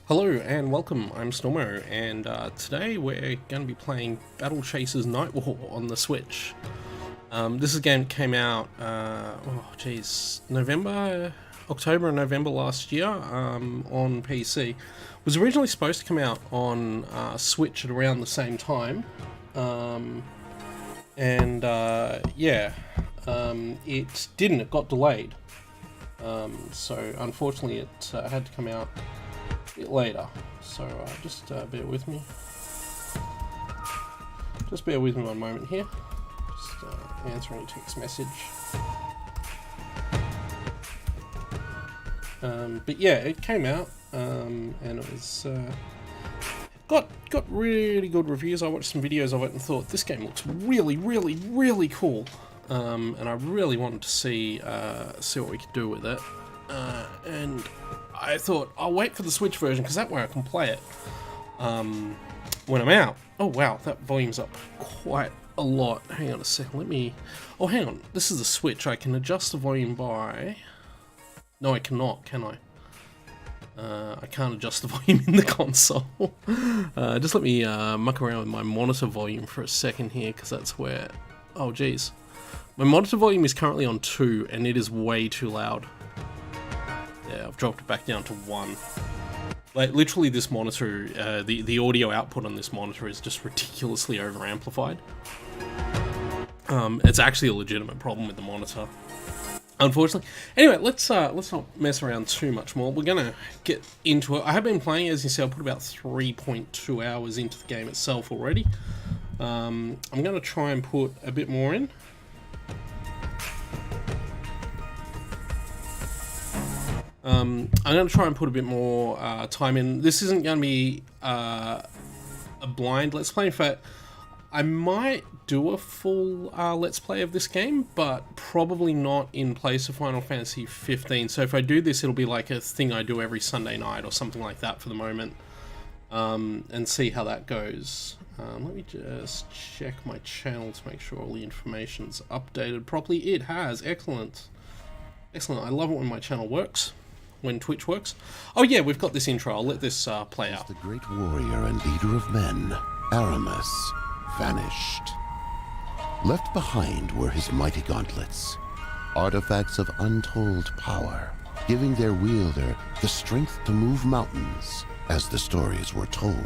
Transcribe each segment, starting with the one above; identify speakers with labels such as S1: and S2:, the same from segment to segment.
S1: Hello and welcome, I'm Stormo, and today we're going to be playing Battle Chasers Nightwar on the Switch. This is a game that came out, October and November last year on PC. Was originally supposed to come out on Switch at around the same time, it didn't, it got delayed. So unfortunately it had to come out bit later, so just bear with me. Just bear with me one moment here. Just answering a text message. But yeah, it came out, and it was got really good reviews. I watched some videos of it and thought this game looks really cool, and I really wanted to see what we could do with it, and I thought I'll wait for the Switch version because that way I can play it when I'm out. Oh wow, that volume's up quite a lot. Hang on a second, let me... Oh hang on, this is the Switch. I can adjust the volume by... No, I cannot, can I? I can't adjust the volume in the console. Just let me muck around with my monitor volume for a second here, because that's where... Oh geez. My monitor volume is currently on 2 and it is way too loud. Yeah, I've dropped it back down to 1. Like, literally this monitor, the audio output on this monitor is just ridiculously over-amplified. It's actually a legitimate problem with the monitor, unfortunately. Anyway, let's not mess around too much more. We're gonna get into it. I have been playing, as you see, I put about 3.2 hours into the game itself already. I'm gonna try and put a bit more in. I'm going to try and put a bit more time in. This isn't going to be a blind Let's Play. In fact, I might do a full Let's Play of this game, but probably not in place of Final Fantasy 15. So if I do this, it'll be like a thing I do every Sunday night or something like that for the moment, and see how that goes. Let me just check my channel to make sure all the information's updated properly. It has. Excellent. Excellent. I love it when my channel works. When Twitch works. Oh yeah, we've got this intro. I'll let this play out.
S2: The great warrior and leader of men, Aramis, vanished. Left behind were his mighty gauntlets, artifacts of untold power, giving their wielder the strength to move mountains, as the stories were told.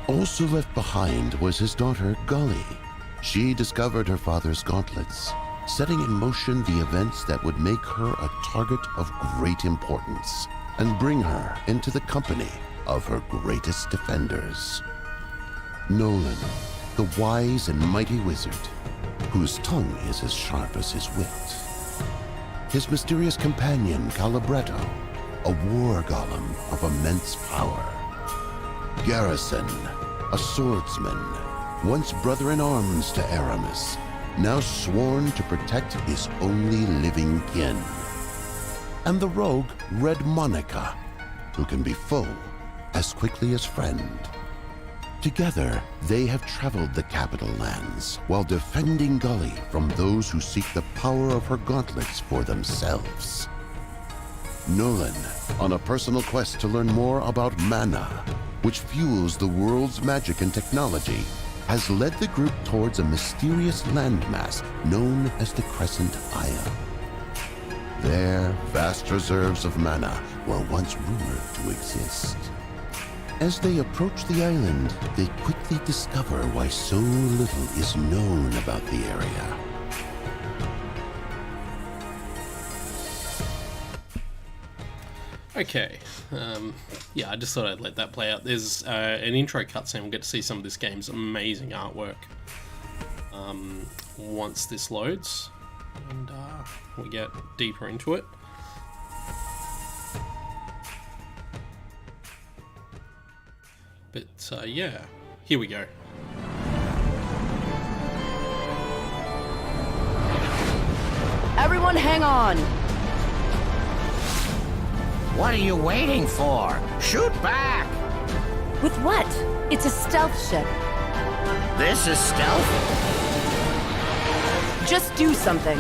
S2: Also left behind was his daughter, Gully. She discovered her father's gauntlets, setting in motion the events that would make her a target of great importance and bring her into the company of her greatest defenders. Nolan, the wise and mighty wizard, whose tongue is as sharp as his wit. His mysterious companion, Calibretto, a war golem of immense power. Garrison, a swordsman, once brother in arms to Aramis, now sworn to protect his only living kin. And the rogue, Red Monica, who can be foe as quickly as friend. Together, they have traveled the capital lands while defending Gully from those who seek the power of her gauntlets for themselves. Nolan, on a personal quest to learn more about mana, which fuels the world's magic and technology, has led the group towards a mysterious landmass known as the Crescent Isle. There, vast reserves of mana were once rumored to exist. As they approach the island, they quickly discover why so little is known about the area.
S1: Okay, yeah, I just thought I'd let that play out. There's an intro cutscene. We'll get to see some of this game's amazing artwork once this loads, and we get deeper into it. But yeah, here we go.
S3: Everyone hang on!
S4: What are you waiting for? Shoot back!
S3: With what? It's a stealth ship.
S4: This is stealth?
S3: Just do something.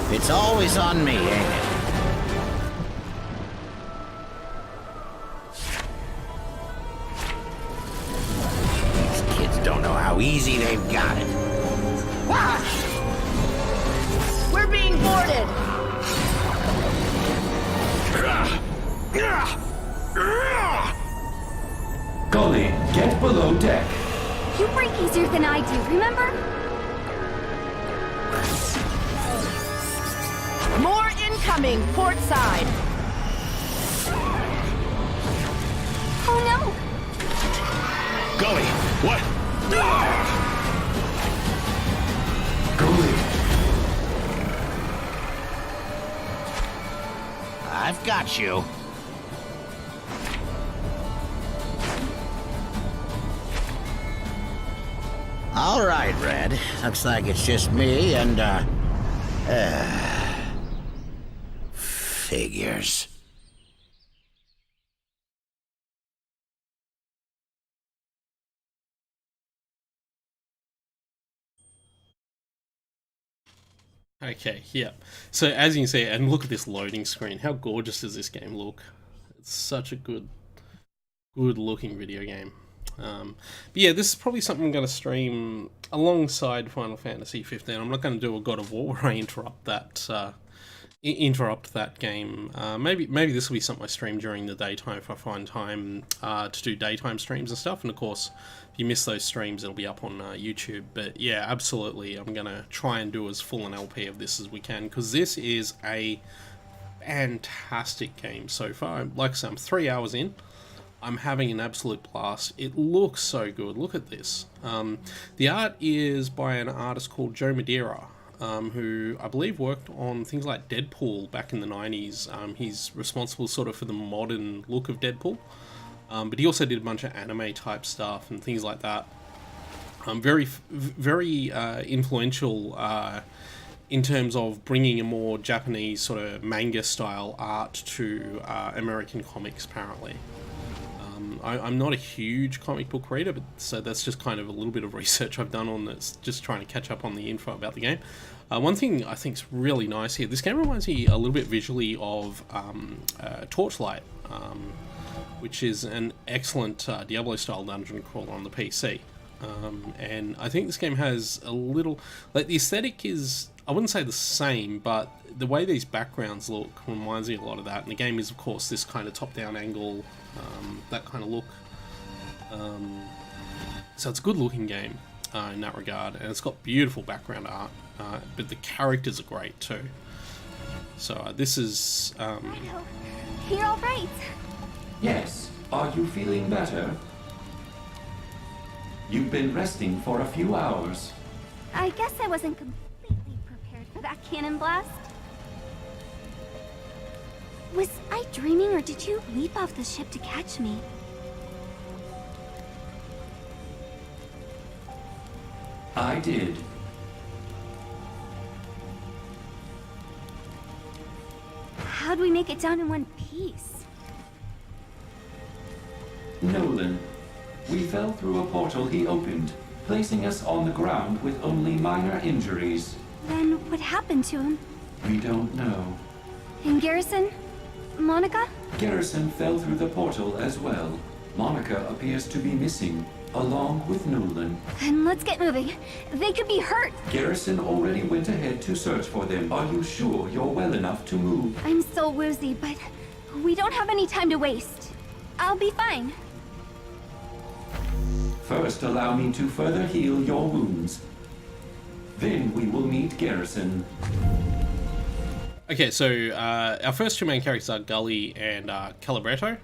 S4: It's always on me, ain't it? Got it.
S3: We're being boarded!
S5: Golly, get below deck.
S6: You break easier than I do, remember?
S3: More incoming, port side!
S6: Oh no!
S7: Golly, what?
S5: Golly.
S4: I've got you. All right, Red. Looks like it's just me and, figures.
S1: Okay, yeah. So as you can see, and look at this loading screen. How gorgeous does this game look? It's such a good looking video game. But yeah, this is probably something I'm going to stream alongside Final Fantasy 15. I'm not going to do a God of War where I interrupt that game. Maybe this will be something I stream during the daytime if I find time to do daytime streams and stuff. And of course, if you miss those streams, it'll be up on YouTube. But yeah, absolutely, I'm going to try and do as full an LP of this as we can, because this is a fantastic game so far. Like I said, I'm 3 hours in. I'm having an absolute blast. It looks so good. Look at this. The art is by an artist called Joe Madeira, who I believe worked on things like Deadpool back in the 90s. He's responsible sort of for the modern look of Deadpool, but he also did a bunch of anime type stuff and things like that. Very influential in terms of bringing a more Japanese sort of manga style art to American comics, apparently. I'm not a huge comic book reader, but so that's just kind of a little bit of research I've done on this, just trying to catch up on the info about the game. One thing I think is really nice here, this game reminds me a little bit visually of Torchlight, which is an excellent Diablo-style dungeon crawler on the PC. And I think this game has a little, like, the aesthetic is, I wouldn't say the same, but the way these backgrounds look reminds me a lot of that. And the game is, of course, this kind of top-down angle, that kind of look. So it's a good-looking game in that regard, and it's got beautiful background art, but the characters are great too. So this is...
S6: You're all right.
S5: Yes. Are you feeling better? You've been resting for a few hours.
S6: I guess I wasn't completely prepared for that cannon blast. Was I dreaming, or did you leap off the ship to catch me?
S5: I did.
S6: How'd we make it down in one piece?
S5: Nolan. We fell through a portal he opened, placing us on the ground with only minor injuries.
S6: Then what happened to him?
S5: We don't know.
S6: And Garrison? Monica?
S5: Garrison fell through the portal as well. Monica appears to be missing, along with Nolan.
S6: Then let's get moving. They could be hurt.
S5: Garrison already went ahead to search for them. Are you sure you're well enough to move?
S6: I'm still woozy, but we don't have any time to waste. I'll be fine.
S5: First, allow me to further heal your wounds. Then we will meet Garrison.
S1: Okay, so our first two main characters are Gully and Calibretto.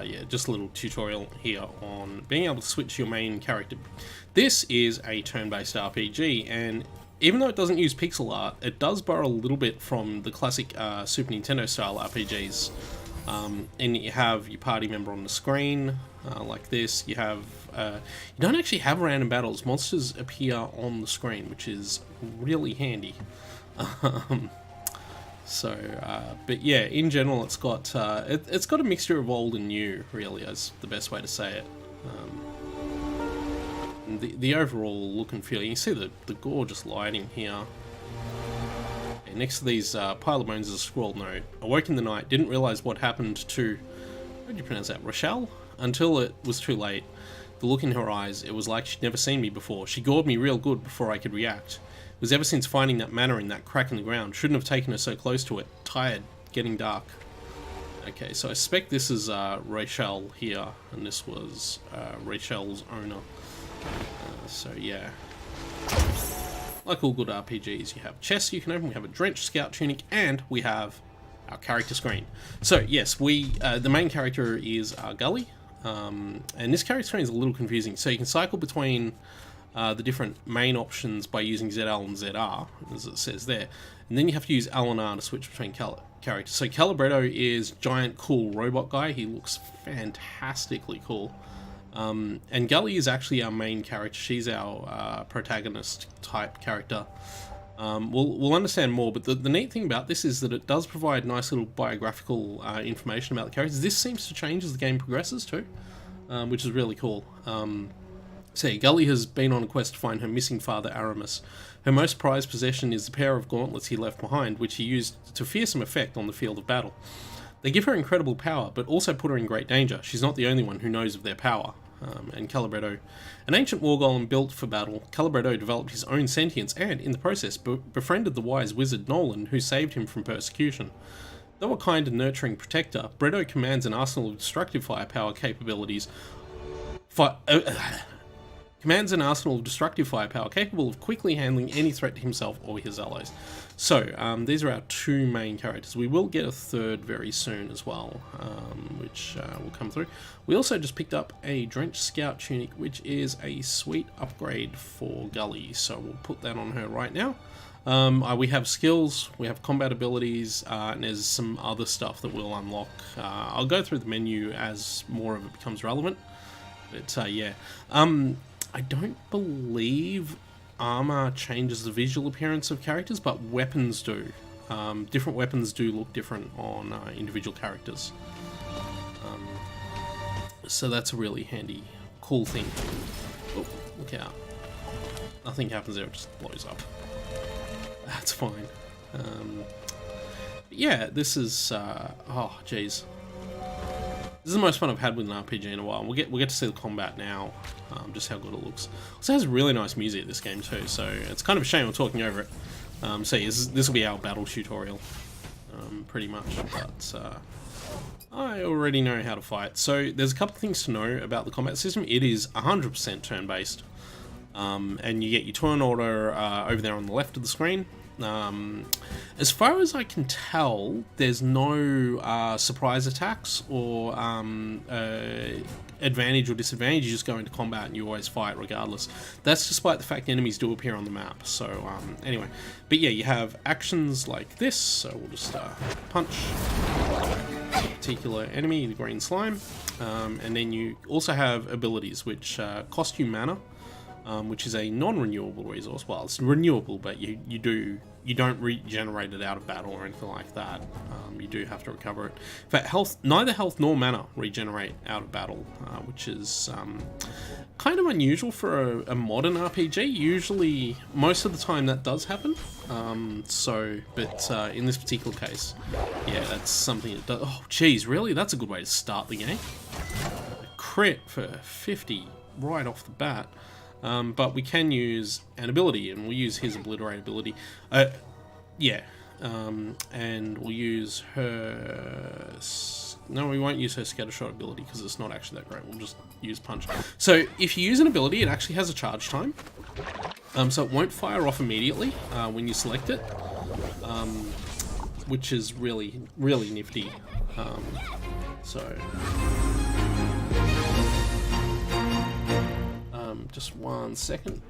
S1: Yeah, just a little tutorial here on being able to switch your main character. This is a turn-based RPG, and even though it doesn't use pixel art, it does borrow a little bit from the classic Super Nintendo style RPGs. And you have your party member on the screen, like this. You have you don't actually have random battles. Monsters appear on the screen, which is really handy. But yeah, in general, it's got it's got a mixture of old and new, really, is the best way to say it. And the overall look and feel, you can see the gorgeous lighting here. And next to these pile of bones is a scroll note. Awoke in the night, didn't realize what happened to, how do you pronounce that, Rochelle? Until it was too late. The look in her eyes, it was like she'd never seen me before. She gored me real good before I could react. It was ever since finding that manor in that crack in the ground. Shouldn't have taken her so close to it. Tired. Getting dark. Okay, so I suspect this is Rachel here, and this was Rachel's owner. So yeah. Like all good RPGs, you have chests you can open, we have a drenched scout tunic, and we have our character screen. So yes, the main character is Gully, and this character screen is a little confusing. So you can cycle between the different main options by using ZL and ZR, as it says there, and then you have to use L and R to switch between characters. So Calibretto is giant cool robot guy, he looks fantastically cool. And Gully is actually our main character. She's our protagonist type character. We'll understand more, but the neat thing about this is that it does provide nice little biographical information about the characters. This seems to change as the game progresses too, which is really cool. So yeah, Gully has been on a quest to find her missing father Aramis. Her most prized possession is the pair of gauntlets he left behind, which he used to fearsome effect on the field of battle. They give her incredible power, but also put her in great danger. She's not the only one who knows of their power. And Calibretto, an ancient war golem built for battle, Calibretto developed his own sentience and, in the process, befriended the wise wizard Nolan, who saved him from persecution. Though a kind and nurturing protector, Bretto commands an arsenal of destructive firepower capabilities. Commands an arsenal of destructive firepower capable of quickly handling any threat to himself or his allies. So, these are our two main characters. We will get a third very soon as well, which will come through. We also just picked up a Drenched Scout Tunic, which is a sweet upgrade for Gully, so we'll put that on her right now. We have skills, we have combat abilities, and there's some other stuff that we'll unlock. I'll go through the menu as more of it becomes relevant, but yeah. I don't believe armor changes the visual appearance of characters, but weapons do. Different weapons do look different on individual characters. So that's a really handy, cool thing. Oh, look out. Nothing happens there, it just blows up. That's fine. Yeah, this is, oh geez. This is the most fun I've had with an RPG in a while. We'll get to see the combat now, just how good it looks. Also has really nice music, this game too, so it's kind of a shame we're talking over it. So yeah, this will be our battle tutorial, pretty much, but I already know how to fight. So there's a couple of things to know about the combat system. It is 100% turn-based, and you get your turn order over there on the left of the screen. As far as I can tell, there's no surprise attacks or advantage or disadvantage. You just go into combat and you always fight regardless. That's despite the fact enemies do appear on the map. So anyway, but yeah, you have actions like this. So we'll just punch a particular enemy, the green slime, and then you also have abilities which cost you mana. Which is a non-renewable resource. Well, it's renewable, but you don't regenerate it out of battle or anything like that. You do have to recover it. In fact, neither health nor mana regenerate out of battle, which is kind of unusual for a modern RPG. Usually, most of the time that does happen. But in this particular case, yeah, that's something that does. Oh, geez, really? That's a good way to start the game. A crit for 50 right off the bat. But we can use an ability, and we'll use his obliterate ability. Yeah, and we'll use her... No, we won't use her scattershot ability because it's not actually that great. We'll just use punch. So if you use an ability, it actually has a charge time. So it won't fire off immediately when you select it, which is really, really nifty. Just 1 second.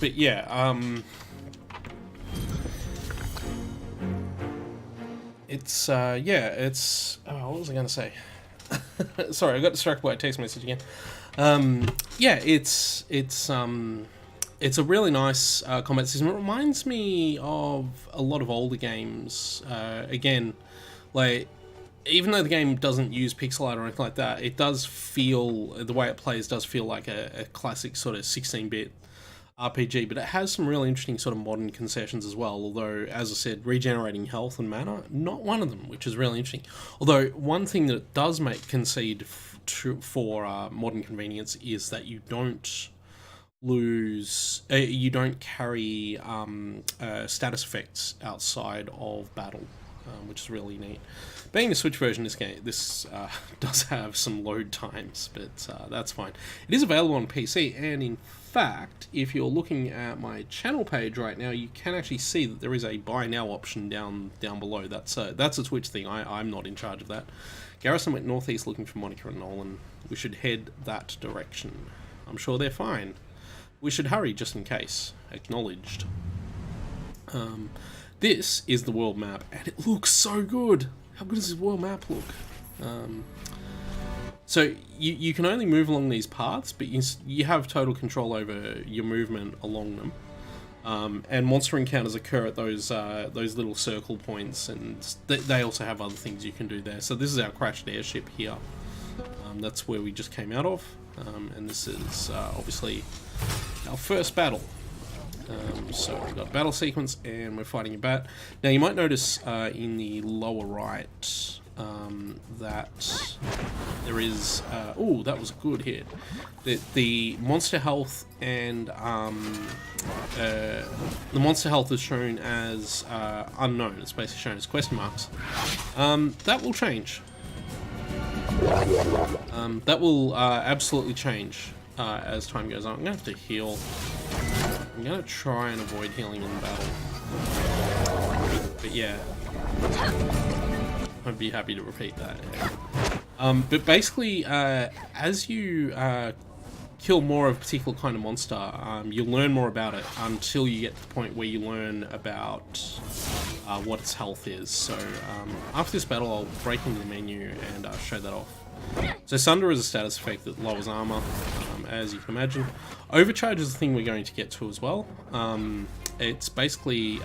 S1: But yeah, it's what was I gonna say? Sorry, I got distracted by a text message again. Yeah, it's a really nice combat system. It reminds me of a lot of older games. Again, like, even though the game doesn't use pixel art or anything like that, it does feel, the way it plays does feel like a classic sort of 16-bit RPG, but it has some really interesting sort of modern concessions as well, although, as I said, regenerating health and mana, not one of them, which is really interesting. Although, one thing that it does concede for modern convenience is that you don't you don't carry status effects outside of battle, which is really neat. Being the Switch version, this does have some load times, but that's fine. It is available on PC, and in fact, if you're looking at my channel page right now, you can actually see that there is a buy now option down below. That's a Twitch thing. I'm not in charge of that. Garrison went northeast looking for Monica and Nolan. We should head that direction. I'm sure they're fine. We should hurry just in case. Acknowledged. This is the world map, and it looks so good. How good does this world map look? So you can only move along these paths, but you have total control over your movement along them. And monster encounters occur at those little circle points, and they also have other things you can do there. So this is our crashed airship here. That's where we just came out of, and this is obviously our first battle. So we've got a battle sequence, and we're fighting a bat. Now you might notice in the lower right that there is oh, that was a good hit. The monster health and the monster health is shown as unknown. It's basically shown as question marks. That will change. That will absolutely change as time goes on. I'm gonna have to heal. I'm gonna try and avoid healing in battle. But yeah, I'd be happy to repeat that. Yeah. But basically, as you kill more of a particular kind of monster, you'll learn more about it until you get to the point where you learn about what its health is. So after this battle, I'll break into the menu and show that off. So Sunder is a status effect that lowers armor, as you can imagine. Overcharge is the thing we're going to get to as well. It's basically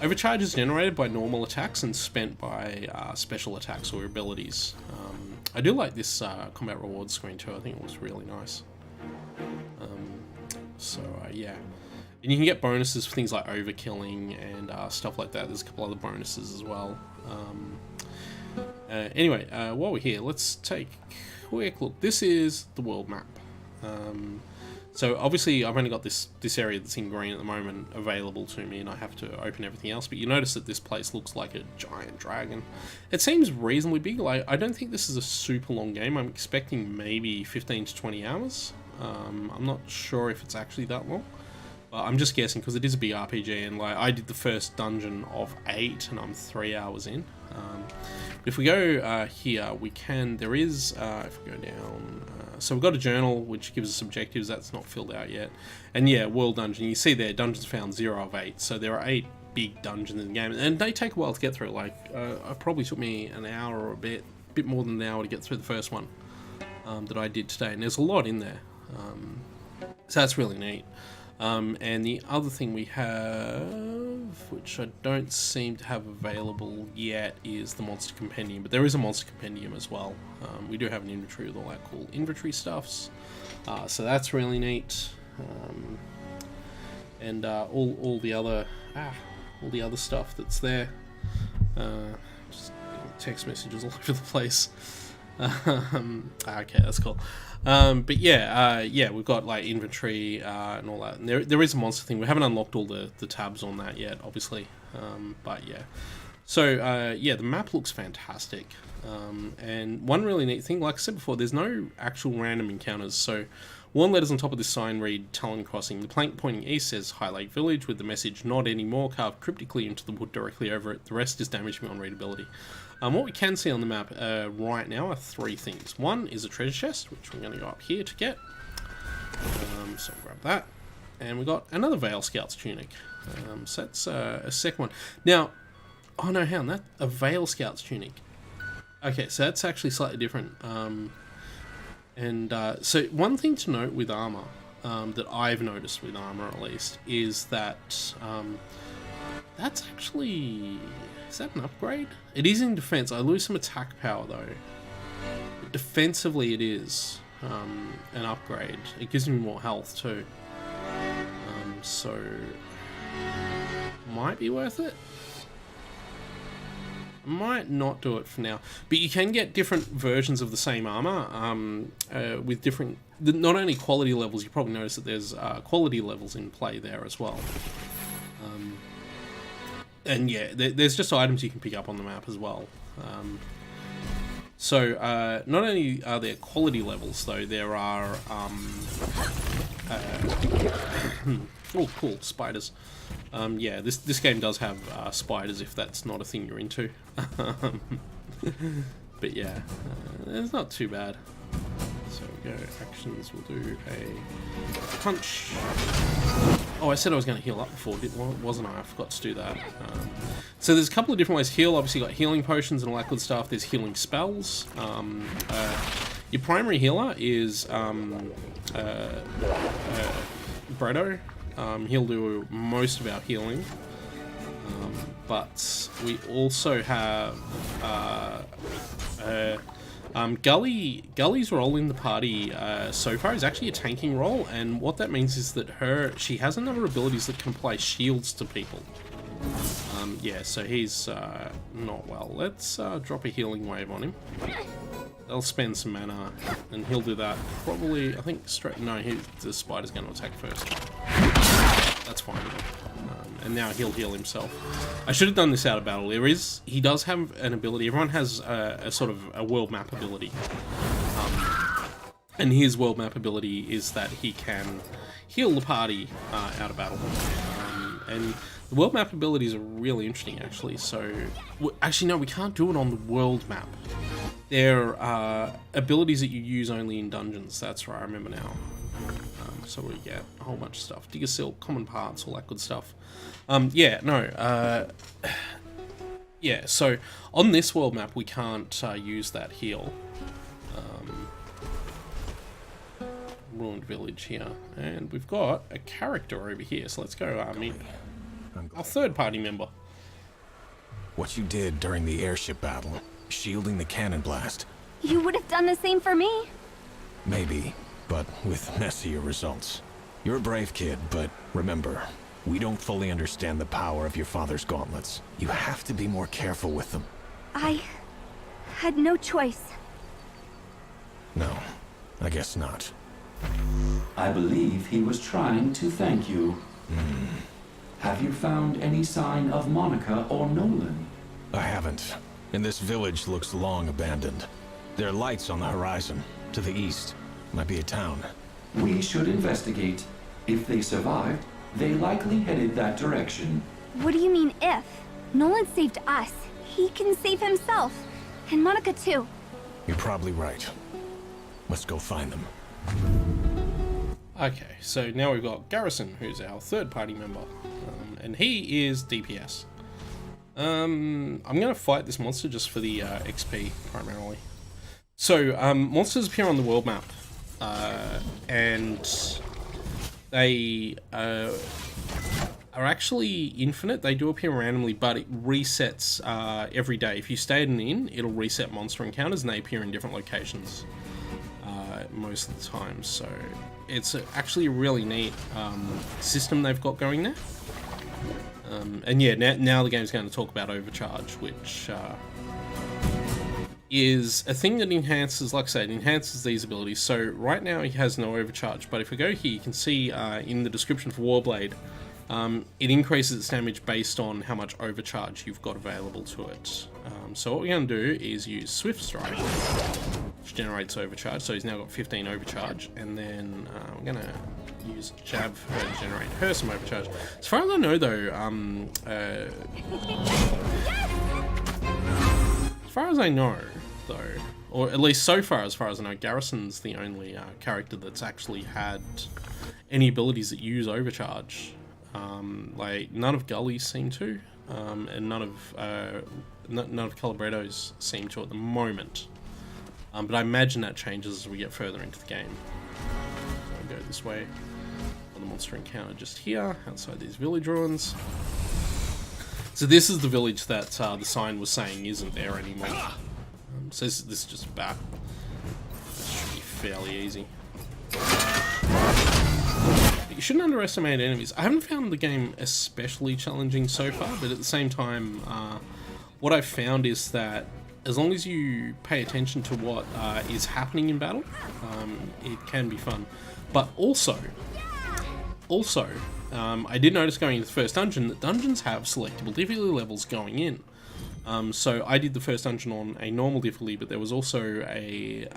S1: overcharge is generated by normal attacks and spent by special attacks or abilities. I do like this combat rewards screen too. I think it was really nice. Yeah, and you can get bonuses for things like overkilling and stuff like that. There's a couple other bonuses as well. Anyway, while we're here, let's take a quick look. This is the world map. So obviously I've only got this area that's in green at the moment available to me, and I have to open everything else, but you notice that this place looks like a giant dragon. It seems reasonably big. Like, I don't think this is a super long game. I'm expecting maybe 15 to 20 hours. I'm not sure if it's actually that long, but I'm just guessing because it is a big RPG, and like I did the first dungeon of 8 and I'm 3 hours in. If we go here, we can, there is, if we go down, so we've got a journal which gives us objectives. That's not filled out yet. And yeah, world dungeon, you see there, dungeons found 0 of 8. So there are 8 big dungeons in the game, and they take a while to get through. Like, it probably took me an hour or a bit more than an hour to get through the first one that I did today. And there's a lot in there. So that's really neat. And the other thing we have, which I don't seem to have available yet, is the Monster Compendium. But there is a Monster Compendium as well. We do have an inventory with all that cool inventory stuffs. So that's really neat. And all the other stuff that's there. Just text messages all over the place. Okay, that's cool. But yeah, we've got like inventory and all that. And there is a monster thing. We haven't unlocked all the tabs on that yet, obviously. But yeah. So yeah, the map looks fantastic. And one really neat thing, like I said before, there's no actual random encounters. So one letters on top of this sign read Talon Crossing. The plank pointing east says High Lake Village with the message "Not anymore" carved cryptically into the wood directly over it. The rest is damaged beyond readability. What we can see on the map right now are 3 things. One is a treasure chest, which we're going to go up here to get. So I'll grab that. And we've got another Veil Scout's tunic. So that's a second one. Now, oh no, hang on, that's a Veil Scout's tunic. Okay, so that's actually slightly different. So one thing to note with armor, that I've noticed with armor at least, is that that's actually... Is that an upgrade? It is in defense. I lose some attack power though. But defensively it is an upgrade. It gives me more health too. So might be worth it. Might not do it for now, but you can get different versions of the same armor with different, not only quality levels. You probably notice that there's quality levels in play there as well. And yeah, there's just items you can pick up on the map as well. So not only are there quality levels though, there are oh cool, spiders. Yeah, this game does have spiders if that's not a thing you're into. But yeah, it's not too bad. So we go actions, we'll do a punch. Oh, I said I was going to heal up before, wasn't I? I forgot to do that. So there's a couple of different ways to heal. Obviously you got healing potions and all that good stuff. There's healing spells. Your primary healer is Bredo. He'll do most of our healing. But we also have Gully's role in the party so far is actually a tanking role, and what that means is that she has a number of abilities that can apply shields to people. Yeah, so he's not well. Let's drop a healing wave on him. They'll spend some mana, and he'll do that probably, I think, straight... No, the spider's going to attack first. That's fine. And now he'll heal himself. I should have done this out of battle. He does have an ability. Everyone has a sort of a world map ability. And his world map ability is that he can heal the party out of battle. And the world map abilities are really interesting, actually. So, actually, no, we can't do it on the world map. They're abilities that you use only in dungeons. That's right, I remember now. So we get a whole bunch of stuff. Digger Silk, common parts, all that good stuff. Yeah, no. Yeah, so on this world map, we can't use that heal. Ruined village here. And we've got a character over here. So let's go meet our third party member.
S8: What you did during the airship battle, shielding the cannon blast.
S6: You would have done the same for me.
S8: Maybe, but with messier results. You're a brave kid, but remember, we don't fully understand the power of your father's gauntlets. You have to be more careful with them.
S6: I had no choice.
S8: No, I guess not.
S5: I believe he was trying to thank you. Have you found any sign of Monica or Nolan?
S8: I haven't. And this village looks long abandoned. There are lights on the horizon. To the east. Might be a town.
S5: We should investigate. If they survived, they likely headed that direction.
S6: What do you mean if? Nolan saved us. He can save himself. And Monica too.
S8: You're probably right. Let's go find them.
S1: Okay, so now we've got Garrison, who's our third party member. And he is DPS. I'm going to fight this monster just for the XP, primarily. So, monsters appear on the world map. And they are actually infinite. They do appear randomly, but it resets every day. If you stay at an inn, it'll reset monster encounters, and they appear in different locations most of the time. So it's actually a really neat system they've got going there. And yeah, now the game's going to talk about overcharge, which is a thing that enhances, like I said, enhances these abilities. So right now he has no overcharge, but if we go here, you can see in the description for Warblade, it increases its damage based on how much overcharge you've got available to it. So what we're going to do is use Swift Strike, which generates overcharge. So he's now got 15 overcharge, and then I'm going to use Jab for her to generate her some overcharge. As far as I know, though, as far as I know, though, or at least so far as I know, Garrison's the only character that's actually had any abilities that use overcharge. Like none of Gully's seem to, and none of Calibretto's seem to at the moment. But I imagine that changes as we get further into the game. So I'll go this way. On the monster encounter just here, outside these village ruins. So this is the village that the sign was saying isn't there anymore. So this is just back. This should be fairly easy. shouldn't underestimate enemies. I haven't found the game especially challenging so far, but at the same time, what I've found is that as long as you pay attention to what is happening in battle, it can be fun. But also, I did notice going into the first dungeon that dungeons have selectable difficulty levels going in. So I did the first dungeon on a normal difficulty, but there was also a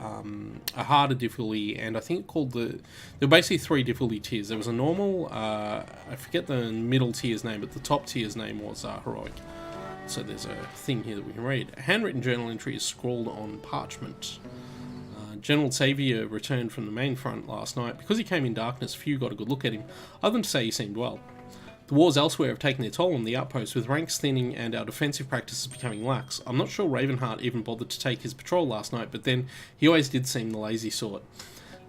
S1: harder difficulty, and I think it called there were basically 3 difficulty tiers. There was a normal, I forget the middle tier's name, but the top tier's name was heroic. So there's a thing here that we can read. A handwritten journal entry is scrawled on parchment. General Xavier returned from the main front last night. Because he came in darkness, few got a good look at him, other than to say he seemed well. The wars elsewhere have taken their toll on the outposts, with ranks thinning and our defensive practices becoming lax. I'm not sure Ravenheart even bothered to take his patrol last night, but then he always did seem the lazy sort.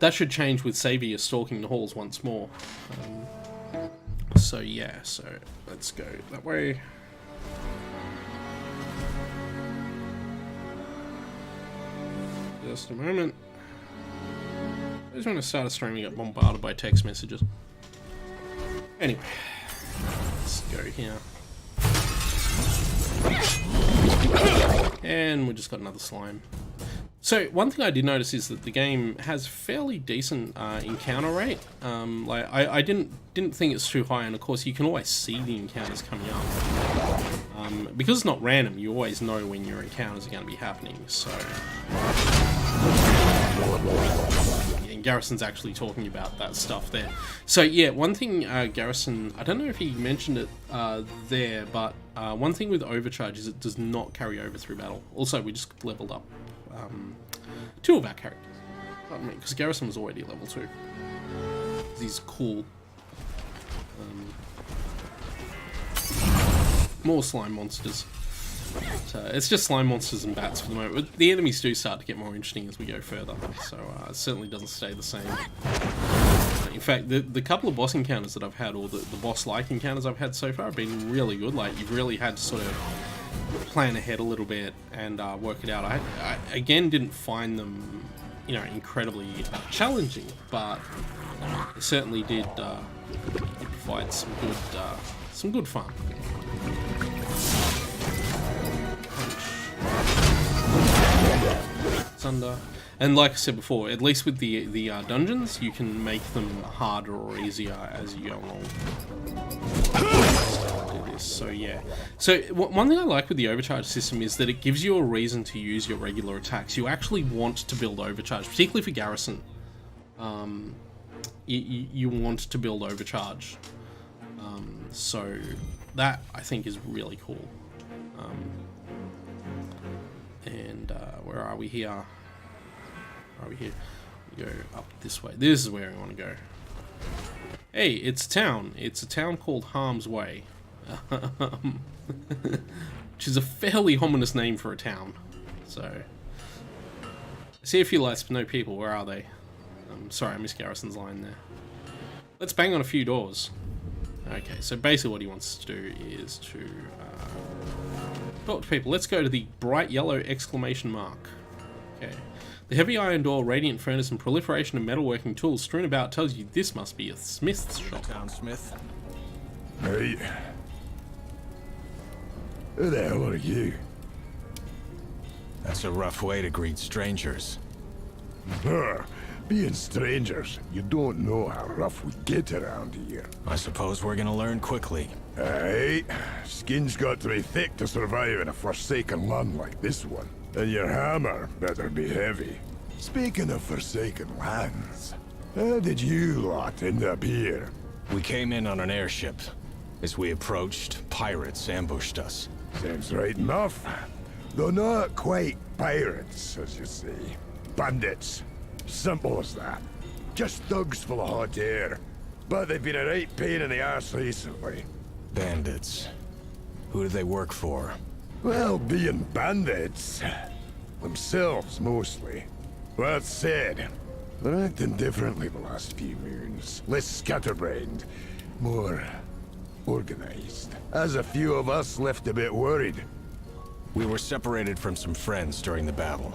S1: That should change with Xavier stalking the halls once more. So yeah, so let's go that way. Just a moment. I just want to start a stream and get bombarded by text messages. Anyway, let's go here. And we just got another slime. So one thing I did notice is that the game has fairly decent encounter rate. Like I didn't think it's too high, and of course you can always see the encounters coming up. Because it's not random, you always know when your encounters are going to be happening. So, and Garrison's actually talking about that stuff there. So yeah, one thing Garrison, I don't know if he mentioned it there, but one thing with Overcharge is it does not carry over through battle. Also, we just leveled up 2 of our characters. I mean, because Garrison was already level 2. He's cool. More slime monsters. It's just slime monsters and bats for the moment. The enemies do start to get more interesting as we go further, so it certainly doesn't stay the same. In fact, the couple of boss encounters that I've had, or the boss-like encounters I've had so far, have been really good. Like, you've really had to sort of plan ahead a little bit and work it out. I again didn't find them, you know, incredibly challenging, but it certainly did provide some good fun. Thunder. And like I said before, at least with the dungeons, you can make them harder or easier as you go along. Do this. So yeah. So one thing I like with the overcharge system is that it gives you a reason to use your regular attacks. You actually want to build overcharge, particularly for Garrison. You want to build overcharge. So that I think is really cool. And where are we here? Are we here? We go up this way. This is where I want to go. Hey, it's a town. It's a town called Harm's Way. Which is a fairly ominous name for a town. So, I see a few lights but no people. Where are they? Sorry, I missed Garrison's line there. Let's bang on a few doors. Okay, so basically what he wants to do is to talk to people. Let's go to the bright yellow exclamation mark. Okay. The heavy iron door, radiant furnace, and proliferation of metalworking tools strewn about tells you this must be a smith's shop.
S8: Town Smith.
S9: Hey. Who the hell are you?
S8: That's a rough way to greet strangers.
S9: Being strangers, you don't know how rough we get around here.
S8: I suppose we're gonna learn quickly.
S9: Aye. Skin's got to be thick to survive in a forsaken land like this one. And your hammer better be heavy. Speaking of forsaken lands, how did you lot end up here?
S8: We came in on an airship. As we approached, pirates ambushed us.
S9: Seems right enough. Though not quite pirates, as you say. Bandits. Simple as that. Just thugs full of hot air. But they've been a right pain in the arse recently.
S8: Bandits. Who do they work for?
S9: Well, being bandits, themselves mostly. That said, they're acting differently the last few moons. Less scatterbrained, more organized. As a few of us left a bit worried.
S8: We were separated from some friends during the battle.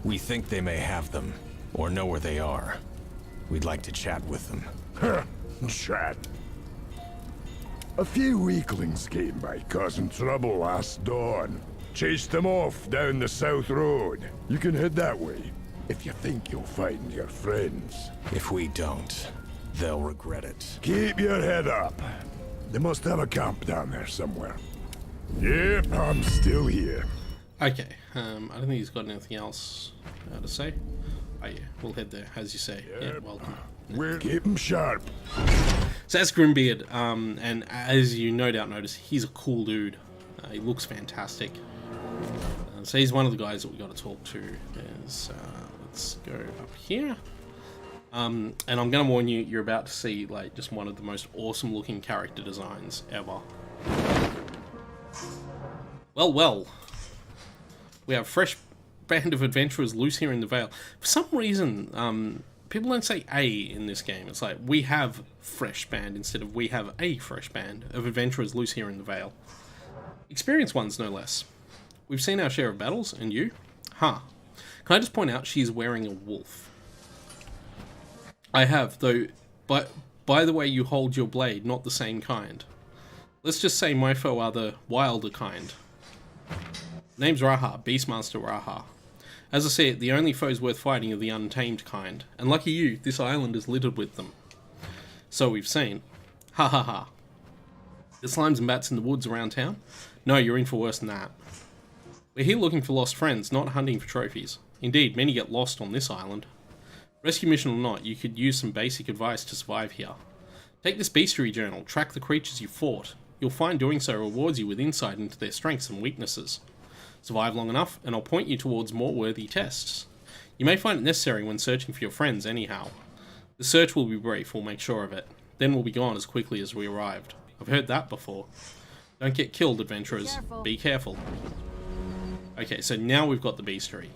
S8: We think they may have them, or know where they are. We'd like to chat with them.
S9: Chat. A few weaklings came by causing trouble last dawn. Chased them off down the south road. You can head that way if you think you'll find your friends.
S8: If we don't, they'll regret it.
S9: Keep your head up. They must have a camp down there somewhere. Yep, I'm still here.
S1: Okay, I don't think he's got anything else to say. Oh yeah, we'll head there, as you say. Yeah, welcome.
S9: We'll keep him sharp.
S1: So that's Grimbeard, and as you no doubt notice, he's a cool dude. He looks fantastic. So he's one of the guys that we got to talk to. Let's go up here. And I'm going to warn you, you're about to see like just one of the most awesome looking character designs ever. Well. We have a fresh band of adventurers loose here in the Vale. For some reason, people don't say a in this game. It's like, we have fresh band instead of we have a fresh band of adventurers loose here in the Vale. Experienced ones, no less. We've seen our share of battles, and you? Huh. Can I just point out, she's wearing a wolf. I have, though, but by the way you hold your blade, not the same kind. Let's just say my foe are the wilder kind. Name's Raha, Beastmaster Raha. As I said, the only foes worth fighting are the untamed kind, and lucky you, this island is littered with them. So we've seen. Ha ha ha. The slimes and bats in the woods around town? No, you're in for worse than that. We're here looking for lost friends, not hunting for trophies. Indeed, many get lost on this island. Rescue mission or not, you could use some basic advice to survive here. Take this bestiary journal, track the creatures you fought. You'll find doing so rewards you with insight into their strengths and weaknesses. Survive long enough, and I'll point you towards more worthy tests. You may find it necessary when searching for your friends anyhow. The search will be brief, we'll make sure of it. Then we'll be gone as quickly as we arrived. I've heard that before. Don't get killed, adventurers. Be careful. Okay, so now we've got the bestiary.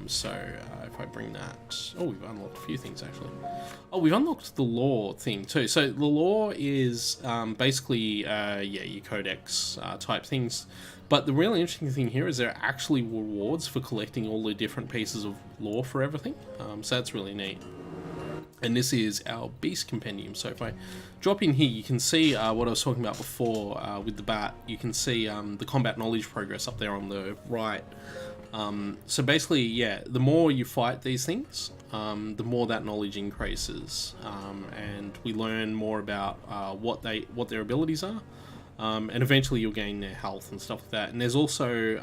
S1: If I bring that... Oh, we've unlocked a few things, actually. Oh, we've unlocked the lore thing, too. So the lore is basically, your codex type things. But the really interesting thing here is there are actually rewards for collecting all the different pieces of lore for everything. So that's really neat. And this is our Beast Compendium. So if I drop in here, you can see what I was talking about before with the bat. You can see the combat knowledge progress up there on the right. So basically, yeah, the more you fight these things, the more that knowledge increases, and we learn more about what their abilities are, and eventually you'll gain their health and stuff like that. And there's also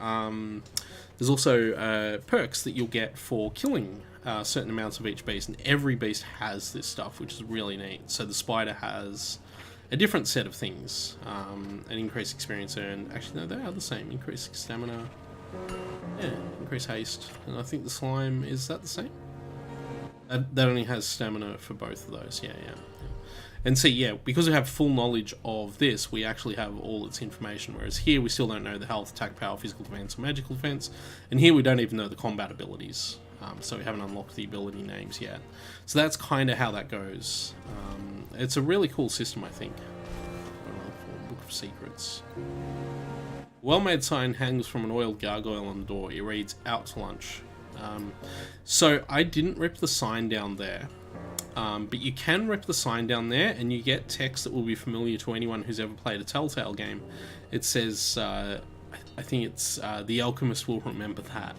S1: perks that you'll get for killing certain amounts of each beast, and every beast has this stuff, which is really neat. So the spider has a different set of things, an increased experience earned. Actually, no, they are the same. Increased stamina. Yeah, increase haste, and I think the slime, is that the same? That only has stamina for both of those, yeah. And see, yeah, because we have full knowledge of this, we actually have all its information, whereas here we still don't know the health, attack power, physical defense, or magical defense, and here we don't even know the combat abilities, so we haven't unlocked the ability names yet. So that's kind of how that goes. It's a really cool system, I think. Book of Secrets. Well-made sign hangs from an oiled gargoyle on the door. It reads, out to lunch. So I didn't rip the sign down there. But you can rip the sign down there and you get text that will be familiar to anyone who's ever played a Telltale game. It says, I think it's, the alchemist will remember that.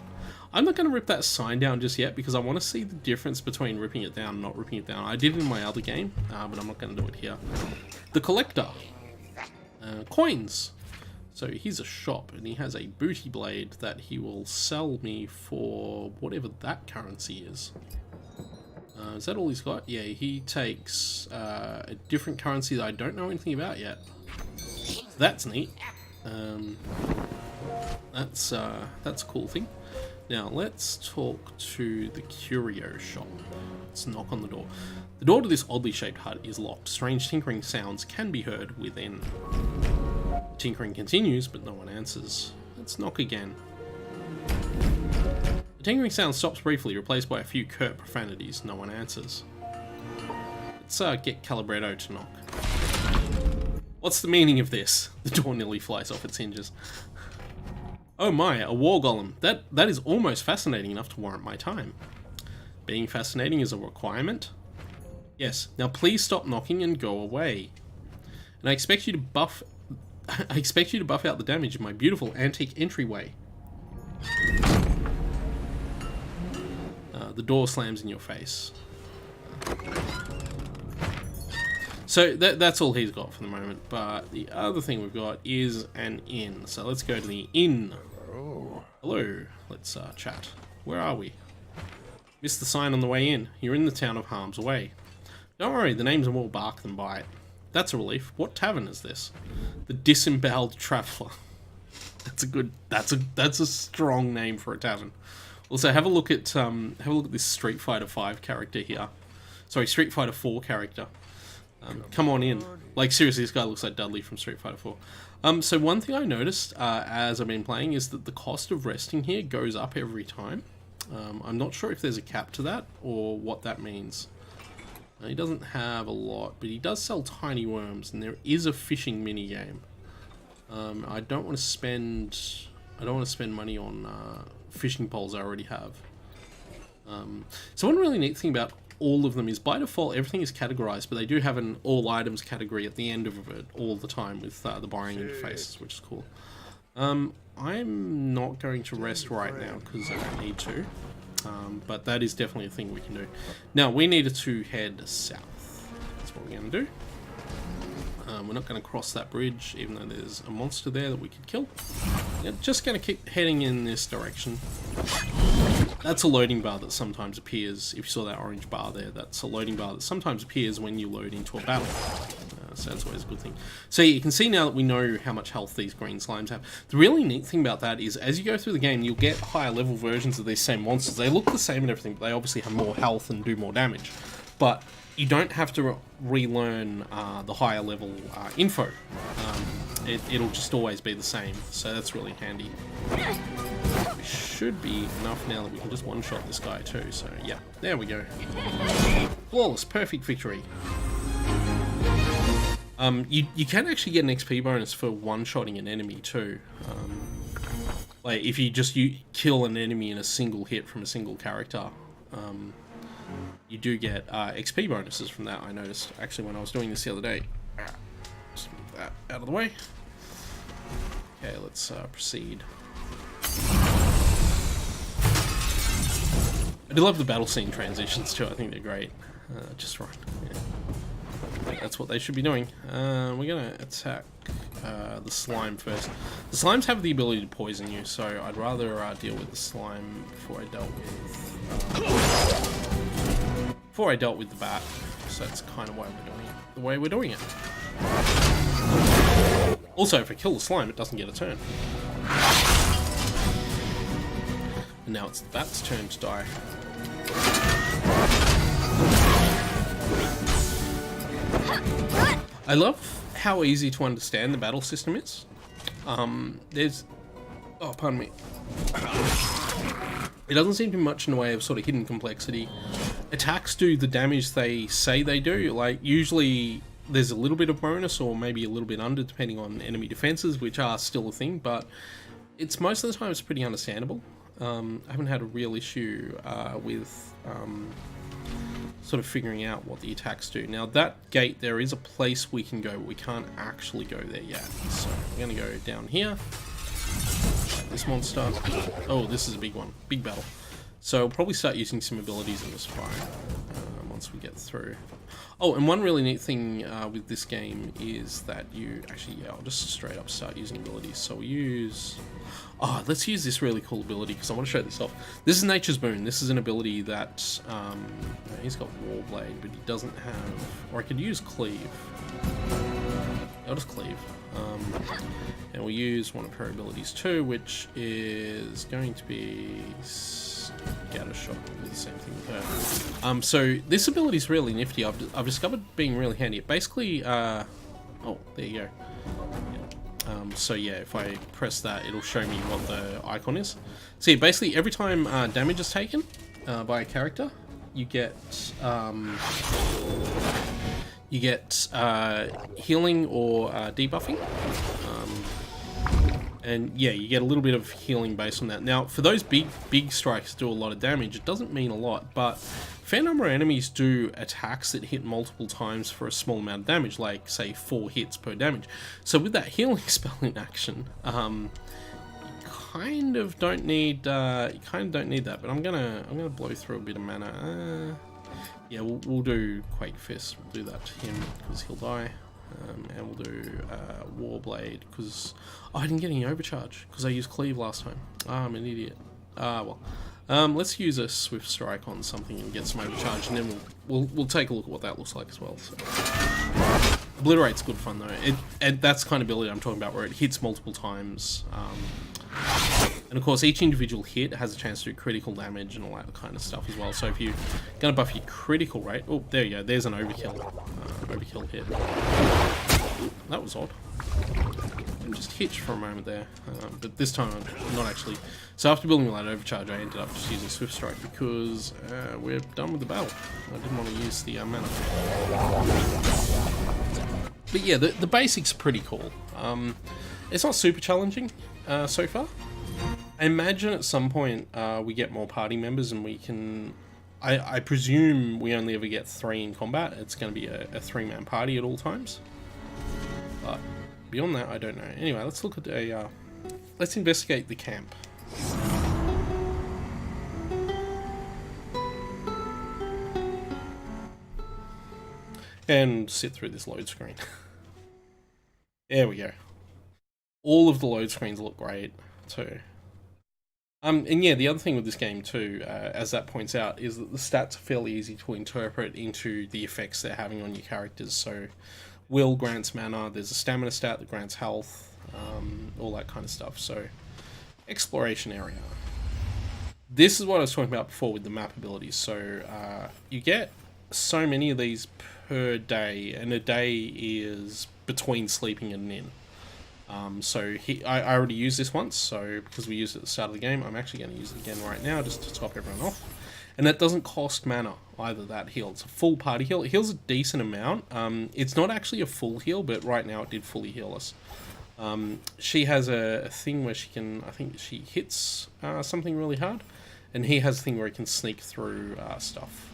S1: I'm not going to rip that sign down just yet because I want to see the difference between ripping it down and not ripping it down. I did it in my other game, but I'm not going to do it here. The collector. Coins. So he's a shop, and he has a booty blade that he will sell me for whatever that currency is. Is that all he's got? Yeah, he takes a different currency that I don't know anything about yet. So that's neat. That's a cool thing. Now let's talk to the curio shop. Let's knock on the door. The door to this oddly shaped hut is locked. Strange tinkering sounds can be heard within. Tinkering continues, but no one answers. Let's knock again. The tinkering sound stops briefly, replaced by a few curt profanities. No one answers. Let's get Calibretto to knock. What's the meaning of this? The door nearly flies off its hinges. Oh my, a war golem. That is almost fascinating enough to warrant my time. Being fascinating is a requirement? Yes. Now please stop knocking and go away. And I expect you to buff... I expect you to buff out the damage in my beautiful antique entryway. The door slams in your face. So that's all he's got for the moment. But the other thing we've got is an inn. So let's go to the inn. Hello. Let's chat. Where are we? Missed the sign on the way in. You're in the town of Harm's Way. Don't worry, the names are more bark than bite. That's a relief. What tavern is this? The Disemboweled Traveller. That's a strong name for a tavern. Also, have a look at this Street Fighter 5 character here. Sorry, Street Fighter 4 character. Come on in. Like, seriously, this guy looks like Dudley from Street Fighter 4. So one thing I noticed as I've been playing is that the cost of resting here goes up every time. I'm not sure if there's a cap to that or what that means. He doesn't have a lot, but he does sell tiny worms, and there is a fishing mini game. I don't want to spend money on fishing poles I already have. So one really neat thing about all of them is by default everything is categorized, but they do have an all items category at the end of it all the time with the buying interfaces, which is cool. I'm not going to rest right now because I don't need to, but that is definitely a thing we can do. Now we needed to head south. That's what we're going to do. We're not going to cross that bridge, even though there's a monster there that we could kill. Yeah, just going to keep heading in this direction. That's a loading bar that sometimes appears. If you saw that orange bar there, that's a loading bar that sometimes appears when you load into a battle. So that's always a good thing. So you can see now that we know how much health these green slimes have. The really neat thing about that is as you go through the game, you'll get higher level versions of these same monsters. They look the same and everything, but they obviously have more health and do more damage. But you don't have to relearn the higher level info. It'll just always be the same, so that's really handy. It should be enough now that we can just one-shot this guy too, so yeah, there we go. Flawless, perfect victory. You can actually get an XP bonus for one-shotting an enemy too. Like if you kill an enemy in a single hit from a single character, you do get XP bonuses from that, I noticed, actually, when I was doing this the other day. Just move that out of the way. Okay, let's proceed. I do love the battle scene transitions too, I think they're great. Just right. Yeah. That's what they should be doing. We're going to attack the slime first. The slimes have the ability to poison you, so I'd rather deal with the slime before I dealt with the bat. So that's kind of why we're doing it the way we're doing it. Also, if I kill the slime, it doesn't get a turn. And now it's the bat's turn to die. I love how easy to understand the battle system is. Oh, pardon me. It doesn't seem to be much in the way of sort of hidden complexity. Attacks do the damage they say they do. Like, usually there's a little bit of bonus or maybe a little bit under, depending on enemy defenses, which are still a thing, but it's most of the time it's pretty understandable. I haven't had a real issue with sort of figuring out what the attacks do. Now, that gate, there is a place we can go, but we can't actually go there yet. So we're going to go down here. This monster. Oh, this is a big one. Big battle. So we'll probably start using some abilities in this fight once we get through. Oh, and one really neat thing with this game is that you actually, yeah, I'll just straight up start using abilities. So we'll use... Oh, let's use this really cool ability because I want to show this off. This is Nature's Boon. This is an ability that he's got Warblade, but he doesn't have... Or I could use Cleave. I'll just Cleave. And we'll use one of her abilities too, which is going to be Scattershot. We'll do the same thing with her. So this ability is really nifty. I've discovered being really handy. It basically, oh, there you go. Yeah. So yeah, if I press that, it'll show me what the icon is. So yeah, basically every time damage is taken by a character, you get healing or debuffing. And yeah, you get a little bit of healing based on that. Now, for those big strikes do a lot of damage, it doesn't mean a lot, but fair number of enemies do attacks that hit multiple times for a small amount of damage, like say 4 hits per damage. So with that healing spell in action, you kind of don't need that. But I'm gonna blow through a bit of mana. Yeah, we'll do Quake Fist. We'll do that to him because he'll die. And we'll do Warblade because I didn't get any overcharge because I used Cleave last time. I'm an idiot. Well, let's use a Swift Strike on something and get some overcharge, and then we'll take a look at what that looks like as well. So. Obliterate's good fun though. That's the kind of ability I'm talking about where it hits multiple times. And of course, each individual hit has a chance to do critical damage and all that kind of stuff as well. So if you're going to buff your critical rate... Oh, there you go. There's an overkill. Overkill hit. Ooh, that was odd. I'm just hitched for a moment there. But this time I'm not actually... So after building all that overcharge, I ended up just using Swift Strike because we're done with the battle. I didn't want to use the mana. But yeah, the basics are pretty cool. It's not super challenging so far. I imagine at some point we get more party members and we can... I presume we only ever get 3 in combat. It's going to be a 3-man party at all times. But beyond that, I don't know. Anyway, let's look at a... let's investigate the camp. And sit through this load screen. There we go. All of the load screens look great too. And yeah, the other thing with this game too, as that points out, is that the stats are fairly easy to interpret into the effects they're having on your characters. So, will grants mana, there's a stamina stat that grants health, all that kind of stuff. So, exploration area. This is what I was talking about before with the map abilities. So, you get so many of these per day, and a day is between sleeping and an inn. I already used this once, so because we used it at the start of the game, I'm actually going to use it again right now just to top everyone off. And that doesn't cost mana either, that heal. It's a full party heal. It heals a decent amount. It's not actually a full heal, but right now it did fully heal us. She has a thing where she can, I think she hits something really hard, and he has a thing where he can sneak through stuff.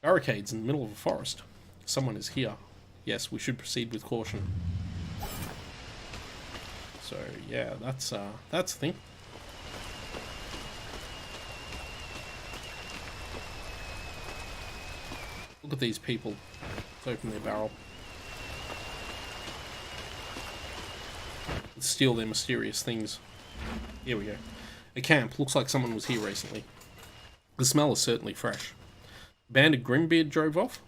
S1: Barricades in the middle of a forest. Someone is here. Yes, we should proceed with caution. So yeah, that's the thing. Look at these people. Let's open their barrel. Let's steal their mysterious things. Here we go. A camp. Looks like someone was here recently. The smell is certainly fresh. Banded Grimbeard drove off.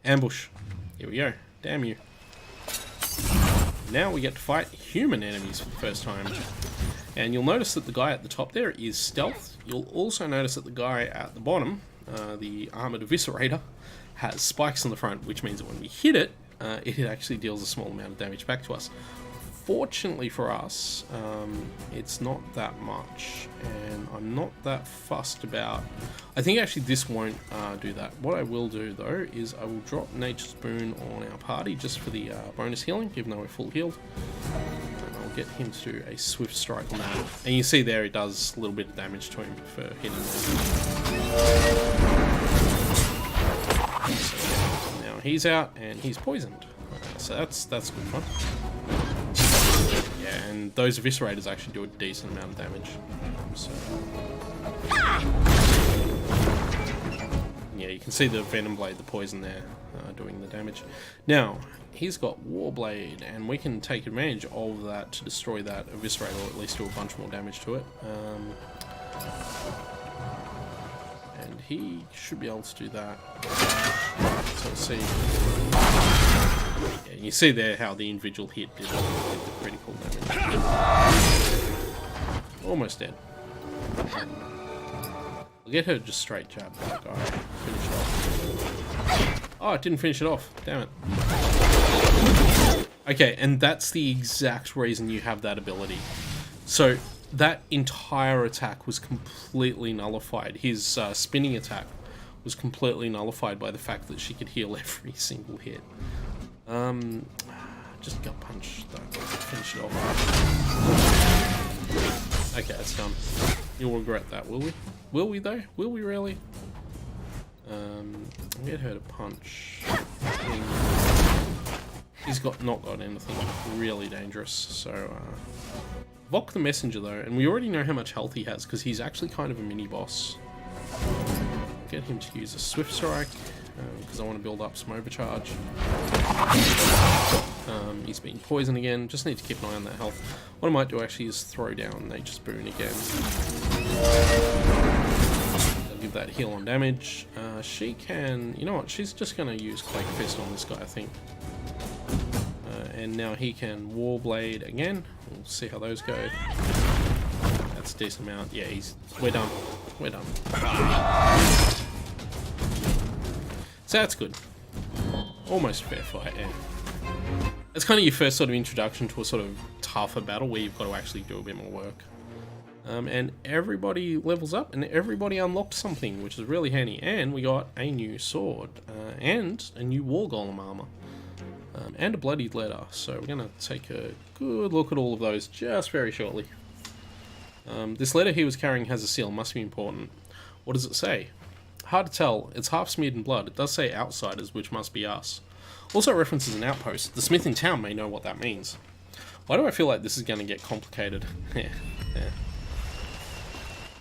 S1: Ambush. Here we go. Damn you. Now we get to fight human enemies for the first time. And you'll notice that the guy at the top there is stealth. You'll also notice that the guy at the bottom, the armored eviscerator, has spikes on the front, which means that when we hit it, it actually deals a small amount of damage back to us. Fortunately for us, it's not that much, and I'm not that fussed about... I think actually this won't do that. What I will do though is I will drop Nature's Boon on our party just for the bonus healing, even though we're full healed. And I'll get him to do a Swift Strike on that. And you see there it does a little bit of damage to him for hitting him. So now he's out and he's poisoned. So that's good fun. Yeah, and those eviscerators actually do a decent amount of damage. So yeah, you can see the Venom Blade, the poison there, doing the damage. Now, he's got Warblade, and we can take advantage of that to destroy that eviscerator, or at least do a bunch more damage to it. And he should be able to do that. So let's see. Yeah, you see there how the individual hit did the critical damage. Almost dead. I'll get her just straight jab that guy. Finish it off. Oh, it didn't finish it off. Damn it. Okay, and that's the exact reason you have that ability. So that entire attack was completely nullified. His spinning attack was completely nullified by the fact that she could heal every single hit. just gut punch that. Finish it off. Okay, it's done. You'll regret that, will we? Will we though? Will we really? Get her to punch. He's not got anything really dangerous, so Vok the Messenger though, and we already know how much health he has because he's actually kind of a mini boss. Get him to use a Swift Strike because I want to build up some overcharge. He's being poisoned again. Just need to keep an eye on that health. What I might do actually is throw down Nature's Boon again. I'll give that heal on damage. She can, you know what? She's just going to use Quake Fist on this guy, I think. And now he can Warblade again. We'll see how those go. That's a decent amount. Yeah, we're done. We're done. So that's good. Almost fair fight, yeah. It's kind of your first sort of introduction to a sort of tougher battle where you've got to actually do a bit more work. And everybody levels up and everybody unlocked something, which is really handy. And we got a new sword and a new War Golem armor. And a bloodied letter, so we're going to take a good look at all of those just very shortly. This letter he was carrying has a seal, must be important. What does it say? Hard to tell, it's half smeared in blood. It does say outsiders, which must be us. Also references an outpost. The smith in town may know what that means. Why do I feel like this is going to get complicated? Yeah.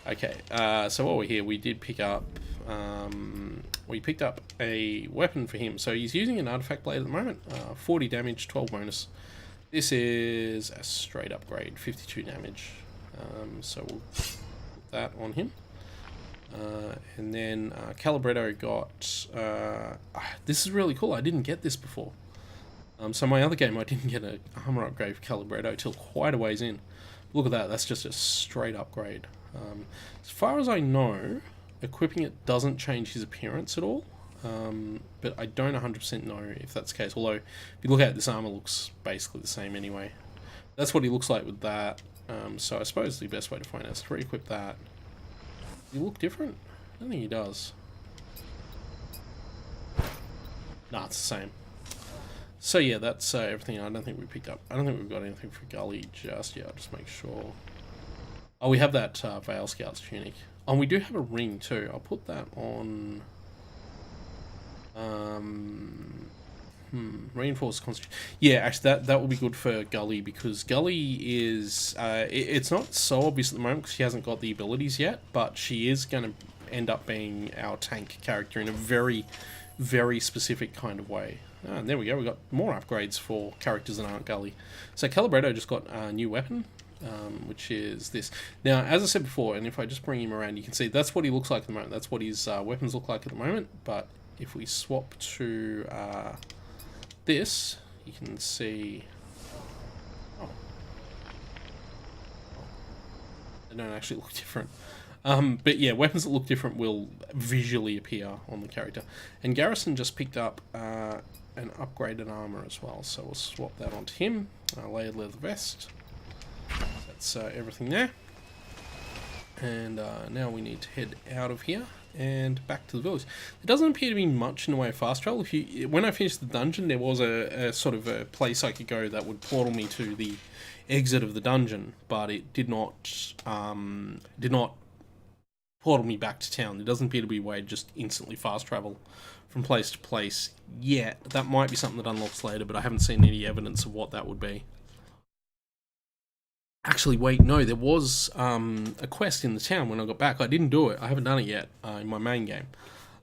S1: Okay, so while we're here, we did pick up... we picked up a weapon for him. So he's using an artifact blade at the moment. 40 damage, 12 bonus. This is a straight upgrade, 52 damage. So we'll put that on him. And then Calibretto got... this is really cool. I didn't get this before. So my other game, I didn't get an armor upgrade for Calibretto till quite a ways in. Look at that. That's just a straight upgrade. As far as I know... equipping it doesn't change his appearance at all, but I don't 100% know if that's the case, although if you look at it, this armor looks basically the same anyway. That's what he looks like with that, so I suppose the best way to find out is to re-equip that. Does he look different? I don't think he does. Nah, it's the same. So yeah, that's everything I don't think we picked up. I don't think we've got anything for Gully just yet, I'll just make sure. Oh, we have that Veil Scout's tunic. Oh, we do have a ring too. I'll put that on... reinforced constitution. Yeah, actually that will be good for Gully because Gully is... it's not so obvious at the moment because she hasn't got the abilities yet, but she is going to end up being our tank character in a very, very specific kind of way. And there we go. We got more upgrades for characters that aren't Gully. So Calibretto just got a new weapon. Which is this. Now, as I said before, and if I just bring him around, you can see that's what he looks like at the moment. That's what his weapons look like at the moment. But if we swap to this, you can see... Oh. They don't actually look different. But yeah, weapons that look different will visually appear on the character. And Garrison just picked up an upgraded armor as well. So we'll swap that onto him. Layered leather vest. That's everything there. And now we need to head out of here and back to the village. There doesn't appear to be much in the way of fast travel. When I finished the dungeon, there was a sort of a place I could go that would portal me to the exit of the dungeon, but it did not portal me back to town. There doesn't appear to be a way to just instantly fast travel from place to place yet. That might be something that unlocks later, but I haven't seen any evidence of what that would be. Actually, wait, no, there was a quest in the town when I got back. I didn't do it. I haven't done it yet in my main game.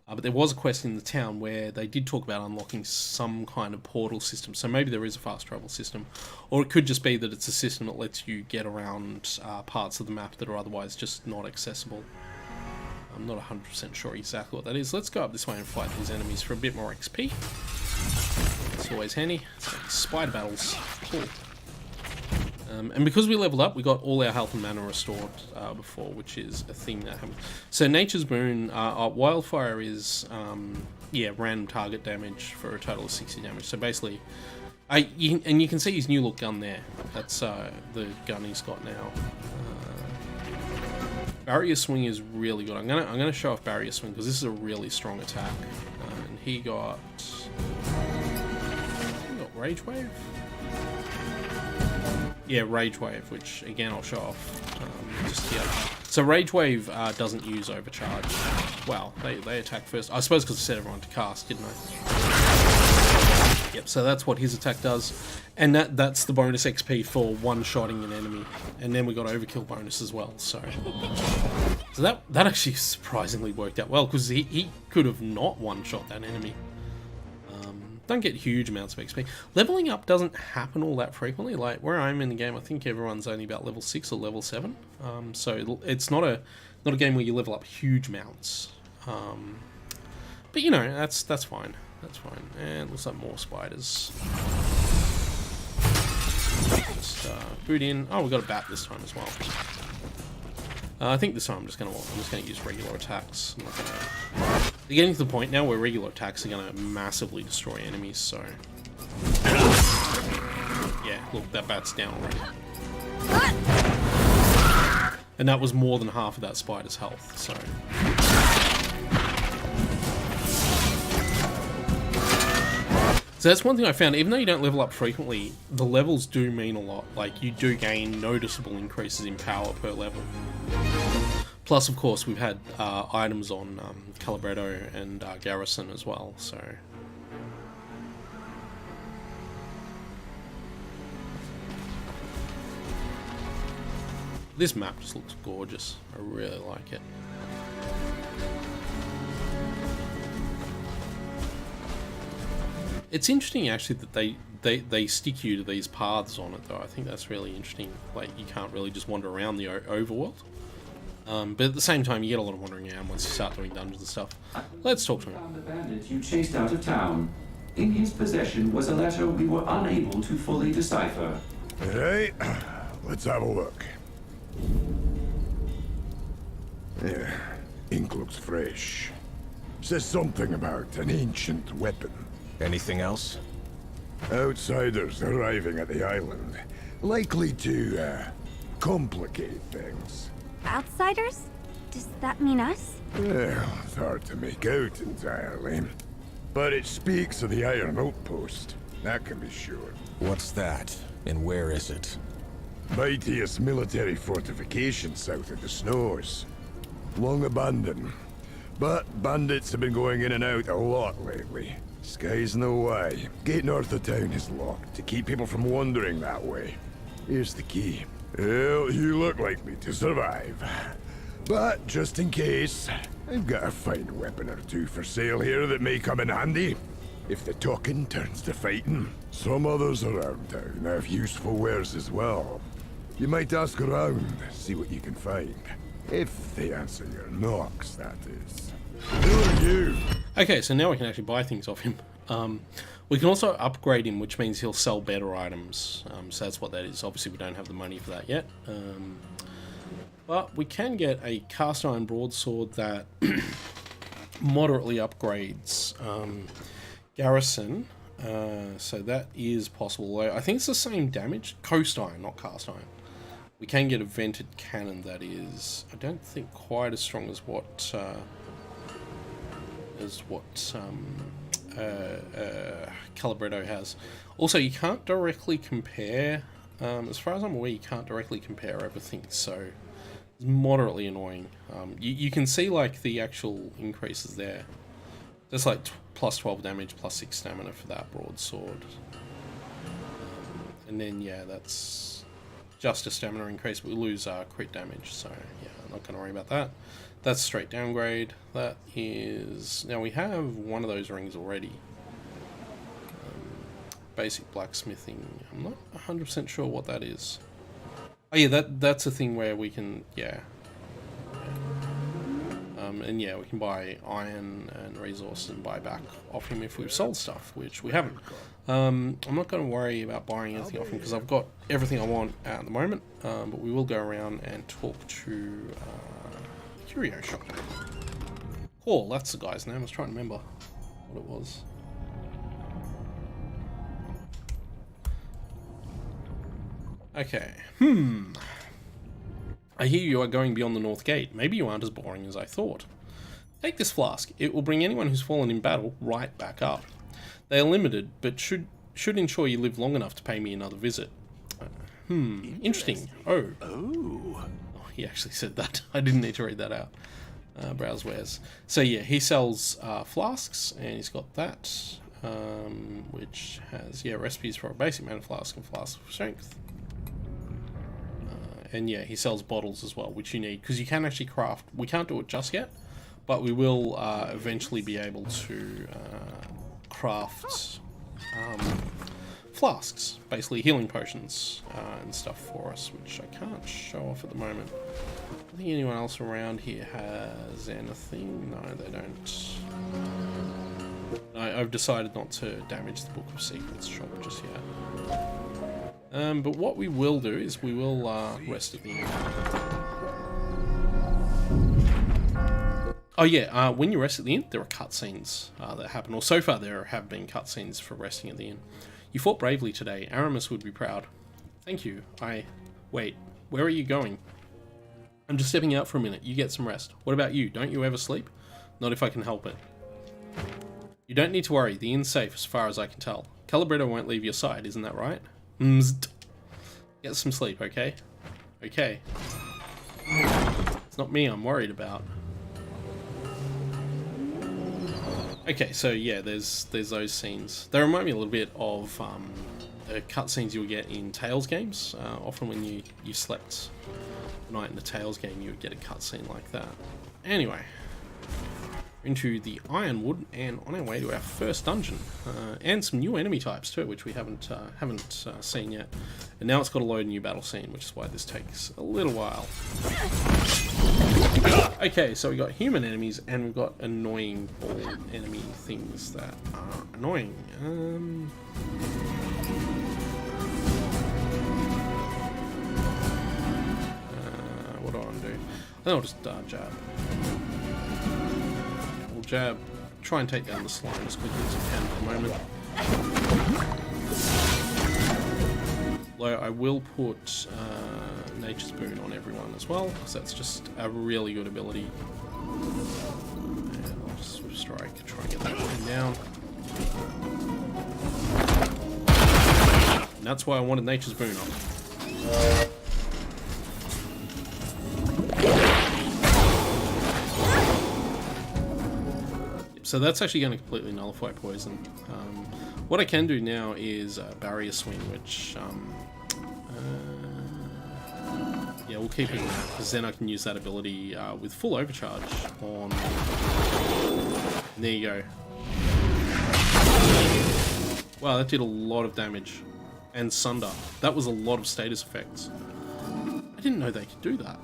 S1: But there was a quest in the town where they did talk about unlocking some kind of portal system. So maybe there is a fast travel system. Or it could just be that it's a system that lets you get around parts of the map that are otherwise just not accessible. I'm not 100% sure exactly what that is. Let's go up this way and fight these enemies for a bit more XP. It's always handy. It's like spider battles. Cool. And because we leveled up, we got all our health and mana restored before, which is a thing that happened. So Nature's Boon, Wildfire is, random target damage for a total of 60 damage. So basically, you can see his new look gun there. That's the gun he's got now. Barrier Swing is really good. I'm gonna show off Barrier Swing because this is a really strong attack. And he got Rage Wave. Yeah, Rage Wave, which again I'll show off just here. So Rage Wave doesn't use overcharge. Well, they attack first. I suppose because I set everyone to cast, didn't I? Yep, so that's what his attack does. And that's the bonus XP for one-shotting an enemy. And then we got overkill bonus as well, so that actually surprisingly worked out well, because he could have not one-shot that enemy. Don't get huge amounts of XP. Leveling up doesn't happen all that frequently. Like, where I'm in the game, I think everyone's only about level 6 or level 7. So it's not a game where you level up huge amounts. But, you know, that's fine. That's fine. And looks like more spiders. Just boot in. Oh, we got a bat this time as well. I think this time I'm just gonna use regular attacks. I'm not gonna... They're getting to the point now where regular attacks are gonna massively destroy enemies. So yeah, look, that bat's down already, and that was more than half of that spider's health. So that's one thing I found. Even though you don't level up frequently, the levels do mean a lot. Like, you do gain noticeable increases in power per level. Plus, of course, we've had items on Calibretto and Garrison as well, so... This map just looks gorgeous. I really like it. It's interesting, actually, that they stick you to these paths on it, though. I think that's really interesting. Like, you can't really just wander around the overworld. But at the same time, you get a lot of wandering around once you start doing dungeons and stuff. Let's talk to him.
S5: The bandit you chased out of town. In his possession was a letter we were unable to fully decipher.
S9: Alright, let's have a look. Yeah, ink looks fresh. Says something about an ancient weapon.
S8: Anything else?
S9: Outsiders arriving at the island. Likely to, complicate things.
S6: Outsiders? Does that mean us?
S9: Well, it's hard to make out entirely. But it speaks of the Iron Outpost. That can be sure.
S8: What's that? And where is it?
S9: Mightiest military fortification south of the snows. Long abandoned. But bandits have been going in and out a lot lately. Sky's no way. Gate north of town is locked to keep people from wandering that way. Here's the key. Well, you look likely to survive. But just in case, I've got a fine weapon or two for sale here that may come in handy. If the talking turns to fighting. Some others around town have useful wares as well. You might ask around, see what you can find. If they answer your knocks, that is. Who are you?
S1: Okay, so now we can actually buy things off him. We can also upgrade him, which means he'll sell better items. So that's what that is. Obviously, we don't have the money for that yet. But we can get a cast iron broadsword that moderately upgrades Garrison. So that is possible. I think it's the same damage. Coast iron, not cast iron. We can get a vented cannon that is, I don't think, quite as strong as what Calibretto has. Also, you can't directly compare, as far as I'm aware, you can't directly compare everything, so it's moderately annoying. You can see like the actual increases there. There's like plus 12 damage, plus 6 stamina for that broadsword. And then, yeah, that's just a stamina increase, but we lose crit damage, so yeah, I'm not going to worry about that. That's straight downgrade. That is... Now, we have one of those rings already. Basic blacksmithing. I'm not 100% sure what that is. Oh yeah, that's a thing where we can... Yeah. And yeah, we can buy iron and resource and buy back off him if we've sold stuff, which we haven't. I'm not going to worry about buying anything off him because I've got everything I want at the moment. But we will go around and talk to Curio Shop. Cool, that's the guy's name. I was trying to remember what it was. Okay. I hear you are going beyond the North Gate. Maybe you aren't as boring as I thought. Take this flask. It will bring anyone who's fallen in battle right back up. They are limited, but should ensure you live long enough to pay me another visit. Interesting. Oh, he actually said that. I didn't need to read that out. Browse wares. So yeah, he sells flasks, and he's got that, which has recipes for a basic mana flask and flask of strength. And yeah, he sells bottles as well, which you need because you can actually craft. We can't do it just yet, but we will eventually be able to craft flasks, basically healing potions and stuff for us, which I can't show off at the moment. I don't think anyone else around here has anything. No, they don't. I've decided not to damage the Book of Secrets shop just yet. But what we will do is we will rest at the end. Oh yeah, when you rest at the inn, there are cutscenes that happen, or so far there have been cutscenes for resting at the inn. You fought bravely today. Aramis would be proud. Thank you. Wait, where are you going? I'm just stepping out for a minute. You get some rest. What about you? Don't you ever sleep? Not if I can help it. You don't need to worry. The inn's safe as far as I can tell. Calibretto won't leave your side, isn't that right? Get some sleep, okay? Okay. It's not me I'm worried about. Okay, so yeah, there's those scenes. They remind me a little bit of the cutscenes you'll get in Tales games. Often when you slept the night in the Tales game, you would get a cutscene like that. Anyway, into the Ironwood and on our way to our first dungeon, and some new enemy types too, which we haven't seen yet. And now it's got to load a new battle scene, which is why this takes a little while. Okay, so we got human enemies and we've got annoying ball enemy things that are annoying. What do I want to do? I think I'll just jab. We'll jab, try and take down the slime as quickly as I can for the moment. Although I will put Nature's Boon on everyone as well, because that's just a really good ability. And I'll just Swift Strike, try and get that thing down. And that's why I wanted Nature's Boon up. So that's actually going to completely nullify poison. What I can do now is Barrier Swing, which yeah, we'll keep it in that, because then I can use that ability with full overcharge on... There you go. Wow, that did a lot of damage. And Sunder. That was a lot of status effects. I didn't know they could do that.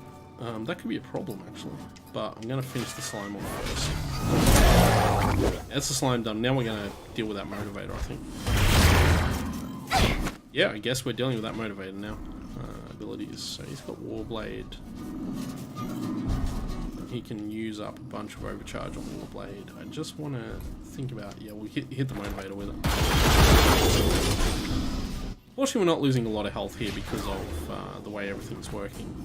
S1: That could be a problem, actually. But I'm going to finish the slime off first. That's the slime done. Now we're going to deal with that motivator, I think. Yeah, I guess we're dealing with that motivator now. Abilities. So he's got Warblade. He can use up a bunch of overcharge on Warblade. I just want to think about... Yeah, we'll hit the motivator with it. Fortunately, we're not losing a lot of health here because of the way everything's working.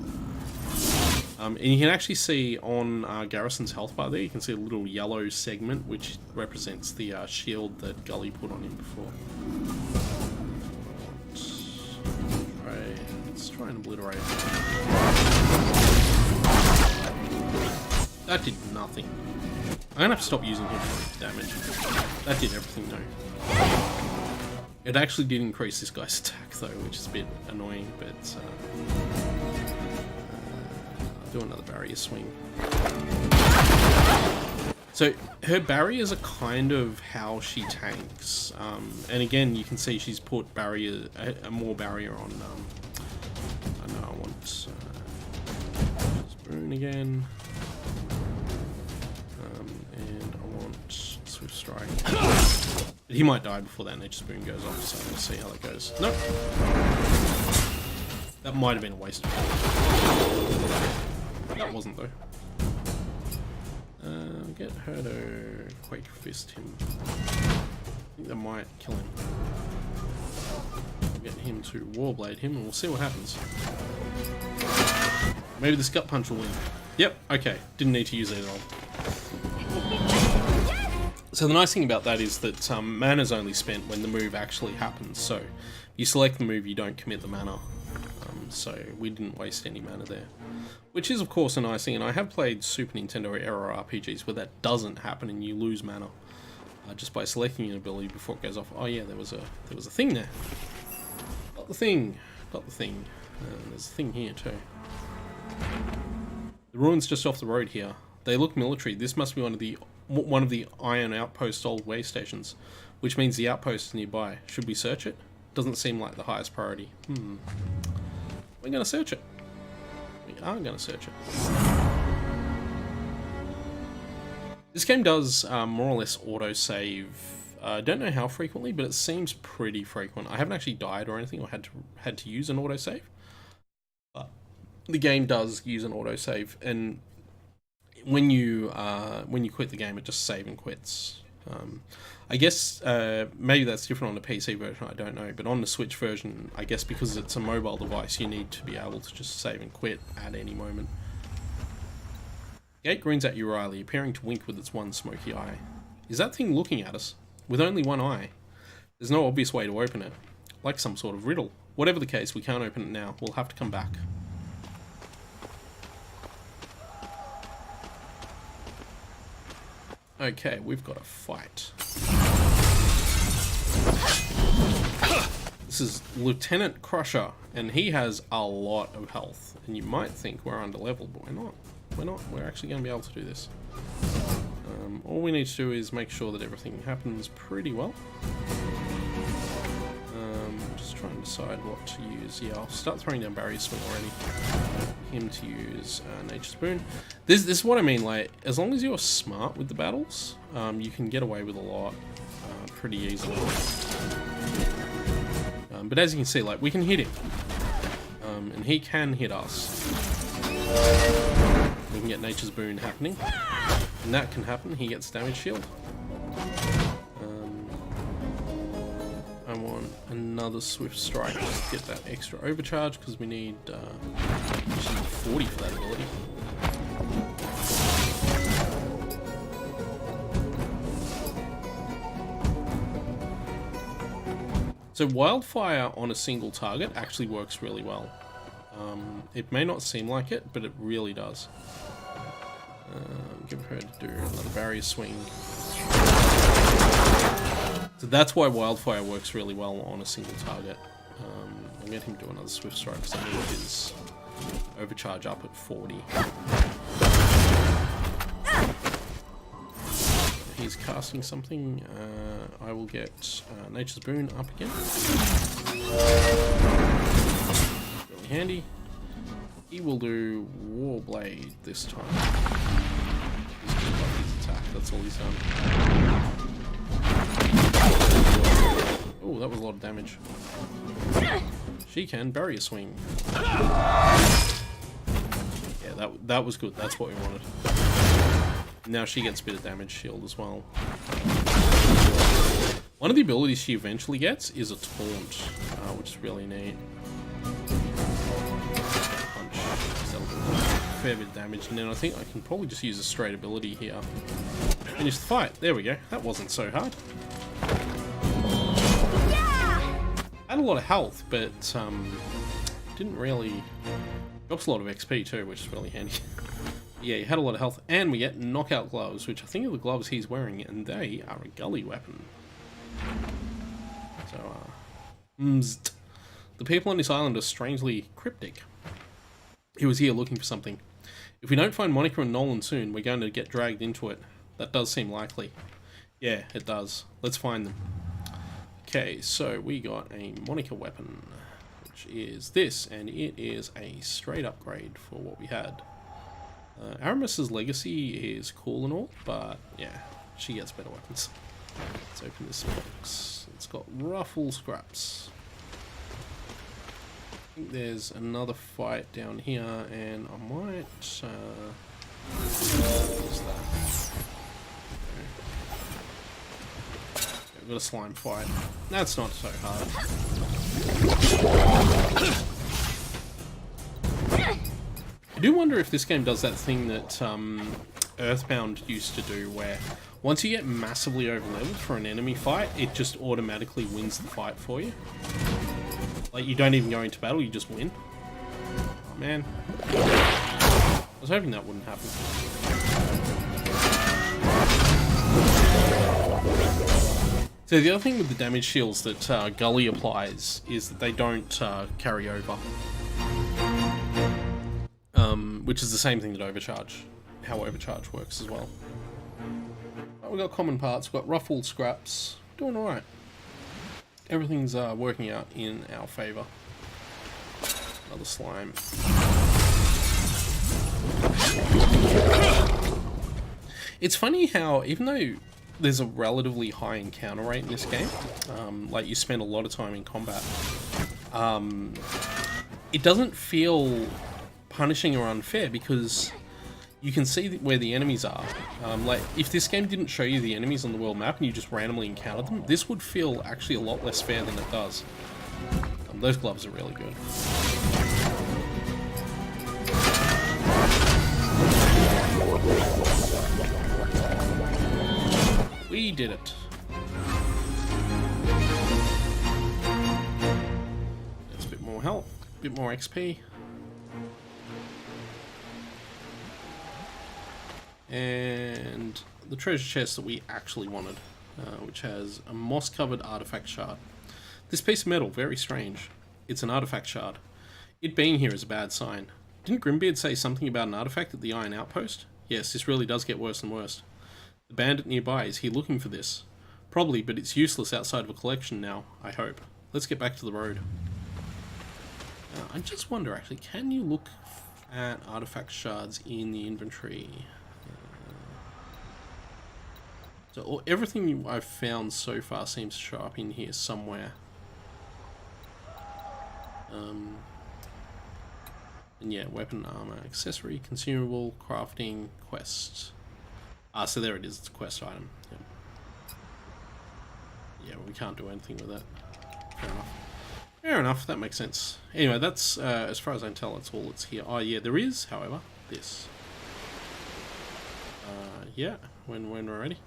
S1: And you can actually see on Garrison's health bar there, you can see a little yellow segment which represents the shield that Gully put on him before. Let's try and obliterate. That did nothing. I'm gonna have to stop using him for damage. That did everything though. It actually did increase this guy's attack though, which is a bit annoying, but I'll do another barrier swing. So her barriers are kind of how she tanks, and again you can see she's put barrier, more barrier on. I know I want Spoon again, and I want Swift Strike. He might die before that Nature Spoon goes off, so we'll see how that goes. Nope. That might have been a waste of time. That wasn't though. Get her to Quake Fist him. I think that might kill him. Get him to Warblade him and we'll see what happens. Maybe this Gut Punch will win. Yep, okay. Didn't need to use it at all. So the nice thing about that is that mana's only spent when the move actually happens. So if you select the move, you don't commit the mana. so we didn't waste any mana there. Which is, of course, a nice thing, and I have played Super Nintendo era RPGs where that doesn't happen and you lose mana just by selecting an ability before it goes off. Oh yeah, there was a thing there. Got the thing. There's a thing here too. The ruins just off the road here. They look military. This must be one of the Iron Outpost old way stations, which means the outpost is nearby. Should we search it? Doesn't seem like the highest priority. We're gonna search it. We are gonna search it. This game does more or less auto-save. I don't know how frequently, but it seems pretty frequent. I haven't actually died or anything or had to use an autosave. But the game does use an autosave, and when you quit the game, it just save and quits. I guess maybe that's different on the PC version, I don't know, but on the Switch version, I guess because it's a mobile device, you need to be able to just save and quit at any moment. Gate grins at you wryly, appearing to wink with its one smoky eye. Is that thing looking at us? With only one eye? There's no obvious way to open it. Like some sort of riddle. Whatever the case, we can't open it now. We'll have to come back. Okay, we've got a fight. This is Lieutenant Crusher, and he has a lot of health. And you might think we're underleveled, but we're not. We're actually going to be able to do this. All we need to do is make sure that everything happens pretty well. Just trying to decide what to use. Yeah, I'll start throwing down Barrier Swing already. Him to use Nature's Boon. This is what I mean, like, as long as you're smart with the battles, you can get away with a lot pretty easily. But as you can see, like, we can hit him. And he can hit us. We can get Nature's Boon happening. And that can happen. He gets damage shield. I want another Swift Strike to get that extra overcharge because we need 40 for that ability. So Wildfire on a single target actually works really well. It may not seem like it, but it really does. Give her to do another Barrier Swing. So that's why Wildfire works really well on a single target. I'll get him to do another Swift Strike because I need his overcharge up at 40. He's casting something. I will get Nature's Boon up again. Really handy. He will do Warblade this time. He's just got his attack, that's all he's done. Oh, that was a lot of damage. She can Barrier Swing. Yeah, that was good, that's what we wanted. Now she gets a bit of damage shield as well. One of the abilities she eventually gets is a taunt, which is really neat. Fair bit of damage, and then I think I can probably just use a straight ability here. Finish the fight. There we go. That wasn't so hard. Yeah! Had a lot of health, but didn't really... Drops a lot of XP too, which is really handy. Yeah, he had a lot of health, and we get knockout gloves, which I think are the gloves he's wearing, and they are a gully weapon. So, the people on this island are strangely cryptic. He was here looking for something. If we don't find Monica and Nolan soon, we're going to get dragged into it. That does seem likely. Yeah, it does. Let's find them. Okay, so we got a Monica weapon, which is this, and it is a straight upgrade for what we had. Aramis's legacy is cool and all, but yeah, she gets better weapons. Let's open this box. It's got ruffle scraps. I think there's another fight down here, and I might use that. Okay, we've got a slime fight. That's not so hard. I do wonder if this game does that thing that Earthbound used to do, where once you get massively overleveled for an enemy fight, it just automatically wins the fight for you. Like, you don't even go into battle, you just win. Oh man. I was hoping that wouldn't happen. So the other thing with the damage shields that Gully applies is that they don't carry over. Which is the same thing that Overcharge, how Overcharge works as well. But we've got common parts, we've got ruffled scraps, doing alright. Everything's working out in our favour. Another slime. It's funny how, even though there's a relatively high encounter rate in this game, like you spend a lot of time in combat, it doesn't feel punishing or unfair because you can see where the enemies are. Like, if this game didn't show you the enemies on the world map and you just randomly encountered them, this would feel actually a lot less fair than it does. Those gloves are really good. We did it. That's a bit more health, a bit more XP. And the treasure chest that we actually wanted, which has a moss-covered artifact shard. This piece of metal, very strange. It's an artifact shard. It being here is a bad sign. Didn't Grimbeard say something about an artifact at the Iron Outpost? Yes, this really does get worse and worse. The bandit nearby, is he looking for this? Probably, but it's useless outside of a collection now, I hope. Let's get back to the road. I just wonder, actually, can you look at artifact shards in the inventory? So everything I've found so far seems to show up in here somewhere. And yeah, weapon, armor, accessory, consumable, crafting, quest. So there it is, it's a quest item. Yep. Yeah, we can't do anything with that. Fair enough. Fair enough, that makes sense. Anyway, that's, as far as I can tell, that's all that's here. Oh yeah, there is, however, this. Yeah, when we're ready.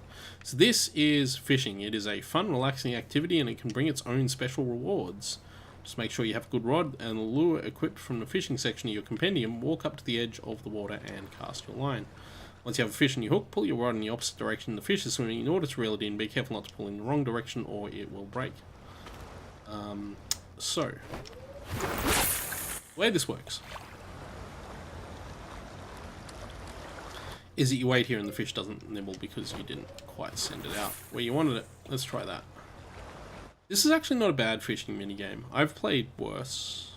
S1: So this is fishing. It is a fun, relaxing activity and it can bring its own special rewards. Just make sure you have a good rod and a lure equipped from the fishing section of your compendium. Walk up to the edge of the water and cast your line. Once you have a fish on your hook, pull your rod in the opposite direction the fish is swimming in order to reel it in. Be careful not to pull in the wrong direction or it will break. So, the way this works is that you wait here and the fish doesn't nibble because you didn't quite send it out where you wanted it. Let's try that. This is actually not a bad fishing minigame. I've played worse.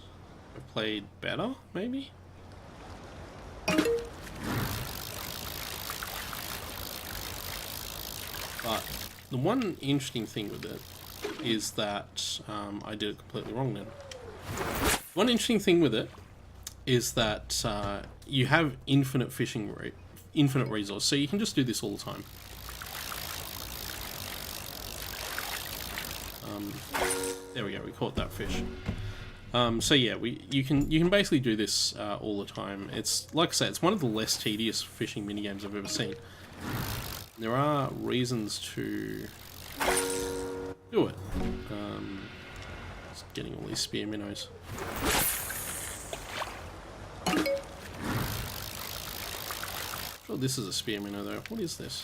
S1: I've played better, maybe? But the one interesting thing with it is that I did it completely wrong then. One interesting thing with it is that you have infinite fishing infinite resource, so you can just do this all the time. There we go, we caught that fish. So yeah, you can basically do this all the time. It's, like I say, it's one of the less tedious fishing minigames I've ever seen. There are reasons to do it. Just getting all these spear minnows. Sure, this is a spear minnow though. What is this?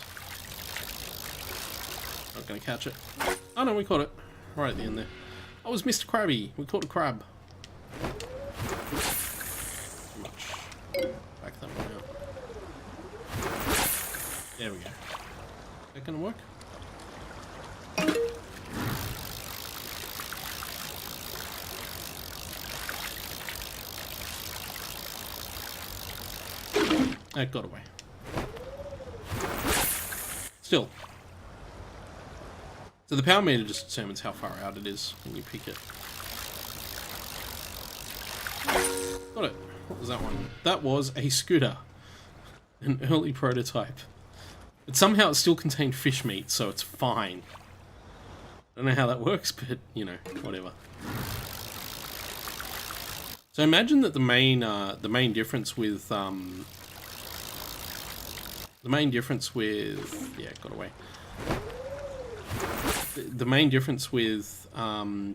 S1: Not gonna catch it. Oh no, we caught it. Right at the end there. Oh, it was Mr. Krabby. We caught a crab. Too much. Back that one out. There we go. Is that gonna work? That got away. Still. So the power meter just determines how far out it is when you pick it. Got it. What was that one? That was a scooter. An early prototype. But somehow it still contained fish meat, so it's fine. I don't know how that works, but, you know, whatever. So imagine that the main difference with, yeah, it got away. The main difference with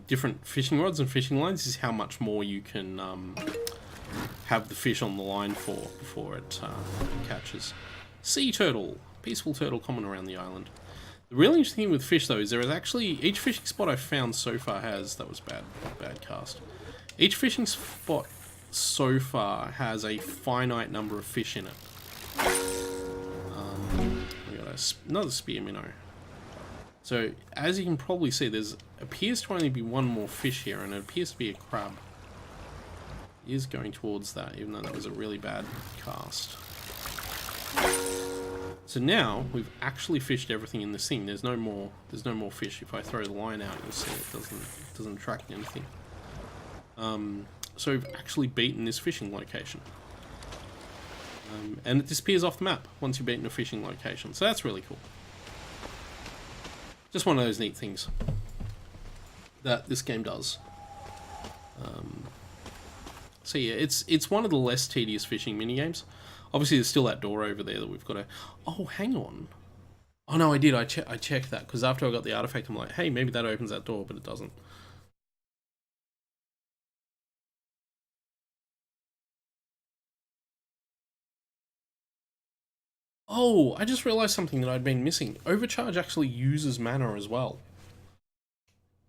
S1: different fishing rods and fishing lines is how much more you can have the fish on the line for before it catches. Sea turtle, peaceful turtle common around the island. The really interesting thing with fish though is there is actually, each fishing spot I've found so far has, that was bad cast. Each fishing spot so far has a finite number of fish in it. We got another spear minnow. So as you can probably see, there's appears to only be one more fish here, and it appears to be a crab. He is going towards that, even though that was a really bad cast. So now we've actually fished everything in this thing. There's no more fish. If I throw the line out, you'll see it doesn't attract anything. So we've actually beaten this fishing location. And it disappears off the map once you've beaten a fishing location. So that's really cool. Just one of those neat things that this game does. So yeah, it's one of the less tedious fishing minigames. Obviously, there's still that door over there that we've got to... Oh, hang on. Oh no, I did. I checked that, because after I got the artifact, I'm like, hey, maybe that opens that door, but it doesn't. Oh, I just realized something that I'd been missing. Overcharge actually uses mana as well.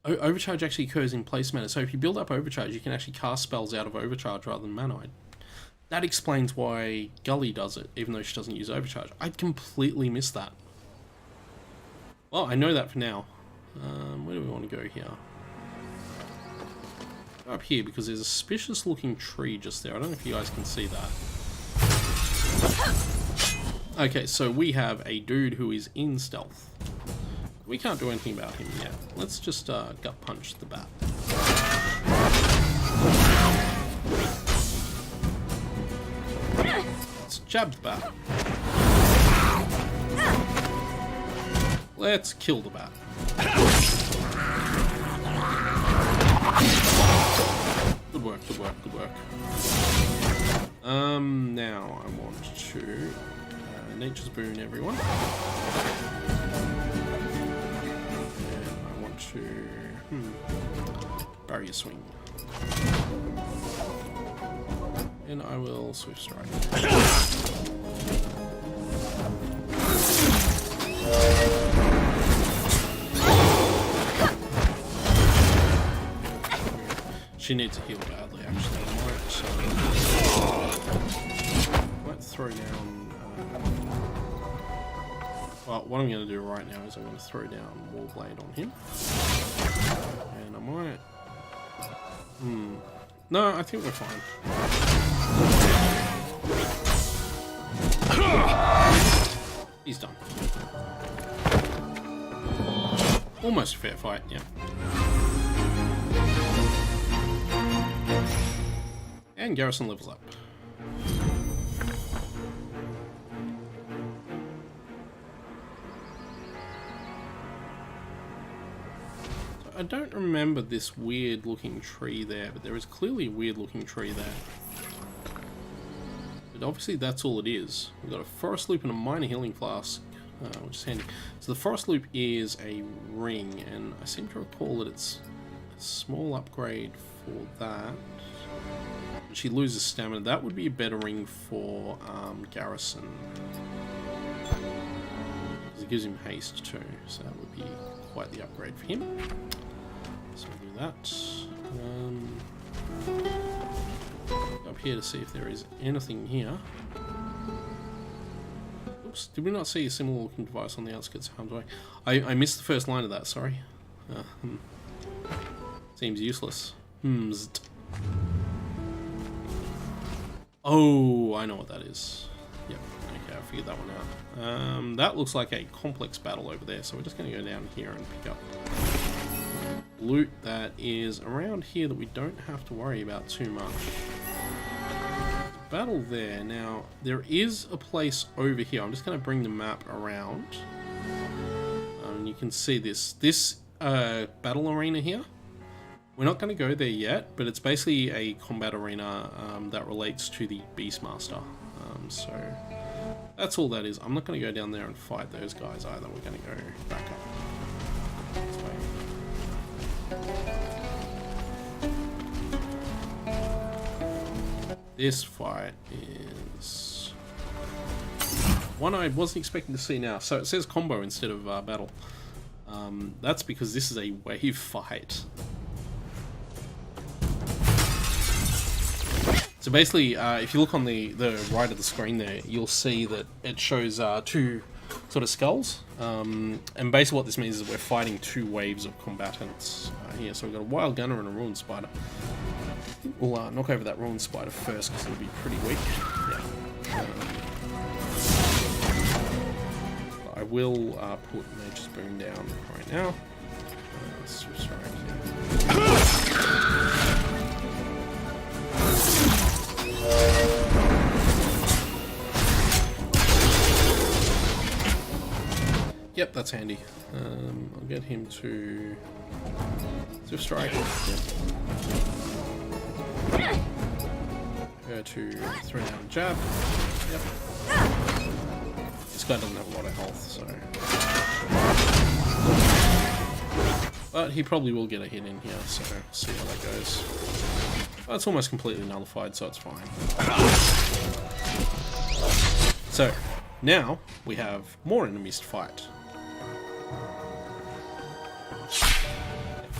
S1: Overcharge actually occurs in place mana, so if you build up Overcharge, you can actually cast spells out of Overcharge rather than mana. That explains why Gully does it, even though she doesn't use Overcharge. I'd completely missed that. Well, I know that for now. Where do we want to go here? Go up here, because there's a suspicious looking tree just there. I don't know if you guys can see that. Okay, so we have a dude who is in stealth. We can't do anything about him yet. Let's just gut punch the bat. Let's jab the bat. Let's kill the bat. Good work, good work, good work. Now I want to Nature's Boon everyone. And I want to Barrier Swing. And I will Swift Strike. She needs a heal badly, actually. I might throw down. Well, what I'm going to do right now is I'm going to throw down Warblade on him. And I might... No, I think we're fine. He's done. Almost a fair fight, yeah. And Garrison levels up. I don't remember this weird looking tree there, but there is clearly a weird looking tree there. But obviously that's all it is. We've got a forest loop and a minor healing flask, which is handy. So the forest loop is a ring, and I seem to recall that it's a small upgrade for that. She loses stamina. That would be a better ring for Garrison, because it gives him haste too, so that would be quite the upgrade for him. So we'll do that. Go up here to see if there is anything here. Oops, did we not see a similar looking device on the outskirts of harm's way? I missed the first line of that, sorry. Seems useless. Oh, I know what that is. Yep, okay, I figured that one out. That looks like a complex battle over there, so we're just going to go down here and pick up loot that is around here that we don't have to worry about too much. Battle there. Now, there is a place over here. I'm just going to bring the map around. You can see this battle arena here. We're not going to go there yet, but it's basically a combat arena that relates to the Beastmaster. So that's all that is. I'm not going to go down there and fight those guys either. We're going to go back up this way. This fight is one I wasn't expecting to see now. So it says combo instead of battle. That's because this is a wave fight. So basically, if you look on the right of the screen there, you'll see that it shows two sort of skulls. And basically what this means is we're fighting two waves of combatants here. So we've got a wild gunner and a ruined spider. We'll knock over that ruined spider first because it'll be pretty weak. Yeah. I will put Nature's Boon down right now. Switch right here. Yep, that's handy. I'll get him to Swift Strike. Yep. Her to throw down a jab. Yep. This guy doesn't have a lot of health, so. But he probably will get a hit in here, so see how that goes. But it's almost completely nullified, so it's fine. So, now we have more enemies to fight.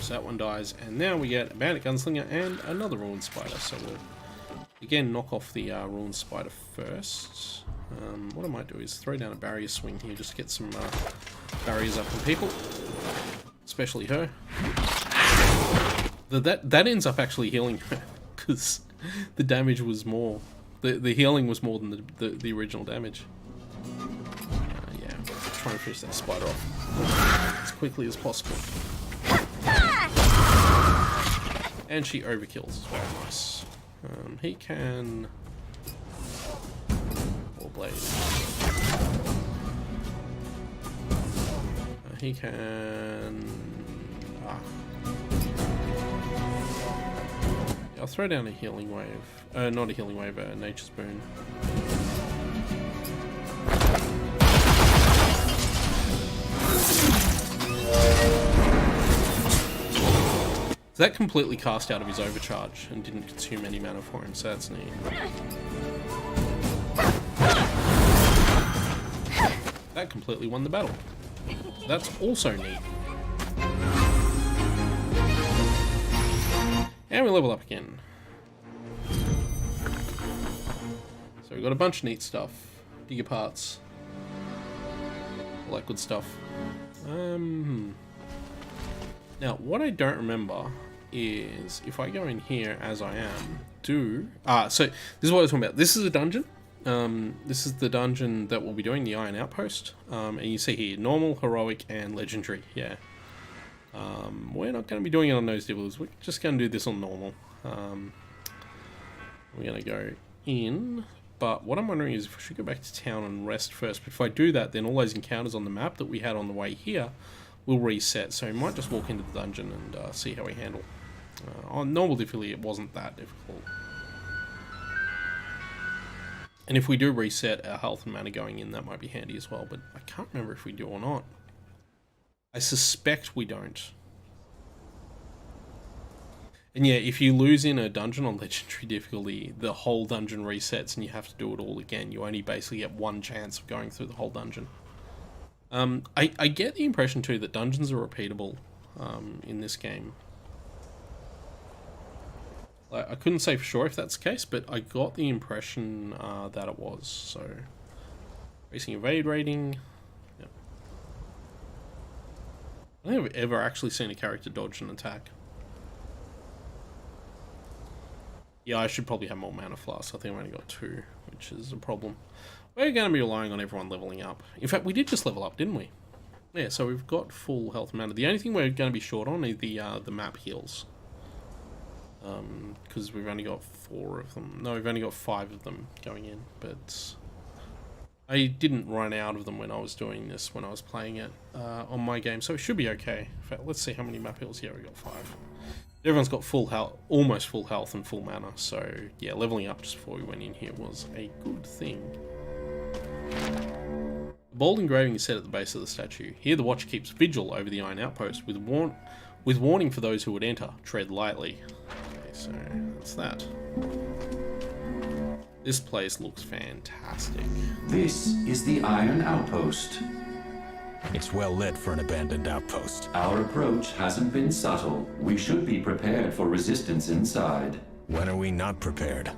S1: So that one dies, and now we get a bandit gunslinger and another ruined spider. So we'll again knock off the ruined spider first. What I might do is throw down a barrier swing here just to get some barriers up from people, especially her. That ends up actually healing her because the damage was more. The healing was more than the original damage. Yeah, try and finish that spider off as quickly as possible. And she overkills as well, nice. He can... Or blade. He can... I'll throw down a healing wave. Not a healing wave, Nature's Boon. So that completely cast out of his overcharge and didn't consume any mana for him, so that's neat. That completely won the battle. That's also neat. And we level up again. So we've got a bunch of neat stuff. Digger parts. All that good stuff. Now, what I don't remember is if I go in here as I am, so this is what I was talking about. This is a dungeon. This is the dungeon that we'll be doing, the Iron Outpost. And you see here, normal, heroic, and legendary. Yeah. We're not going to be doing it on those dibbles. We're just going to do this on normal. We're going to go in. But what I'm wondering is if I should go back to town and rest first. But if I do that, then all those encounters on the map that we had on the way here will reset. So we might just walk into the dungeon and see how we handle. On normal difficulty, it wasn't that difficult. And if we do reset our health and mana going in, that might be handy as well. But I can't remember if we do or not. I suspect we don't. And yeah, if you lose in a dungeon on legendary difficulty, the whole dungeon resets and you have to do it all again. You only basically get one chance of going through the whole dungeon. I get the impression too that dungeons are repeatable in this game. I couldn't say for sure if that's the case, but I got the impression that it was. So, racing evade rating. Yep. I don't think I've ever actually seen a character dodge an attack. Yeah, I should probably have more mana flasks. I think I've only got 2, which is a problem. We're going to be relying on everyone leveling up. In fact, we did just level up, didn't we? Yeah, so we've got full health mana. The only thing we're going to be short on is the map heals. Because we've only got 4 of them. No, we've only got 5 of them going in, but I didn't run out of them when I was doing this, when I was playing it on my game, so it should be okay. In fact, let's see how many map heals. Yeah, we got 5. Everyone's got full health, almost full health and full mana, so yeah, leveling up just before we went in here was a good thing. The bold engraving is set at the base of the statue. Here the watcher keeps vigil over the Iron Outpost with warning for those who would enter. Tread lightly. Okay, so that's that. This place looks fantastic.
S5: This is the Iron Outpost.
S8: It's well lit for an abandoned outpost.
S5: Our approach hasn't been subtle. We should be prepared for resistance inside.
S8: When are we not prepared?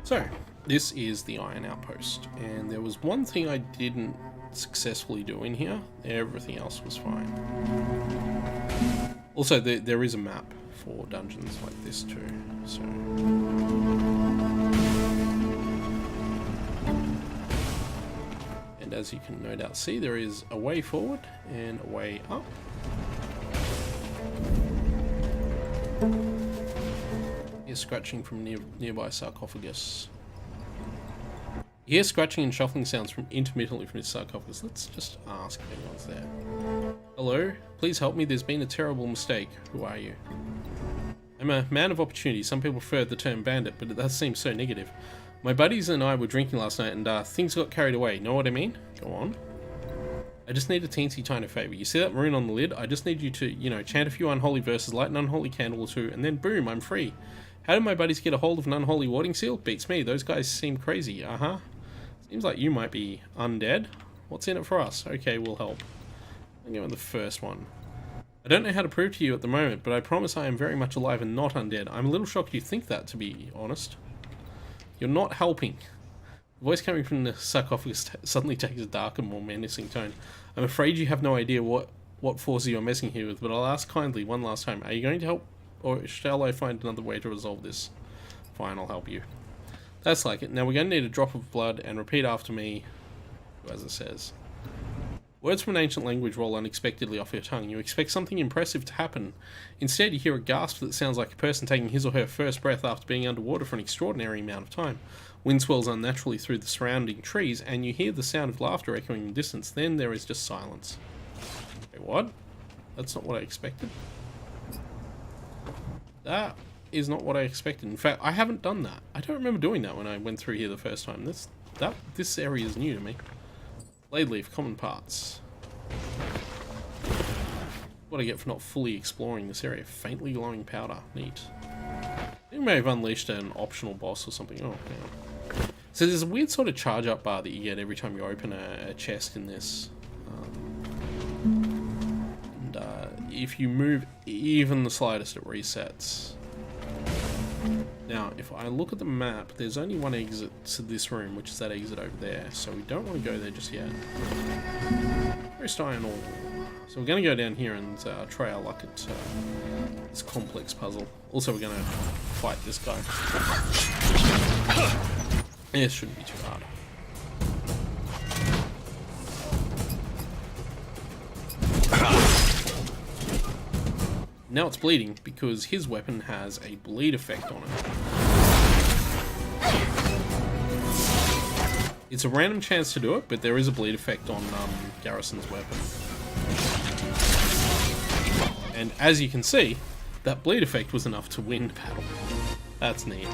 S1: So, this is the Iron Outpost, and there was one thing I didn't successfully do in here. Everything else was fine. Also, there is a map for dungeons like this too, so... And as you can no doubt see, there is a way forward and a way up. Here's scratching from nearby sarcophagus. You hear scratching and shuffling sounds from intermittently from his sarcophagus. Let's just ask if anyone's there. Hello? Please help me, there's been a terrible mistake. Who are you? I'm a man of opportunity. Some people prefer the term bandit, but that seems so negative. My buddies and I were drinking last night and things got carried away. Know what I mean? Go on. I just need a teensy tiny favor. You see that rune on the lid? I just need you to, you know, chant a few unholy verses, light an unholy candle or two, and then boom, I'm free. How did my buddies get a hold of an unholy warding seal? Beats me. Those guys seem crazy. Uh-huh. Seems like you might be undead. What's in it for us? Okay, we'll help. I'll go with the first one. I don't know how to prove to you at the moment, but I promise I am very much alive and not undead. I'm a little shocked you think that, to be honest. You're not helping. The voice coming from the sarcophagus suddenly takes a darker, more menacing tone. I'm afraid you have no idea what forces you're messing here with, but I'll ask kindly one last time. Are you going to help, or shall I find another way to resolve this? Fine, I'll help you. That's like it. Now we're going to need a drop of blood, and repeat after me, as it says. Words from an ancient language roll unexpectedly off your tongue. You expect something impressive to happen. Instead, you hear a gasp that sounds like a person taking his or her first breath after being underwater for an extraordinary amount of time. Wind swells unnaturally through the surrounding trees, and you hear the sound of laughter echoing in the distance. Then there is just silence. Wait, what? That's not what I expected. That is not what I expected. In fact, I haven't done that. I don't remember doing that when I went through here the first time. This area is new to me. Blade leaf, common parts. What I get for not fully exploring this area. Faintly glowing powder. Neat. I think we may have unleashed an optional boss or something. Oh, yeah. So there's a weird sort of charge up bar that you get every time you open a chest in this. And if you move even the slightest, it resets. Now, if I look at the map, there's only one exit to this room, which is that exit over there. So we don't want to go there just yet. First iron ore. So we're going to go down here and try our luck at this complex puzzle. Also, we're going to fight this guy. Yeah, it shouldn't be too hard. Now it's bleeding because his weapon has a bleed effect on it. It's a random chance to do it, but there is a bleed effect on Garrison's weapon. And as you can see, that bleed effect was enough to win the battle. That's neat.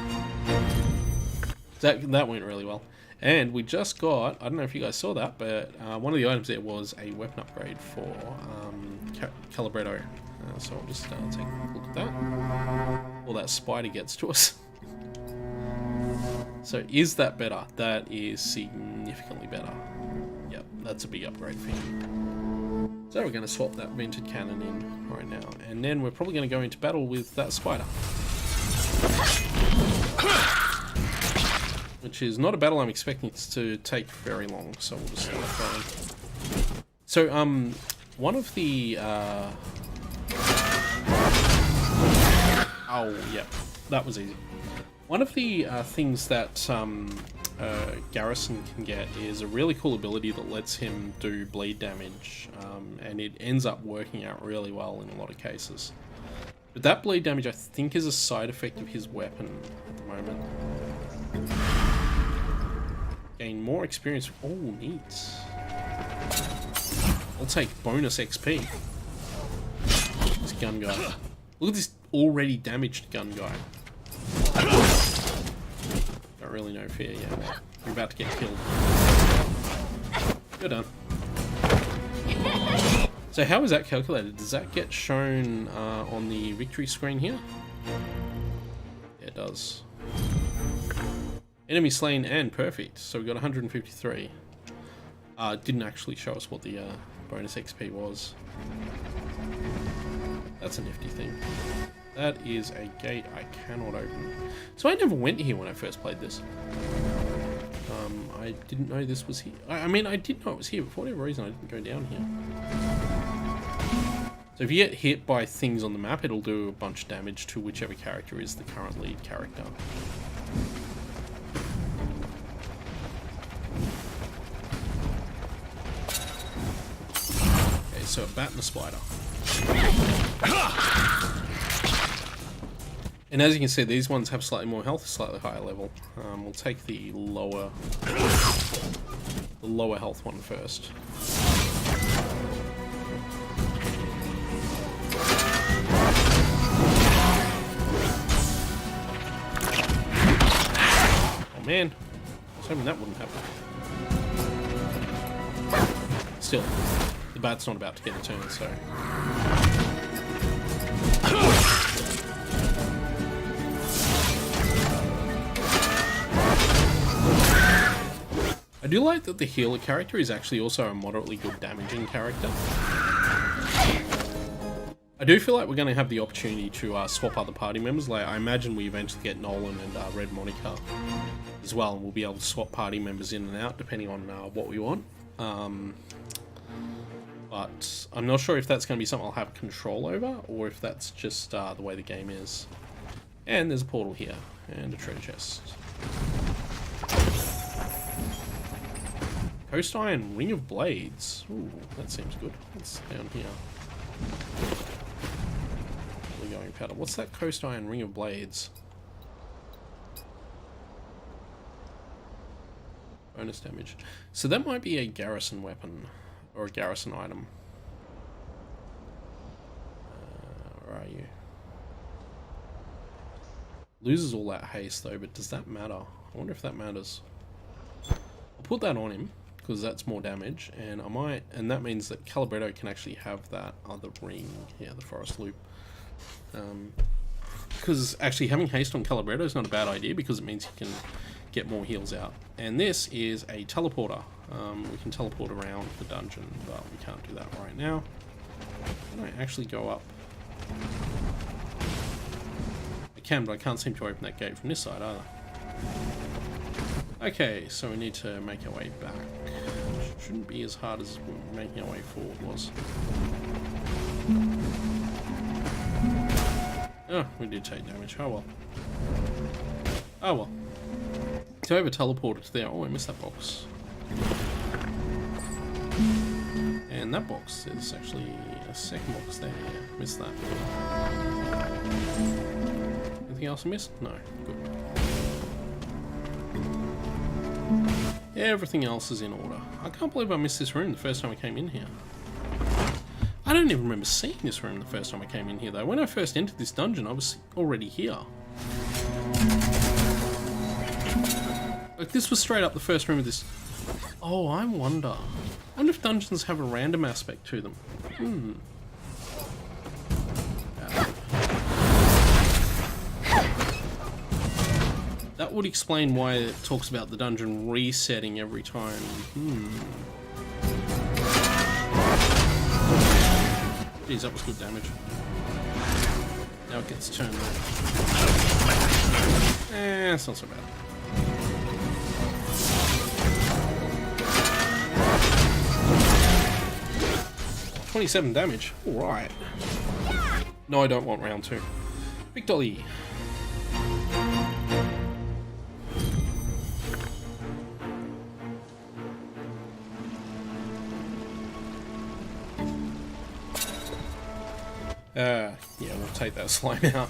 S1: That went really well. And we just got, I don't know if you guys saw that, but one of the items there was a weapon upgrade for Calibretto. So I'll just take a look at that. Well, that spider gets to us. So is that better? That is significantly better. Yep, that's a big upgrade for him. So we're going to swap that vented cannon in right now. And then we're probably going to go into battle with that spider. Which is not a battle I'm expecting it to take very long, so we'll just start going. So, one of the, oh, yeah, that was easy. One of the things that Garrison can get is a really cool ability that lets him do bleed damage, and it ends up working out really well in a lot of cases. But that bleed damage, I think, is a side effect of his weapon at the moment. Gain more experience. Oh, neat. I'll take bonus XP. This gun guy. Look at this already damaged gun guy. Don't really know fear yet. You're about to get killed. You're done. So how is that calculated? Does that get shown on the victory screen here? Yeah, it does. Enemy slain and perfect. So we got 153. It didn't actually show us what the bonus XP was. That's a nifty thing. That is a gate I cannot open. So I never went here when I first played this. I didn't know this was here. I mean, I did know it was here, but for whatever reason I didn't go down here. So if you get hit by things on the map, it'll do a bunch of damage to whichever character is the current lead character. Okay, so a bat and a spider. And as you can see, these ones have slightly more health, slightly higher level. We'll take the lower health one first. Oh man, I was hoping that wouldn't happen. Still, the bat's not about to get a turn, so... I do like that the healer character is actually also a moderately good damaging character. I do feel like we're going to have the opportunity to swap other party members. Like, I imagine we eventually get Nolan and Red Monica as well, and we'll be able to swap party members in and out depending on what we want. But I'm not sure if that's going to be something I'll have control over, or if that's just the way the game is. And there's a portal here, and a treasure chest. Coast Iron Ring of Blades. Ooh, that seems good. What's down here? Going powder. What's that Coast Iron Ring of Blades? Bonus damage. So that might be a garrison weapon, or a garrison item. Where are you? Loses all that haste though, but does that matter? I wonder if that matters. I'll put that on him, because that's more damage, and I might, and that means that Calibretto can actually have that other ring, yeah, the forest loop. Because actually having haste on Calibretto is not a bad idea, because it means you can get more heals out. And this is a teleporter. We can teleport around the dungeon, but we can't do that right now. Can I actually go up? I can, but I can't seem to open that gate from this side either. Okay, so we need to make our way back. Shouldn't be as hard as making our way forward was. Oh, we did take damage. Oh well. Oh well. So I have a teleporter to there. Oh, I missed that box. And that box is actually a second box there. Yeah, missed that. Anything else I missed? No. Good. Yeah, everything else is in order. I can't believe I missed this room the first time I came in here. I don't even remember seeing this room the first time I came in here though. When I first entered this dungeon, I was already here. Like, this was straight up the first room of this. Oh, I wonder if dungeons have a random aspect to them. That would explain why it talks about the dungeon resetting every time. Jeez, that was good damage. Now it gets turned back. It's not so bad. $27 damage. Alright. No, I don't want round 2. Big Dolly. Yeah, we'll take that slime out.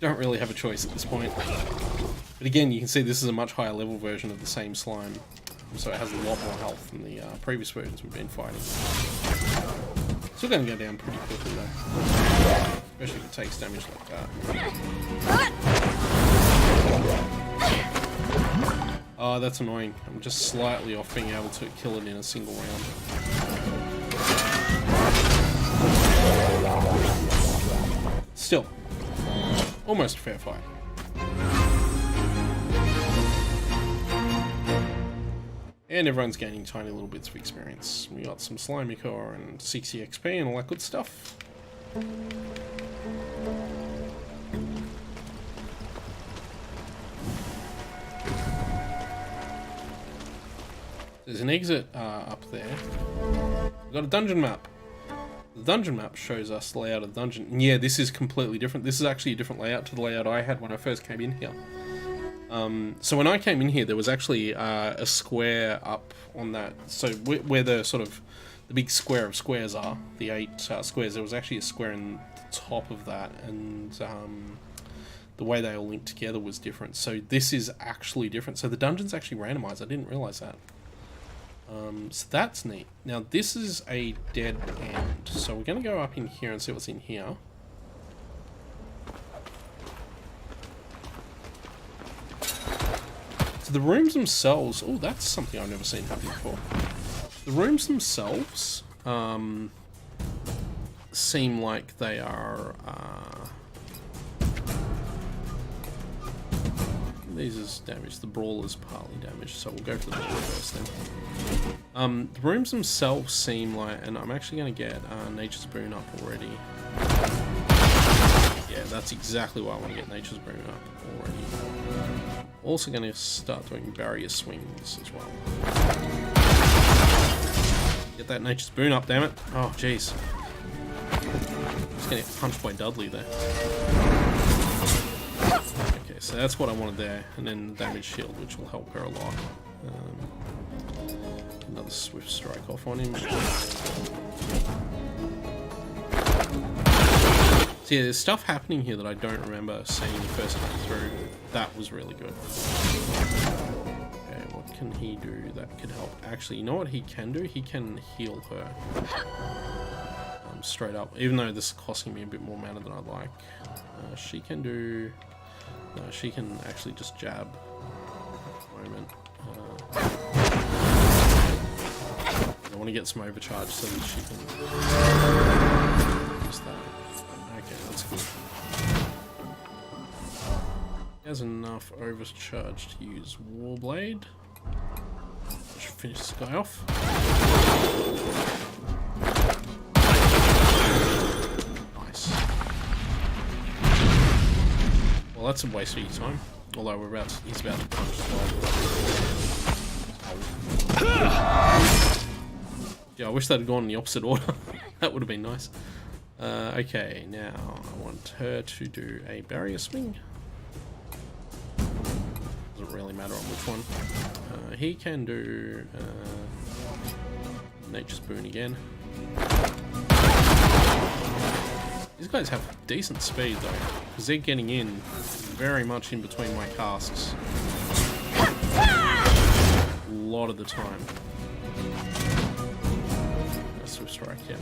S1: Don't really have a choice at this point. But again, you can see this is a much higher level version of the same slime. So it has a lot more health than the previous versions we've been fighting. Still going to go down pretty quickly though. Especially if it takes damage like that. Oh, that's annoying. I'm just slightly off being able to kill it in a single round. still, almost a fair fight. And everyone's gaining tiny little bits of experience. We got some slimy core and 60 XP and all that good stuff. There's an exit up there. We've got a dungeon map. The dungeon map shows us the layout of the dungeon. And yeah, this is completely different. This is actually a different layout to the layout I had when I first came in here. So when I came in here, there was actually a square up on that. So where the sort of the big square of squares are, the 8 squares, there was actually a square in the top of that, and the way they all linked together was different. So this is actually different. So the dungeon's actually randomized. I didn't realize that. So that's neat. Now this is a dead end. So we're going to go up in here and see what's in here. So the rooms themselves, oh, that's something I've never seen happen before. The rooms themselves seem like they are, these is damaged. The brawler's partly damaged, so we'll go for the brawler first then. The rooms themselves seem like, and I'm actually going to get Nature's Boon up already. Yeah, that's exactly why I want to get Nature's Boon up already. Also going to start doing barrier swings as well. Get that Nature's Boon up, damn it. Oh, jeez. Just getting punched by Dudley there. Okay, so that's what I wanted there. And then damage shield, which will help her a lot. Another swift strike off on him. So yeah, there's stuff happening here that I don't remember seeing the first time through. That was really good. Okay, what can he do that could help? Actually, you know what he can do? He can heal her. Straight up. Even though this is costing me a bit more mana than I'd like. She can do... No, she can actually just jab. At the moment. I want to get some overcharge so that she can... use that. Okay, that's good. He has enough overcharge to use Warblade. I should finish this guy off. Nice. Well, that's a waste of your time. Although he's about to punch as well. Yeah, I wish they'd gone in the opposite order. That would have been nice. Okay, now I want her to do a barrier swing. Doesn't really matter on which one. He can do Nature's Boon again. These guys have decent speed though, because they're getting in very much in between my casts. A lot of the time. That's a strike, yeah.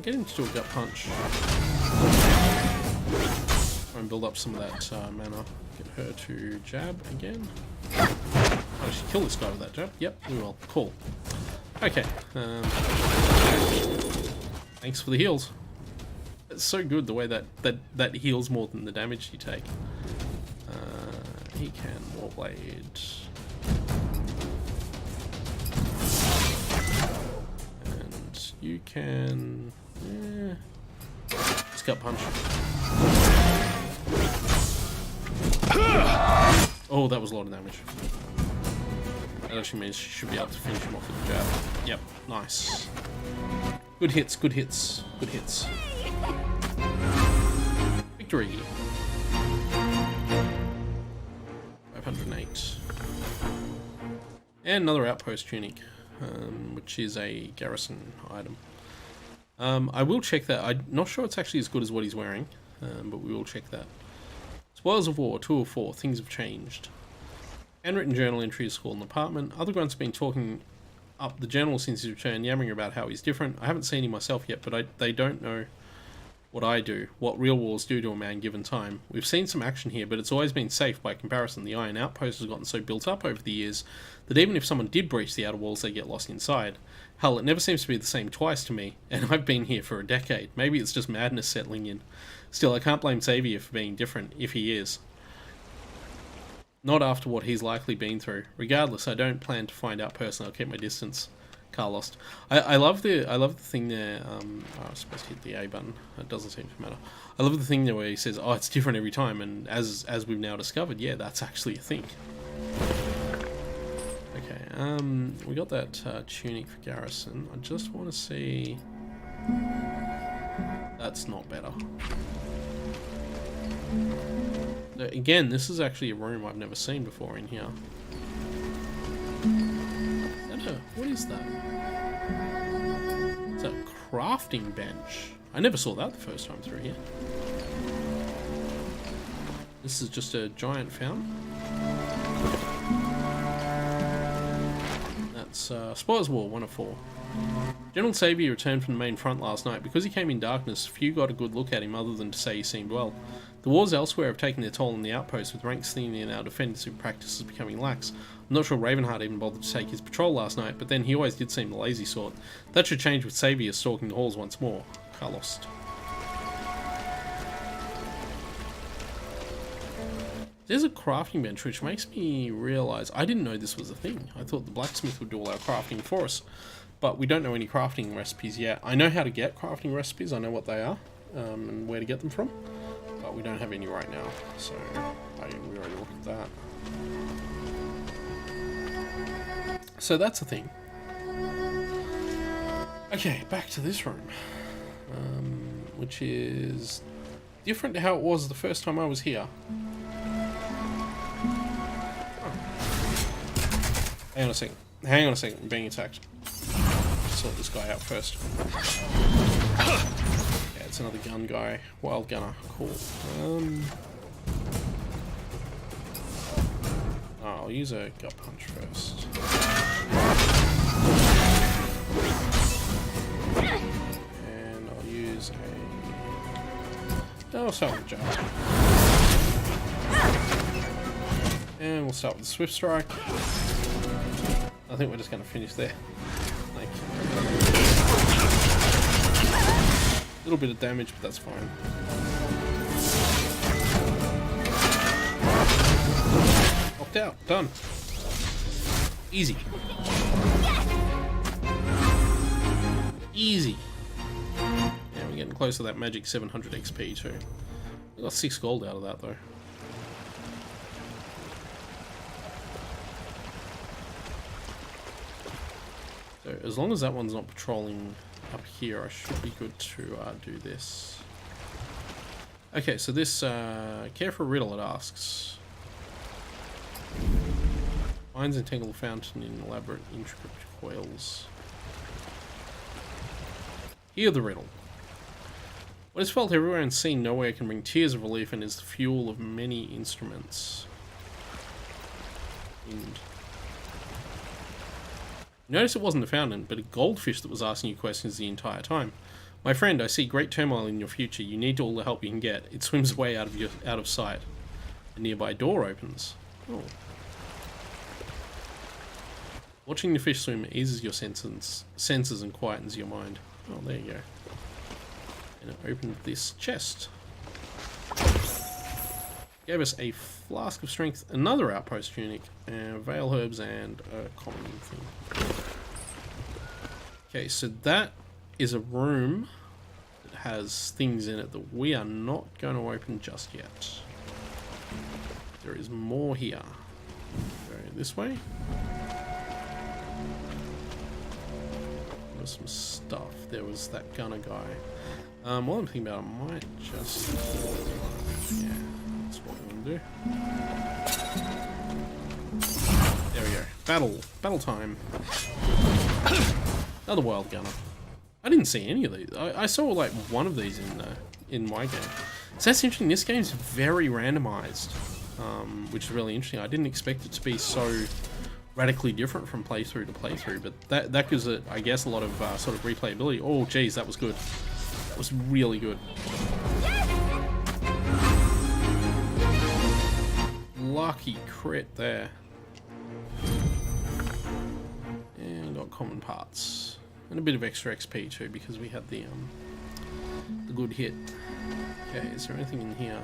S1: Get him to do a gut punch. Try and build up some of that mana. Get her to jab again. I should kill this guy with that jab. Yep, we will. Cool. Okay. Thanks for the heals. It's so good the way that heals more than the damage you take. He can Warblade. And you can... Just gut punch. Oh, that was a lot of damage. That actually means she should be able to finish him off with the jab. Yep, nice. Good hits, good hits, good hits. Victory. 508. And another outpost tunic, which is a garrison item. I will check that. I'm not sure it's actually as good as what he's wearing, but we will check that. Spoils of War, 204, things have changed. Handwritten journal entry is school in the apartment. Other grunts have been talking up the general since his return, yammering about how he's different. I haven't seen him myself yet, but they don't know what I do, what real wars do to a man given time. We've seen some action here, but it's always been safe by comparison. The Iron Outpost has gotten so built up over the years that even if someone did breach the outer walls, they get lost inside. Hell, it never seems to be the same twice to me, and I've been here for a decade. Maybe it's just madness settling in. Still, I can't blame Xavier for being different, if he is. Not after what he's likely been through. Regardless, I don't plan to find out personally. I'll keep my distance. Carlos. I love the thing there. I was supposed to hit the A button. It doesn't seem to matter. I love the thing there where he says, "Oh, it's different every time," and as we've now discovered, yeah, that's actually a thing. Okay, we got that tunic for Garrison. I just want to see. That's not better. Again, this is actually a room I've never seen before in here. What is that? It's a crafting bench. I never saw that the first time through here. This is just a giant fountain. That's Spoilers War 1 of 4. General Xavier returned from the main front last night. Because he came in darkness, few got a good look at him other than to say he seemed well. The wars elsewhere have taken their toll on the outpost, with ranks thinning and our defensive practices becoming lax. I'm not sure Ravenheart even bothered to take his patrol last night, but then he always did seem the lazy sort. That should change with Xavier stalking the halls once more. Carlos. There's a crafting bench, which makes me realise I didn't know this was a thing. I thought the blacksmith would do all our crafting for us, but we don't know any crafting recipes yet. I know how to get crafting recipes, I know what they are, and where to get them from, but we don't have any right now, so we already looked at that. So that's a thing. Okay, back to this room, which is different to how it was the first time I was here. Hang on a second. Hang on a second. I'm being attacked. Sort this guy out first. Yeah, it's another gun guy. Wild gunner. Cool. I'll use a gut punch first. And I'll use a... I'll start with a jab. And we'll start with the Swift Strike. I think we're just going to finish there. Like, a little bit of damage, but that's fine. Knocked out. Done. Easy. Easy. Yeah, we're getting close to that magic 700 XP too. We got 6 gold out of that though. So as long as that one's not patrolling up here, I should be good to do this. Okay, so this, care for a riddle, it asks. Finds entangled fountain in elaborate, intricate coils. Hear the riddle. What is felt everywhere and seen nowhere can bring tears of relief and is the fuel of many instruments. Wind. Notice it wasn't a fountain, but a goldfish that was asking you questions the entire time. My friend, I see great turmoil in your future. You need all the help you can get. It swims away out of sight. A nearby door opens. Oh. Watching the fish swim eases your senses and quietens your mind. Oh, there you go. And it opened this chest. Gave us a flask of strength, another outpost tunic, veil herbs, and a common thing. Okay, so that is a room that has things in it that we are not going to open just yet. There is more here. Go this way. There was some stuff. There was that gunner guy. While I'm thinking about it, I might just... yeah. That's what we want to do. There we go. Battle time. Another wild gunner. I didn't see any of these. I saw like one of these in my game. So that's interesting. This game's very randomized, which is really interesting. I didn't expect it to be so radically different from playthrough to playthrough, but that gives it, I guess, a lot of sort of replayability. Oh, geez, that was good. That was really good. Lucky crit there. And got common parts. And a bit of extra XP too, because we had the good hit. Okay, is there anything in here?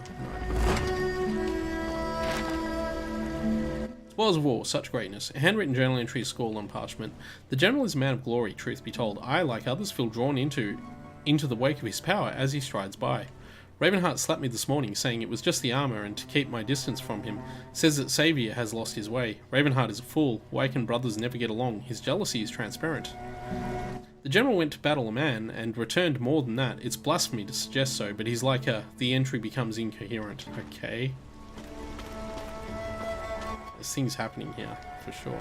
S1: No. Spoils of War, such greatness. A handwritten journal entry is scrawled on parchment. The general is a man of glory, truth be told. I, like others, feel drawn into the wake of his power as he strides by. Ravenheart slapped me this morning, saying it was just the armor and to keep my distance from him. Says that Xavier has lost his way. Ravenheart is a fool. Wycan brothers never get along. His jealousy is transparent. The general went to battle a man, and returned more than that. It's blasphemy to suggest so, but he's like the entry becomes incoherent. Okay. There's things happening here, for sure.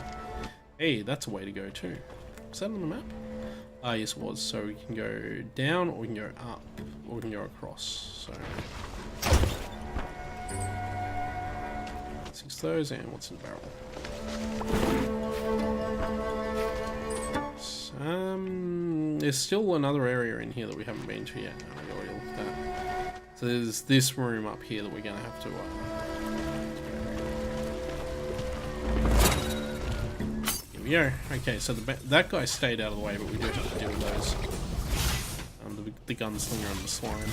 S1: Hey, that's a way to go too. Is that on the map? Ah, yes it was. So we can go down, or we can go up, or we can go across. So 6 those, and what's in the barrel? There's still another area in here that we haven't been to yet. No, I already looked at that. So there's this room up here that we're gonna have to here we go. Okay, so that guy stayed out of the way, but we do have to deal with those. The gunslinger and the slime.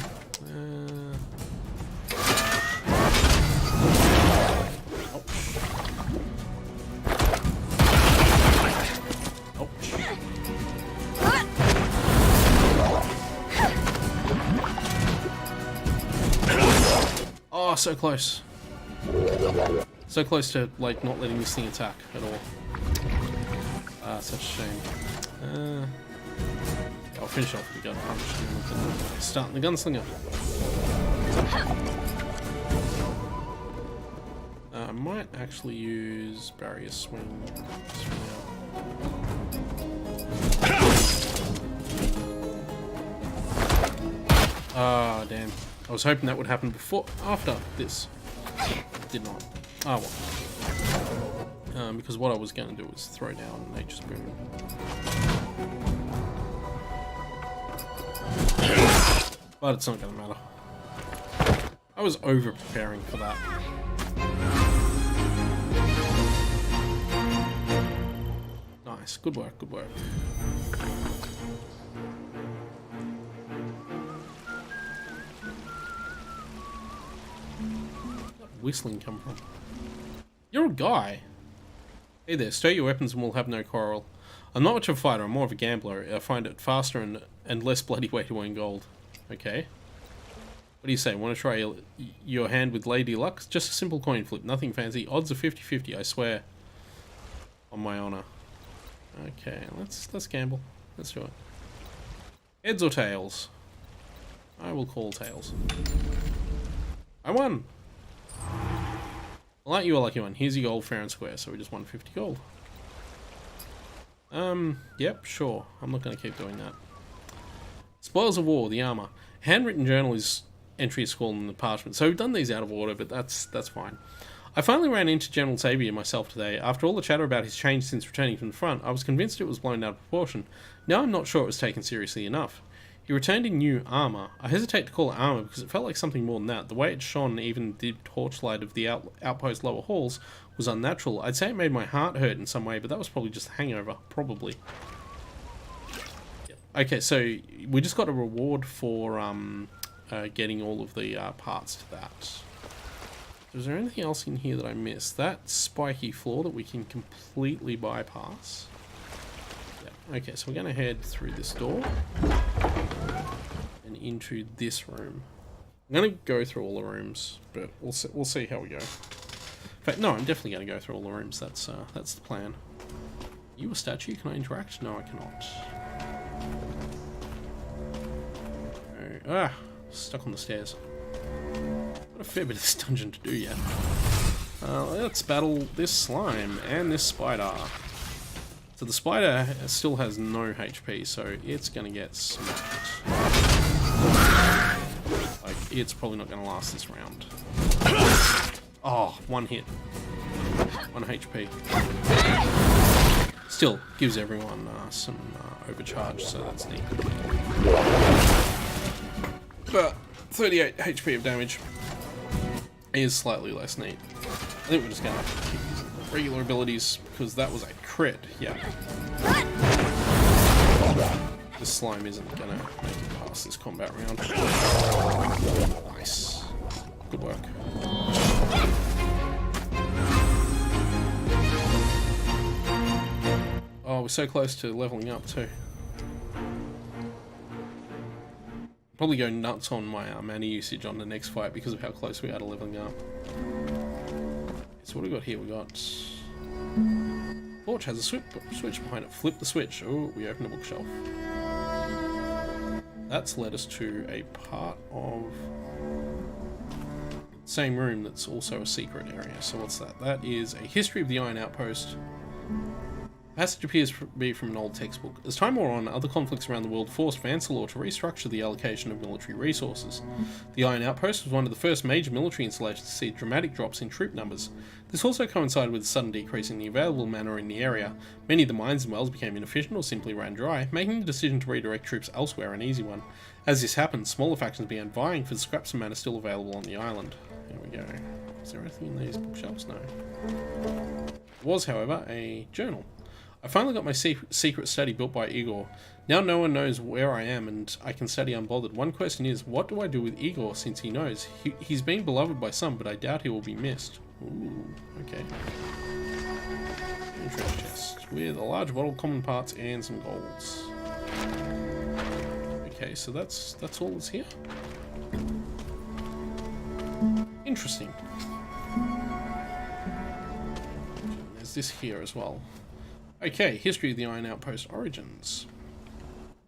S1: Oh, so close. So close to, like, not letting this thing attack at all. Ah, such a shame. I'll finish off with the gun punch and we can start the gunslinger. I might actually use barrier swing. Ah, damn. I was hoping that would happen after this. Did not. Ah, well. Because what I was going to do was throw down Nature's Boon. But it's not going to matter. I was over-preparing for that. Nice. Good work, good work. Whistling come from? You're a guy. Hey there, stow your weapons and we'll have no quarrel. I'm not much of a fighter, I'm more of a gambler. I find it faster and less bloody way to earn gold. Okay. What do you say? Want to try your hand with Lady Luck? Just a simple coin flip, nothing fancy. Odds are 50-50, I swear. On my honor. Okay, let's gamble. Let's do it. Heads or tails? I will call tails. I won! Well, aren't you a lucky one? Here's your gold fair and square, so we just won 50 gold. Yep, sure. I'm not going to keep doing that. Spoils of War, the armor. Handwritten journal is entry is scrawled in the parchment, so we've done these out of order, but that's fine. I finally ran into General Xavier myself today. After all the chatter about his change since returning from the front, I was convinced it was blown out of proportion. Now I'm not sure it was taken seriously enough. He returned in new armor. I hesitate to call it armor because it felt like something more than that. The way it shone, even the torchlight of the outpost lower halls, was unnatural. I'd say it made my heart hurt in some way, but that was probably just a hangover. Probably. Okay, so we just got a reward for getting all of the parts to that. Is there anything else in here that I missed? That spiky floor that we can completely bypass. Yeah. Okay, so we're going to head through this door and into this room. I'm going to go through all the rooms, but we'll see how we go. In fact, no, I'm definitely going to go through all the rooms. That's the plan. Are you a statue? Can I interact? No, I cannot. Ah, stuck on the stairs. Got a fair bit of this dungeon to do yet. Let's battle this slime and this spider. So the spider still has no HP, so it's gonna get smacked. Like, it's probably not gonna last this round. Oh, one hit. 1 HP. Still, gives everyone some overcharge, so that's neat. But 38 HP of damage is slightly less neat. I think we're just going to have to keep using regular abilities because that was a crit. Yeah. This slime isn't going to make it past this combat round. Nice. Good work. Oh, we're so close to leveling up too. Probably go nuts on my mana usage on the next fight because of how close we are to leveling up. So what do we got here? We got... Torch has a switch behind it. Flip the switch. Oh, we opened a bookshelf. That's led us to a part of the same room that's also a secret area. So what's that? That is a history of the Iron Outpost. The passage appears to be from an old textbook. As time wore on, other conflicts around the world forced Vansalor to restructure the allocation of military resources. The Iron Outpost was one of the first major military installations to see dramatic drops in troop numbers. This also coincided with a sudden decrease in the available mana in the area. Many of the mines and wells became inefficient or simply ran dry, making the decision to redirect troops elsewhere an easy one. As this happened, smaller factions began vying for the scraps of mana still available on the island. There we go. Is there anything in these bookshelves? No. There was, however, a journal. I finally got my secret study built by Igor. Now no one knows where I am and I can study unbothered. One question is, what do I do with Igor since he knows? He's been beloved by some, but I doubt he will be missed. Ooh, okay. Treasure chest with a large bottle, common parts, and some golds. Okay, so that's all that's here. Interesting. There's this here as well. Okay, history of the Iron Outpost origins.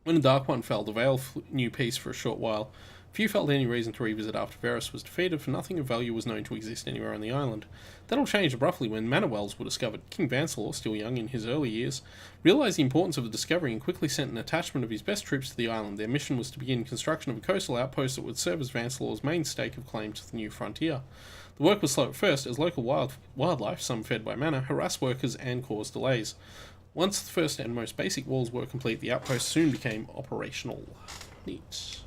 S1: When the Dark One fell, the Veil knew peace for a short while. Few felt any reason to revisit after Varus was defeated, for nothing of value was known to exist anywhere on the island. That all changed abruptly when mana wells were discovered. King Vansalor, still young in his early years, realised the importance of the discovery and quickly sent an attachment of his best troops to the island. Their mission was to begin construction of a coastal outpost that would serve as Vansalor's main stake of claim to the new frontier. The work was slow at first, as local wildlife, some fed by mana, harassed workers and caused delays. Once the first and most basic walls were complete, the outpost soon became operational. Neat.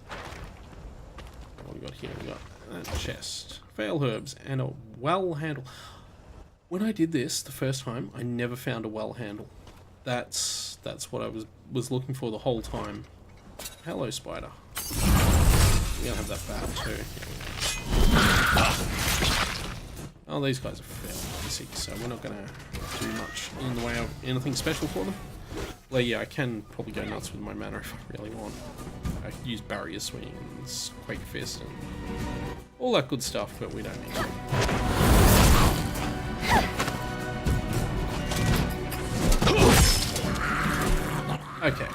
S1: What we got here? We got a chest, veil herbs, and a well handle. When I did this the first time, I never found a well handle. That's what I was looking for the whole time. Hello, spider. We're gonna have that bat too. Oh, these guys are fairly basic, so we're not gonna do much in the way of anything special for them. Well, yeah, I can probably go nuts with my mana if I really want. I could use Barrier Swings, Quake Fist, and all that good stuff, but we don't need to. Okay.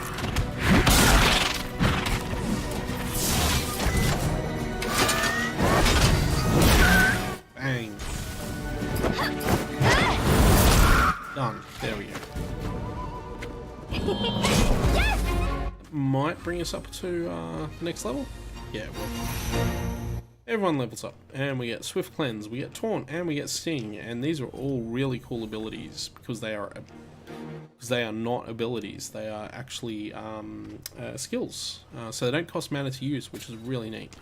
S1: Bang. Done. There we go.
S6: Yes!
S1: Might bring us up to the next level. Yeah, it will. Everyone levels up, and we get Swift Cleanse, we get Taunt, and we get Sting, and these are all really cool abilities because they are not abilities. They are actually skills, so they don't cost mana to use, which is really neat.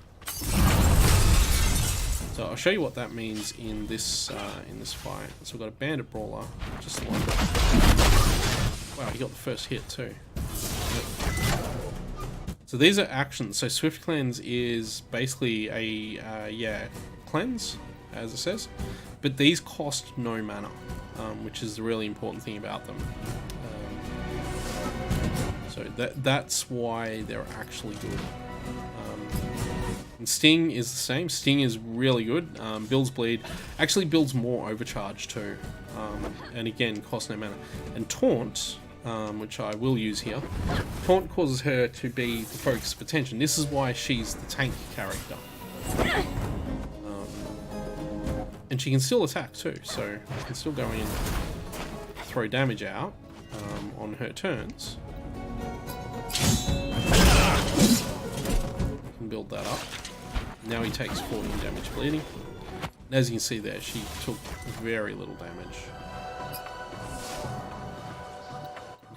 S1: So I'll show you what that means in this fight. So we've got a Bandit Brawler, just like that. Wow, he got the first hit too. So these are actions. So Swift Cleanse is basically a cleanse, as it says, but these cost no mana, which is the really important thing about them. So that's why they're actually good. And Sting is the same. Sting is really good. Builds bleed, actually builds more overcharge too, and again costs no mana. And Taunt, which I will use here, Taunt causes her to be the focus of attention. This is why she's the tank character. And she can still attack too, so I can still go in, throw damage out on her turns. I can build that up. Now he takes 14 damage bleeding. And as you can see there, she took very little damage.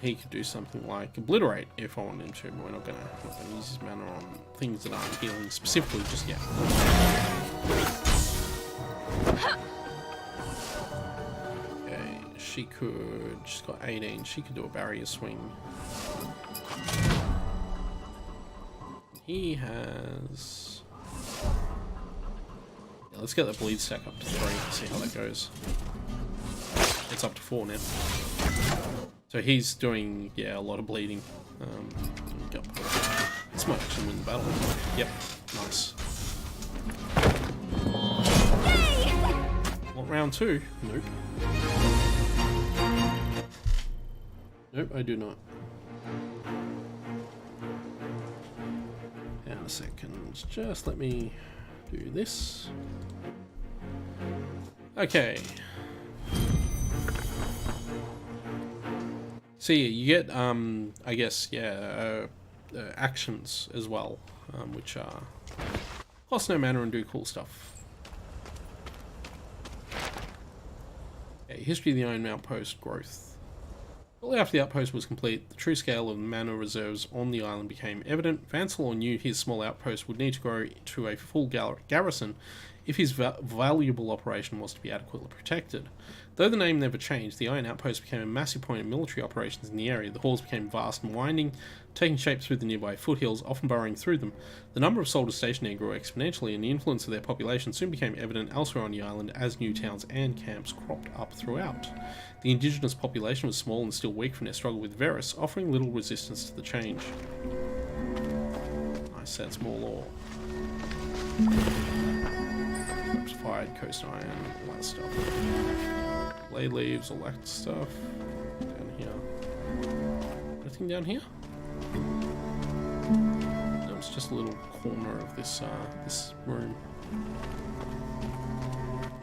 S1: he could do something like obliterate if I wanted him to, but we're not gonna use his mana on things that aren't healing specifically just yet. Okay, she could, she's got 18, she could do a barrier swing. He has... Yeah, let's get the bleed stack up to 3, see how that goes. It's up to 4 now. So he's doing, yeah, a lot of bleeding. This might actually win the battle. Yep, nice. What, round 2? Nope. Nope, I do not. Hang on a second, just let me do this. Okay. See, you get, I guess, yeah, actions as well, which are cost no mana and do cool stuff. Okay, history of the Iron Outpost growth. Shortly after the outpost was complete, the true scale of mana reserves on the island became evident. Vancelor knew his small outpost would need to grow to a full garrison if his valuable operation was to be adequately protected. Though the name never changed, the Iron Outpost became a massive point of military operations in the area. The halls became vast and winding, taking shape through the nearby foothills, often burrowing through them. The number of soldiers stationed there grew exponentially, and the influence of their population soon became evident elsewhere on the island as new towns and camps cropped up throughout. The indigenous population was small and still weak from their struggle with Varus, offering little resistance to the change. Nice, that's more lore. Fired, coast iron, all that stuff. Blade leaves, all that stuff. Down here. Anything down here? No, it's just a little corner of this this room.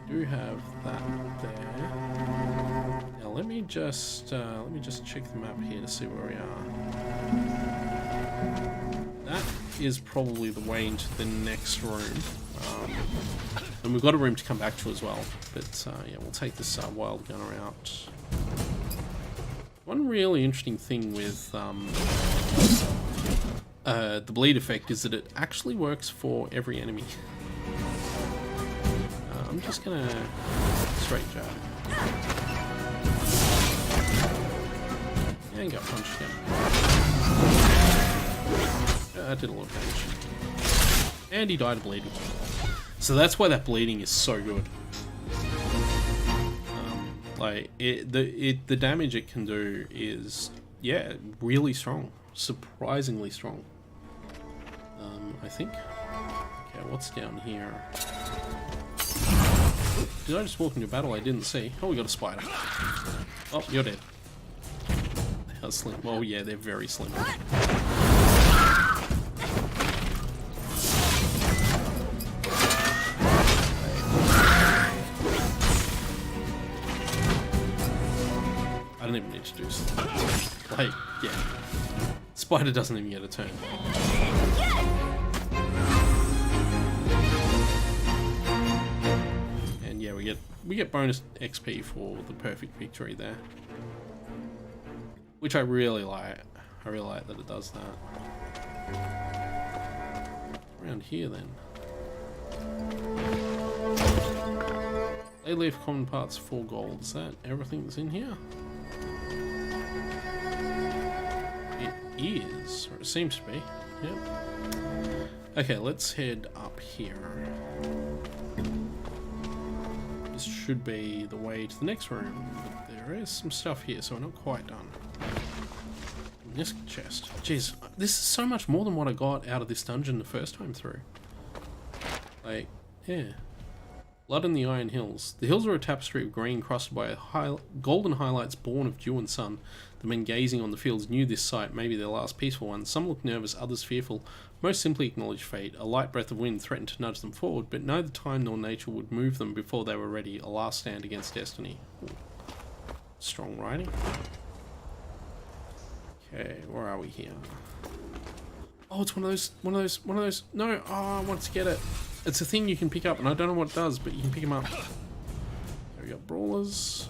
S1: We do have that there. Now let me just check the map here to see where we are. That is probably the way into the next room. And we've got a room to come back to as well, but yeah, we'll take this wild gunner out. One really interesting thing with the bleed effect is that it actually works for every enemy. I'm just gonna straight jab. And got punched again. That did a lot of damage. And he died of bleeding. So that's why that bleeding is so good. Like the damage it can do is, yeah, really strong, surprisingly strong. I think. Okay, what's down here? Did I just walk into battle I didn't see? Oh, we got a spider. Oh, you're dead. How slim? Well, yeah, they're very slim. I don't even need to do something. Like, yeah. Spider doesn't even get a turn. And yeah, we get bonus XP for the perfect victory there. Which I really like. I really like that it does that. Around here then. They leave common parts 4 gold. Is that everything that's in here? It is, or it seems to be. Yep. Okay, let's head up here. This should be the way to the next room, but there is some stuff here, so we're not quite done. This chest. Jeez, this is so much more than what I got out of this dungeon the first time through. Like, yeah. Blood in the Iron Hills. The hills are a tapestry of green crusted by golden highlights born of dew and sun. The men gazing on the fields knew this sight may be their last peaceful one. Some looked nervous, others fearful. Most simply acknowledged fate. A light breath of wind threatened to nudge them forward, but neither time nor nature would move them before they were ready. A last stand against destiny. Ooh. Strong writing. Okay, where are we here? Oh, it's one of those. No, oh, I want to get it. It's a thing you can pick up, and I don't know what it does, but you can pick them up. There we got brawlers.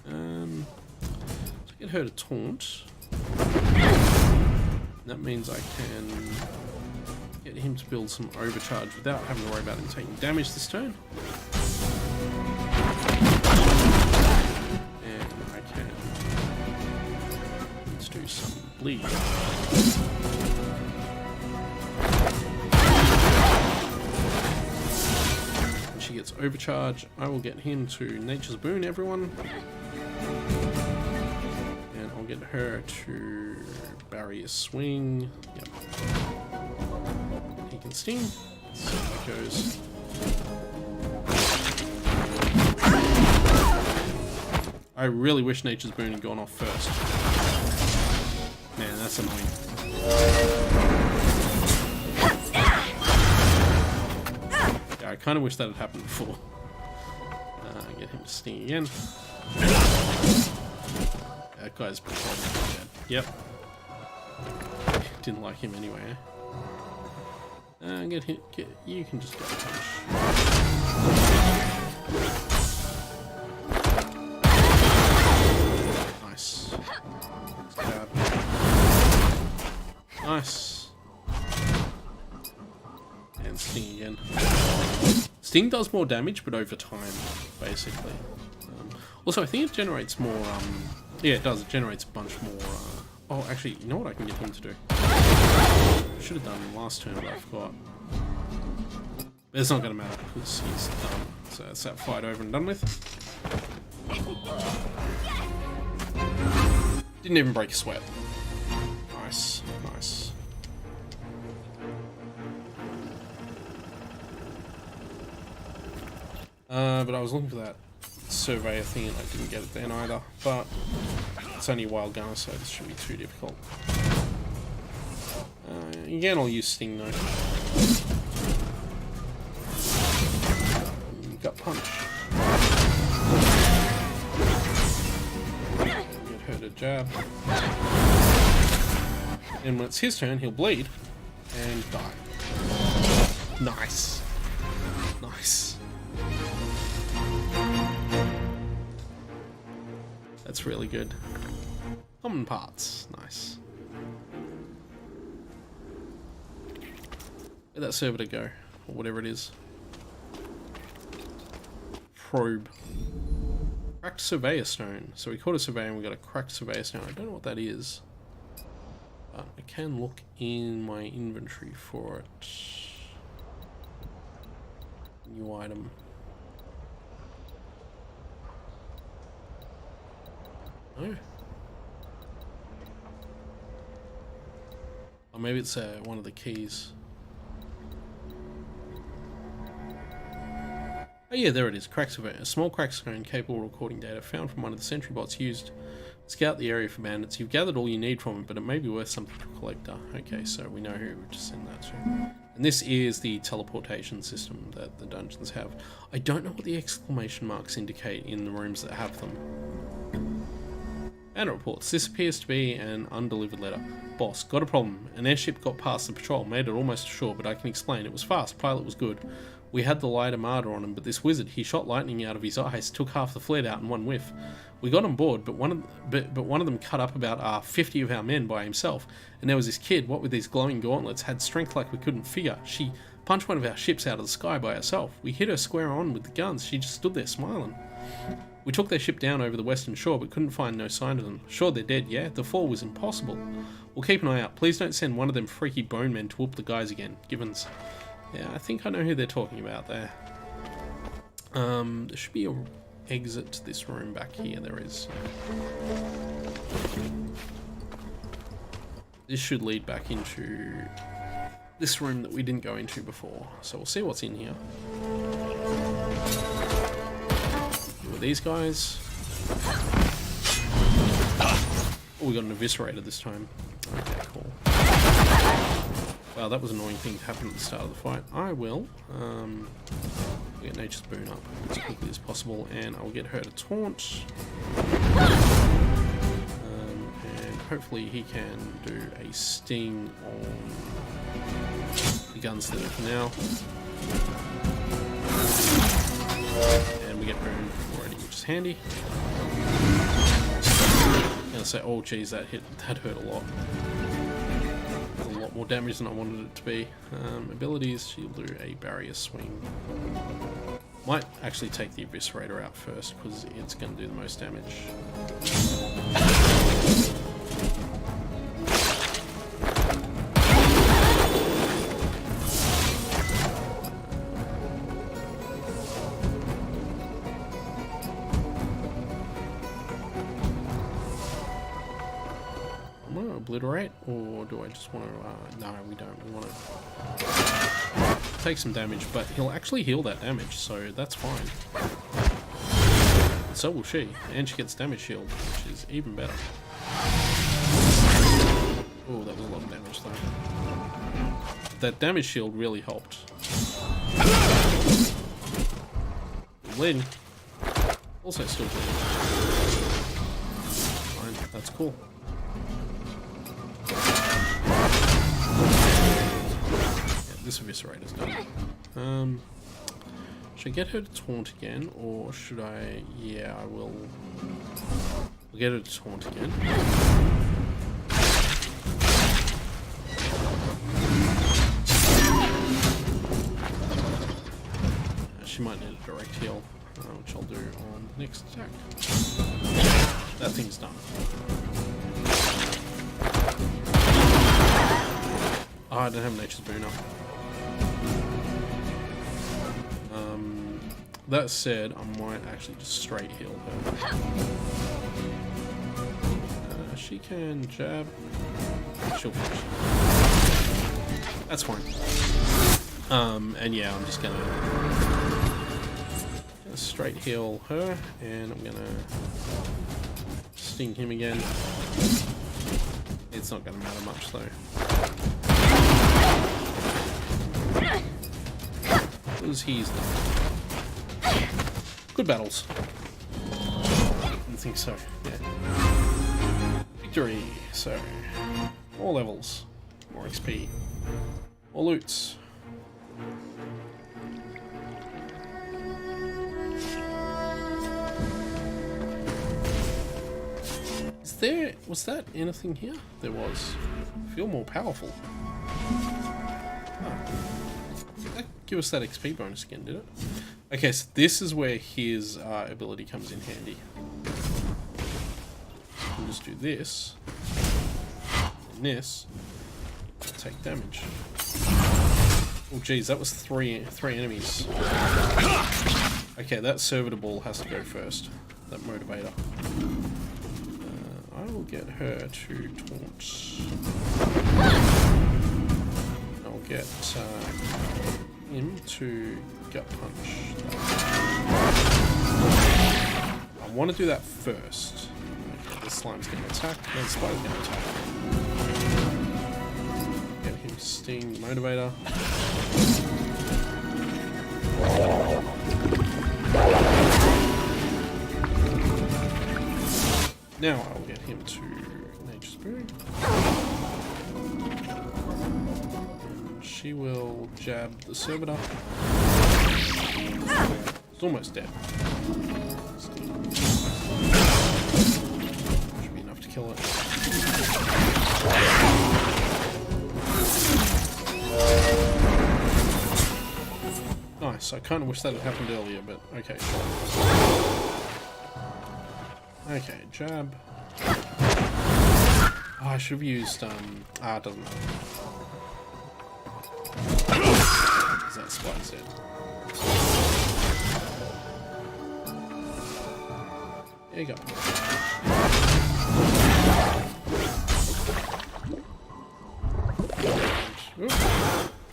S1: Let's get her to taunt. That means I can get him to build some overcharge without having to worry about him taking damage this turn. And I can let's do some bleed. When she gets overcharge, I will get him to Nature's Boon everyone. And I'll get her to Barrier Swing. Yep. He can sting. So that goes. I really wish Nature's Boon had gone off first. Man, that's annoying. Yeah, I kind of wish that had happened before. Get him to sting again. That guy's probably dead. Yep. Didn't like him anyway. Get him. You can just go punch. Nice. Stab. Nice. And sting again. Sting does more damage, but over time, basically. Also, I think it generates more. Yeah, it does. It generates a bunch more. Oh, actually, you know what I can get him to do? Should have done last turn, but I forgot. But it's not going to matter because he's done. So that's that fight over and done with. Didn't even break a sweat. Nice, nice. But I was looking for that surveyor thing and I didn't get it then either. But it's only a wild gunner, so this shouldn't be too difficult. Again, I'll use Sting though. Gut punch. Get her to jab. And when it's his turn, he'll bleed and die. Nice. Nice. That's really good. Common parts. Nice. Where'd that servitor go? Or whatever it is. Probe. Cracked Surveyor Stone. So we caught a Surveyor and we got a Cracked Surveyor Stone. I don't know what that is. But I can look in my inventory for it. New item. No. Or maybe it's one of the keys. Oh yeah, there it is. Crack Surveyor. A small crack stone capable of recording data found from one of the sentry bots used to scout the area for bandits. You've gathered all you need from it, but it may be worth something to a collector. Okay, so we know who to send that to. And this is the teleportation system that the dungeons have. I don't know what the exclamation marks indicate in the rooms that have them. Banner reports. This appears to be an undelivered letter. Boss, got a problem. An airship got past the patrol, made it almost ashore, but I can explain. It was fast, pilot was good. We had the light armada on him, but this wizard, he shot lightning out of his eyes, took half the fleet out in one whiff. We got on board, but one of them cut up about 50 of our men by himself, and there was this kid, what with these glowing gauntlets, had strength like we couldn't figure. She punched one of our ships out of the sky by herself. We hit her square on with the guns. She just stood there smiling. We took their ship down over the western shore, but couldn't find no sign of them. Sure, they're dead, yeah? The fall was impossible. We'll keep an eye out. Please don't send one of them freaky bone men to whoop the guys again. Gibbons. Yeah, I think I know who they're talking about there. There should be an exit to this room back here. There is. This should lead back into this room that we didn't go into before. So we'll see what's in here. Who are these guys? Oh, we got an eviscerator this time. Okay, cool. Wow, that was an annoying thing to happen at the start of the fight. I will get Nature's Boon up as quickly as possible, and I'll get her to taunt. And hopefully he can do a sting on the gunslinger for now. And we get Boon already, which is handy. gonna say, oh geez, that hurt a lot. A lot more damage than I wanted it to be. Abilities, she'll do a barrier swing. Might actually take the Eviscerator out first because it's gonna do the most damage. Obliterate, or do I just want to, no, we don't, we want to take some damage, but he'll actually heal that damage, so that's fine. So will she, and she gets damage shield, which is even better. Oh, that was a lot of damage though. That damage shield really helped. Bleeding. Also still bleeding. Fine, that's cool. This Eviscerator's done. Should I get her to taunt again, or should I... Yeah, I will. We'll get her to taunt again. She might need a direct heal, which I'll do on the next attack. That thing's done. Oh, I don't have Nature's Boon up. That said, I might actually just straight heal her. She can jab. She'll finish. That's fine. And yeah, I'm just gonna straight heal her, and I'm gonna sting him again. It's not gonna matter much though. Because he's done. Good battles. Didn't think so. Yeah. Victory. So, more levels, more XP, more loots. Was that anything here? There was. Feel more powerful. Oh. Did that give us that XP bonus again, did it? Okay, so this is where his ability comes in handy. We'll just do this. And this. Take damage. Oh geez, that was three enemies. Okay, that servitor ball has to go first. That motivator. I will get her to taunt. I'll get him to gut punch. I want to do that first. Okay, the slime's going to attack, then the spider's going to attack. Get him sting, motivator. Now I'll get him to Nature's Boon. And she will jab the servitor. It's almost dead. Should be enough to kill it. Nice, I kind of wish that had happened earlier, but okay. Okay, jab. Oh, I should have used, it doesn't matter. Is that spider's dead? There you go. Oops.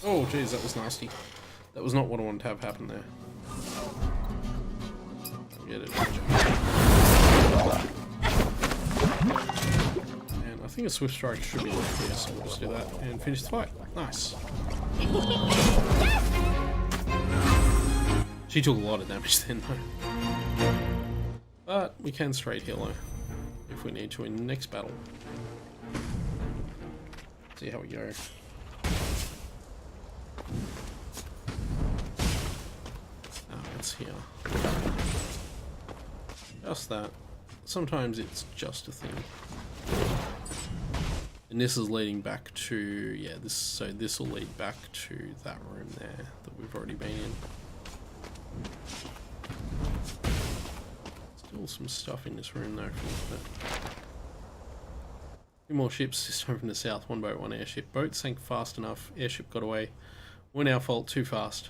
S1: Oh, geez, that was nasty. That was not what I wanted to have happen there. I'll get it. And I think a Swift Strike should be left here, so we'll just do that and finish the fight. Nice. She took a lot of damage then, though. But we can straight heal her if we need to in the next battle. See how we go. It's here. Just that. Sometimes it's just a thing. And this is leading back to, yeah, this will lead back to that room there that we've already been in. Still some stuff in this room though. Two more ships, this time from the south. One boat, one airship. Boat sank fast enough. Airship got away. We're our fault, too fast.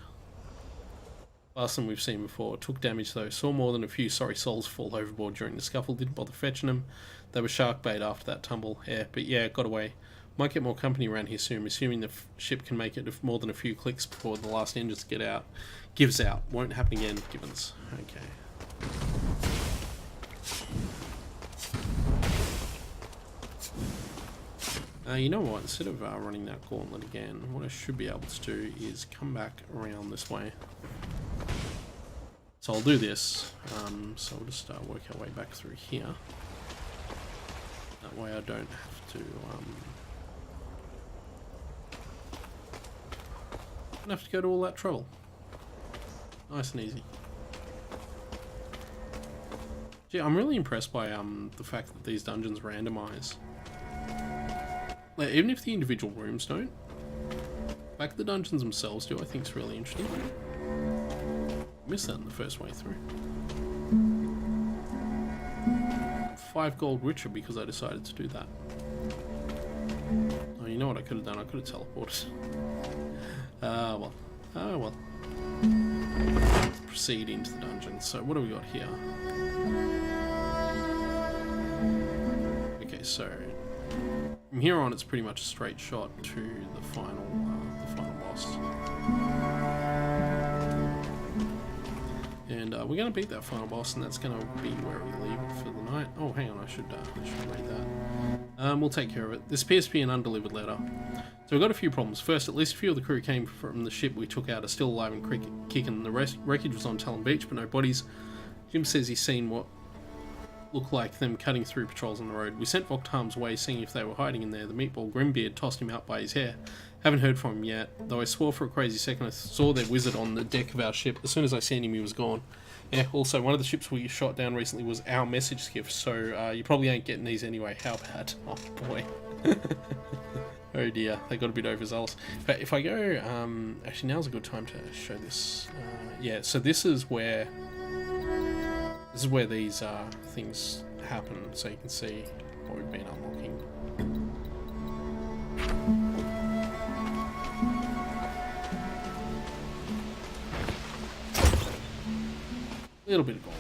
S1: Faster than we've seen before. Took damage though. Saw more than a few sorry souls fall overboard during the scuffle. Didn't bother fetching them. They were shark bait after that tumble. Yeah, but yeah, it got away. Might get more company around here soon, assuming the ship can make it more than a few clicks before the last engines get out. Gives out. Won't happen again, Gibbons. Okay. You know what? Instead of running that gauntlet again, what I should be able to do is come back around this way. So I'll do this. So we'll just work our way back through here. That way I don't have to. Don't have to go to all that trouble. Nice and easy. Gee, I'm really impressed by the fact that these dungeons randomize. Like, even if the individual rooms don't, the fact the dungeons themselves do, I think is really interesting. Missed that in the first way through. 5 gold richer because I decided to do that. Oh, you know what I could have done? I could have teleported. Well. Oh, well. Let's proceed into the dungeon. So, what do we got here? Okay, so from here on, it's pretty much a straight shot to the final boss. And we're going to beat that final boss, and that's going to be where we leave it for the night. Oh, hang on, I should read that. We'll take care of it. This appears to be an undelivered letter. So we've got a few problems. First, at least a few of the crew came from the ship we took out are still alive and kicking. The wreckage was on Talon Beach, but no bodies. Jim says he's seen what looked like them cutting through patrols on the road. We sent Voktarm's way, seeing if they were hiding in there. The meatball Grimbeard tossed him out by his hair. Haven't heard from him yet, though I swore for a crazy second I saw their wizard on the deck of our ship. As soon as I seen him, he was gone. Yeah, also, one of the ships we shot down recently was our message skiff, so you probably ain't getting these anyway. How bad? Oh, boy. Oh, dear. They got a bit overzealous. But if I go... actually, now's a good time to show this. Yeah, so this is where these things happen, so you can see what we've been unlocking. A little bit of gold.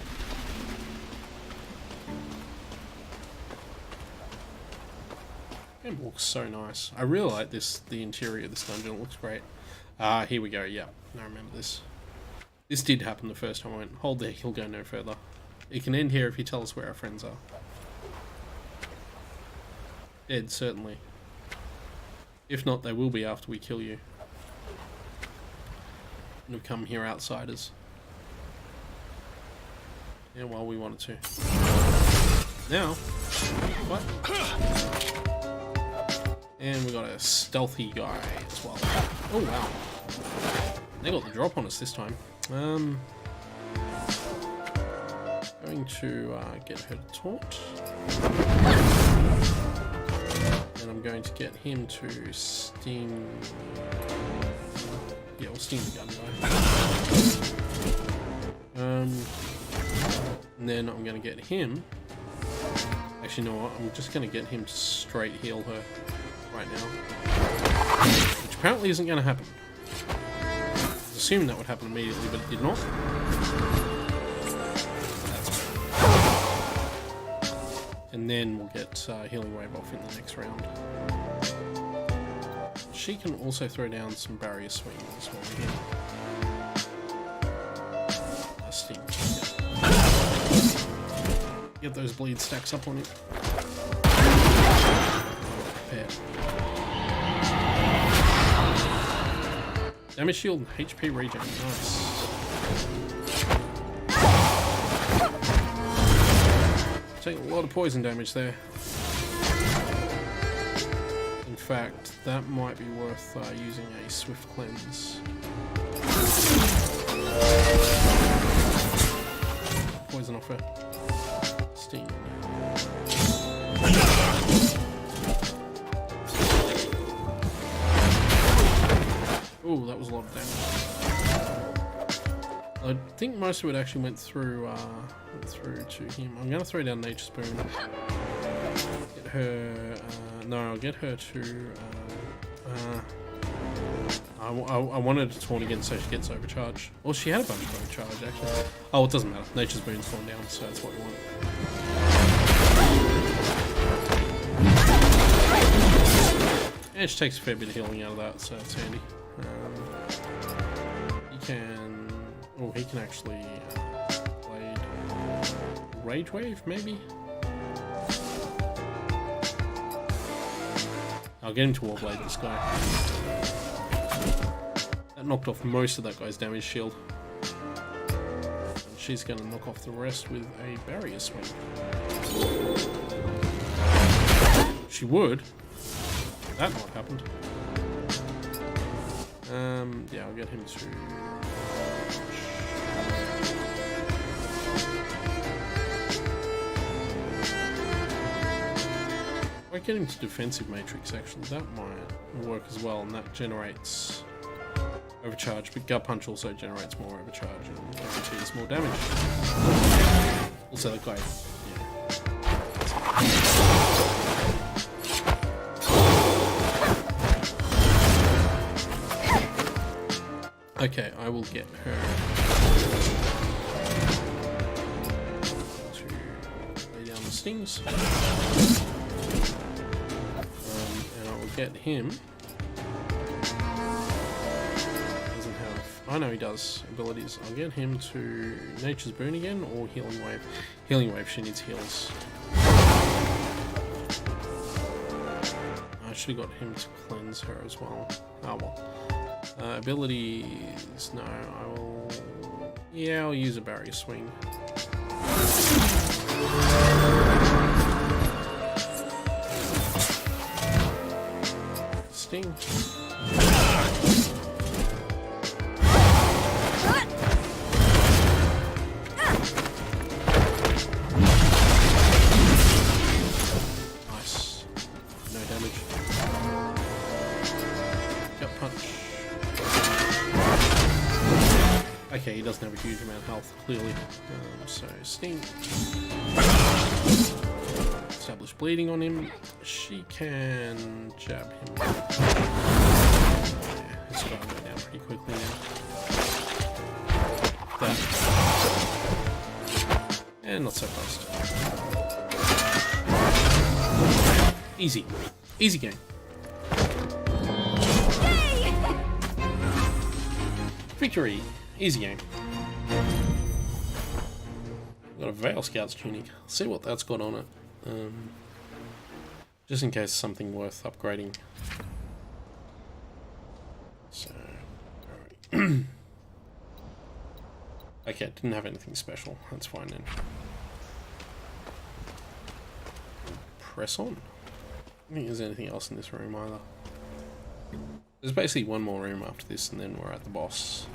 S1: It looks so nice. I really like this. The interior of this dungeon looks great. Here we go. Yeah, I remember this. This did happen the first time I went. Hold there, he'll go no further. It can end here if you tell us where our friends are. Dead, certainly. If not, they will be after we kill you. And we've come here outsiders. Yeah, well, we wanted to. Now, what? And we got a stealthy guy as well. Oh, wow. They got the drop on us this time. Going to get her to taunt. And I'm going to get him to sting... Yeah, we'll sting the gun guy. And then I'm going to get him... Actually, no, I'm just going to get him to straight heal her right now. Which apparently isn't going to happen. I was assuming that would happen immediately, but it did not. And then we'll get Healing Wave off in the next round. She can also throw down some barrier swings while we're here. Sting. Get those bleed stacks up on it. Prepare. Damage shield and HP regen. Nice. Take a lot of poison damage there. In fact, that might be worth using a swift cleanse. Poison off her. Sting. Oh, that was a lot of damage. I think most of it actually went through to him. I'm gonna throw down Nature's Boon. Get her. No, I'll get her to. I wanted to taunt again so she gets overcharged. Well, she had a bunch of overcharge actually. Oh, it doesn't matter. Nature's Boon's gone down, so that's what we want. And she takes a fair bit of healing out of that, so that's handy. He can... Oh, he can actually... Blade... Rage Wave, maybe? I'll get him to Warblade this guy. That knocked off most of that guy's damage shield. And she's going to knock off the rest with a Barrier Swing. She would. That not happened. Yeah, I'll get him to... I get him to Defensive Matrix actually, that might work as well, and that generates overcharge, but Gut Punch also generates more overcharge and guarantees more damage. Also that guy, yeah. Okay, I will get her to lay down the stings. And I will get him. Doesn't have... I know he does abilities. I'll get him to Nature's Boon again or Healing Wave. Healing Wave, she needs heals. I should have got him to cleanse her as well. Oh well. Abilities, no, I will... Yeah, I'll use a Barrier Swing. Sting. Nice. No damage. Gut Punch. Okay, he doesn't have a huge amount of health, clearly. So, Sting. Establish bleeding on him. She can jab him. Yeah, it's got to go down pretty quickly now. That. And not so fast. Easy. Easy game. Victory. Easy game. Got a Veil Scout's tunic. See what that's got on it. Just in case something worth upgrading. So, alright. Okay, didn't have anything special. That's fine then. Press on. I don't think there's anything else in this room either. There's basically one more room after this and then we're at the boss.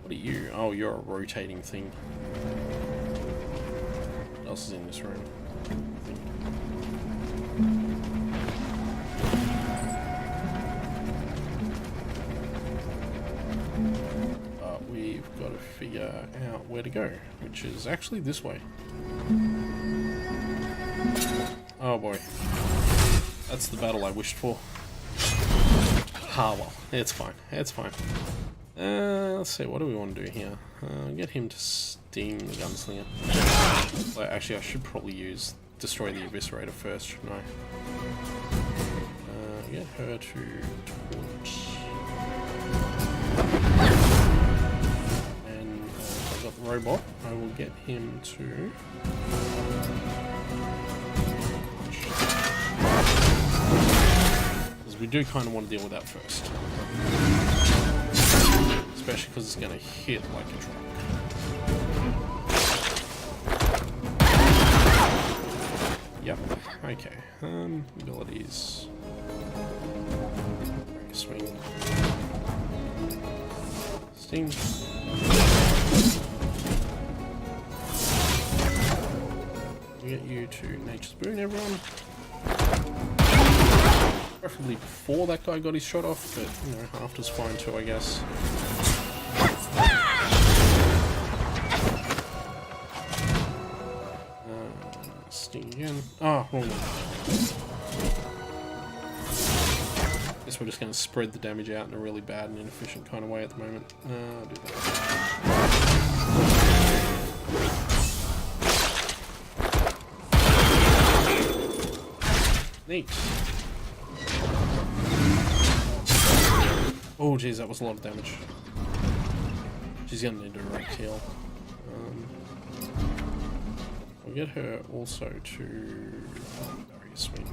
S1: What are you? Oh, you're a rotating thing. What else is in this room? But we've got to figure out where to go, which is actually this way. Oh boy. That's the battle I wished for. Ah well, it's fine. It's fine. Let's see, what do we want to do here? Get him to steam the gunslinger. Well, actually, I should probably use destroy the eviscerator first, shouldn't I? Get her to taunt. And I've got the robot. I will get him to... Because we do kind of want to deal with that first. Especially because it's going to hit like a truck. Yep. Okay. Abilities. Swing. Sting. We'll get you to Nature's Boon, everyone. Go Preferably before that guy got his shot off, but, you know, after's fine too, I guess. Sting again. Oh, wrong one. Guess we're just going to spread the damage out in a really bad and inefficient kind of way at the moment. I'll do that. Neat. Oh geez, that was a lot of damage. She's gonna need a direct heal. I'll get her also to barrier swing.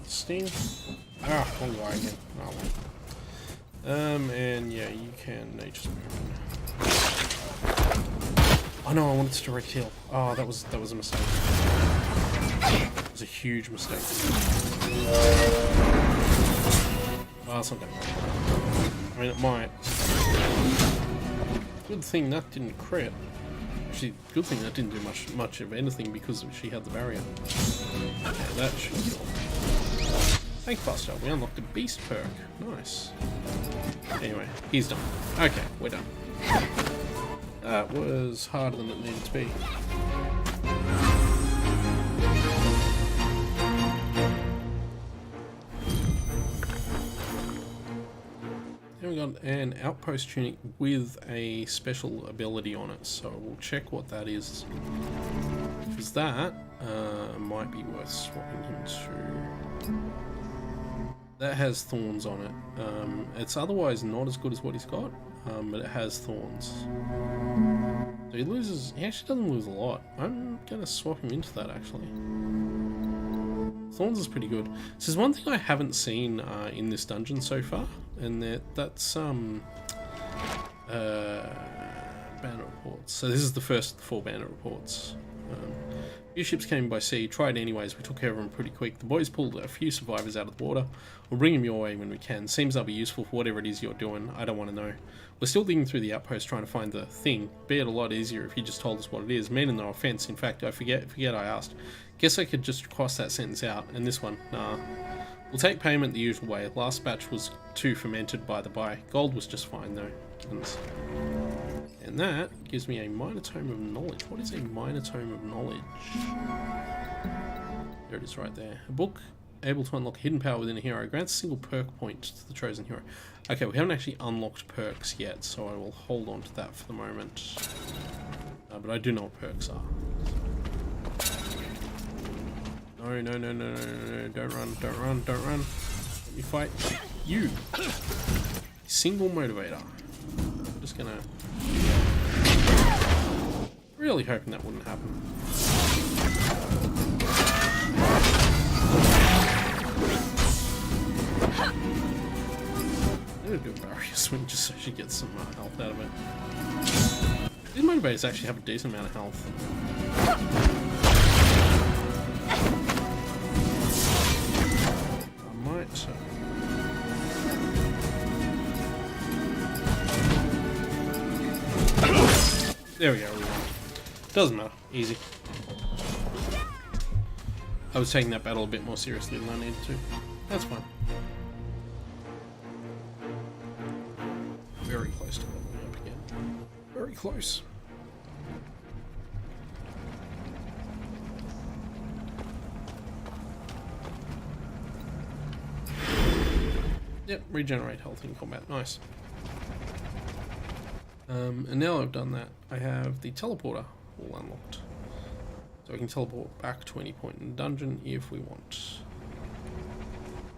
S1: Sting. Ah, wrong guy again. Oh, well. And yeah, you can nature move. Oh no, I wanted to direct heal. Oh, that was a mistake. It was a huge mistake. Oh, it's not gonna matter. I mean, it might. Good thing that didn't crit. Actually, good thing that didn't do much of anything because she had the barrier. Yeah, that should kill. Thank Buster, we unlocked a beast perk. Nice. Anyway, he's done. Okay, we're done. That was harder than it needed to be. Then we got an outpost tunic with a special ability on it, so we'll check what that is. Because that might be worth swapping him to. That has thorns on it. It's otherwise not as good as what he's got. But it has thorns. So he actually doesn't lose a lot. I'm gonna swap him into that actually. Thorns is pretty good. So there's one thing I haven't seen in this dungeon so far, and that's banner reports. So this is the first 4 banner reports. Few ships came by sea, tried anyways, we took care of them pretty quick. The boys pulled a few survivors out of the water. We'll bring them your way when we can. Seems they'll be useful for whatever it is you're doing. I don't want to know. We're still digging through the outpost trying to find the thing. Be it a lot easier if you just told us what it is. Meaning no offense. In fact, I forget I asked. Guess I could just cross that sentence out. And this one, nah. We'll take payment the usual way. Last batch was too fermented by the by. Gold was just fine though. And that gives me a minor tome of knowledge. What is a minor tome of knowledge? There it is right there. A book able to unlock hidden power within a hero. Grants a single perk point to the chosen hero. Okay, we haven't actually unlocked perks yet, so I will hold on to that for the moment. But I do know what perks are. No, no, no, no, no, no, don't run, don't run, don't run. Let me fight you. Single motivator. I'm just gonna... Really hoping that wouldn't happen. I'm gonna do a barrier swing just so she gets some health out of it. These motivators actually have a decent amount of health. I might... There we go, we won. Doesn't matter. Easy. I was taking that battle a bit more seriously than I needed to. That's fine. Very close to leveling up again. Very close. Yep, regenerate health in combat. Nice. And now I've done that, I have the teleporter all unlocked. So we can teleport back to any point in the dungeon if we want.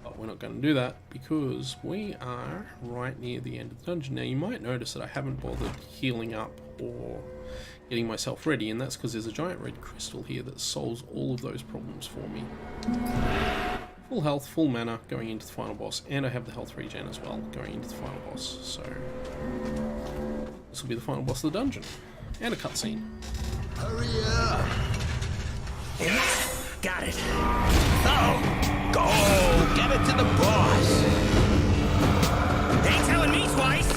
S1: But we're not going to do that because we are right near the end of the dungeon. Now you might notice that I haven't bothered healing up or getting myself ready, and that's because there's a giant red crystal here that solves all of those problems for me. Full health, full mana going into the final boss, and I have the health regen as well going into the final boss, so... This will be the final boss of the dungeon. And a cutscene.
S4: Hurry up! Yeah, got it. Oh, go! Get it to the boss! Ain't telling me twice!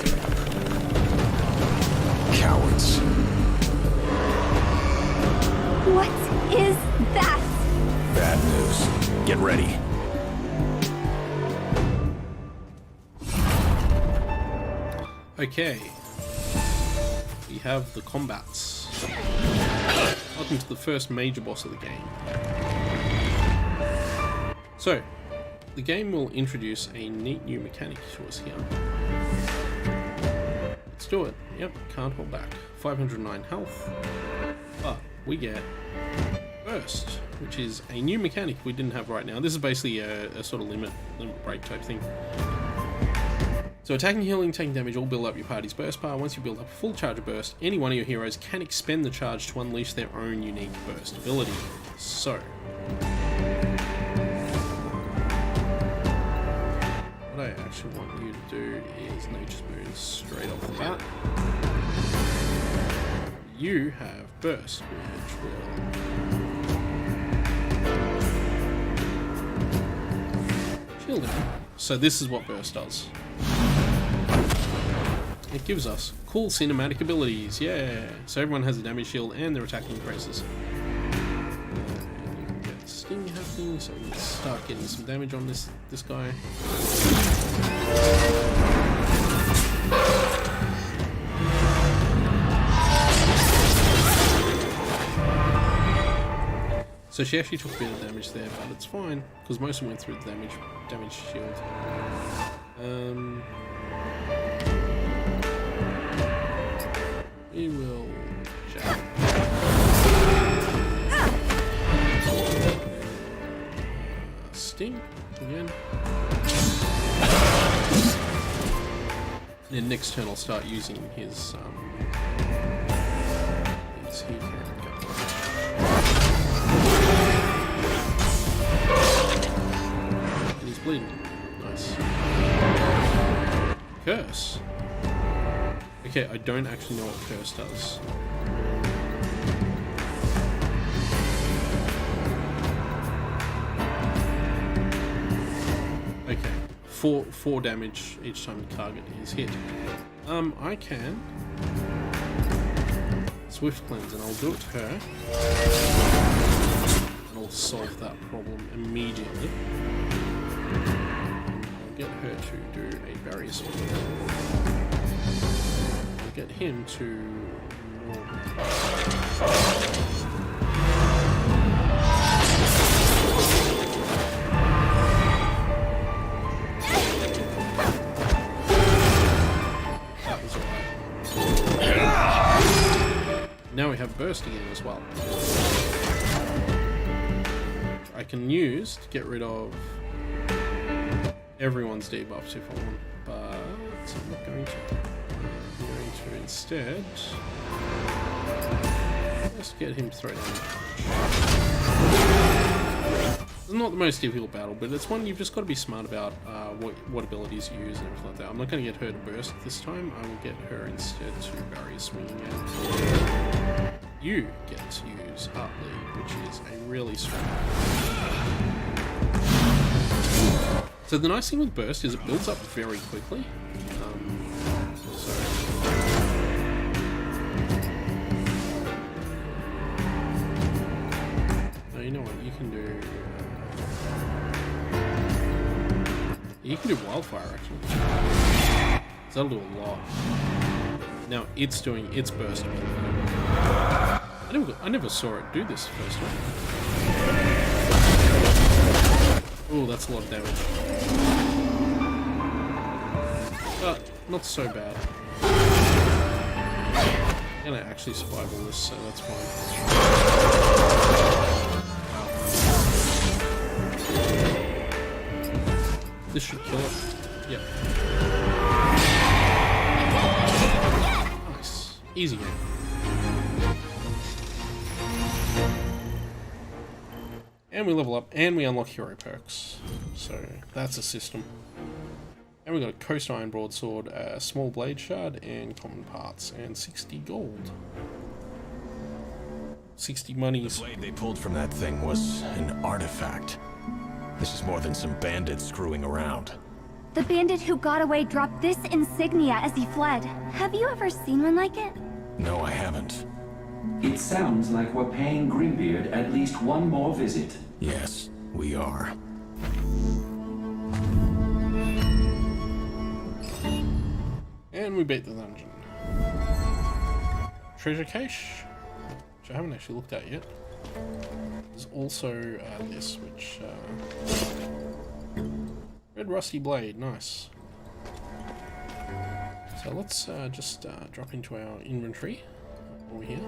S8: Cowards.
S6: What is that?
S8: That good news. Get ready.
S1: Okay. We have the combats. Welcome to the first major boss of the game. So, the game will introduce a neat new mechanic to us here. Let's do it. Yep, can't hold back. 509 health. But we get Burst, which is a new mechanic we didn't have right now. This is basically a sort of limit break type thing. So attacking, healing, taking damage all build up your party's burst bar. Once you build up a full charge of burst, any one of your heroes can expend the charge to unleash their own unique burst ability. So, what I actually want you to do is Nature's Moon straight off the bat. You have burst, which will shield him. So this is what burst does. It gives us cool cinematic abilities, yeah! So everyone has a damage shield and their attack increases. And you can get sting happening, so we can start getting some damage on this guy. So she actually took a bit of damage there, but it's fine, because most of them went through the damage shield. We will jab. Sting again. And then next turn I'll start using his he can go. And he's bleeding. Nice. Curse. Okay, I don't actually know what Curse does. Okay, four damage each time the target is hit. I can Swift Cleanse, and I'll do it to her. And I'll solve that problem immediately. I'll get her to do a barrier swing. Get him to normal. That was alright. Now we have burst again as well. I can use to get rid of everyone's debuffs if I want, but I'm not going to. I'm going to instead just get him to throw down. It's not the most difficult battle, but it's one you've just got to be smart about what abilities you use and everything like that. I'm not going to get her to burst this time. I will get her instead to barrier swing again. You get to use Heartbleed, which is a really strong. So the nice thing with burst is it builds up very quickly. You know what, you can do Wildfire actually. So that'll do a lot. Now it's doing its burst. I never saw it do this first time. Oh, that's a lot of damage. But not so bad. I'm gonna actually survive all this, so that's fine. This should kill it. Yep. Nice. Easy game. And we level up, and we unlock hero perks. So, that's a system. And we got a Coast Iron Broadsword, a small blade shard, and common parts, and 60 gold. 60 monies.
S8: The blade they pulled from that thing was an artifact. This is more than some bandit screwing around.
S6: The bandit who got away dropped this insignia as he fled. Have you ever seen one like it?
S8: No, I haven't.
S5: It sounds like we're paying Grimbeard at least one more visit.
S8: Yes, we are.
S1: And we beat the dungeon. Treasure cache, which I haven't actually looked at yet. There's also this, which... Red Rusty Blade, nice. So let's just drop into our inventory over here.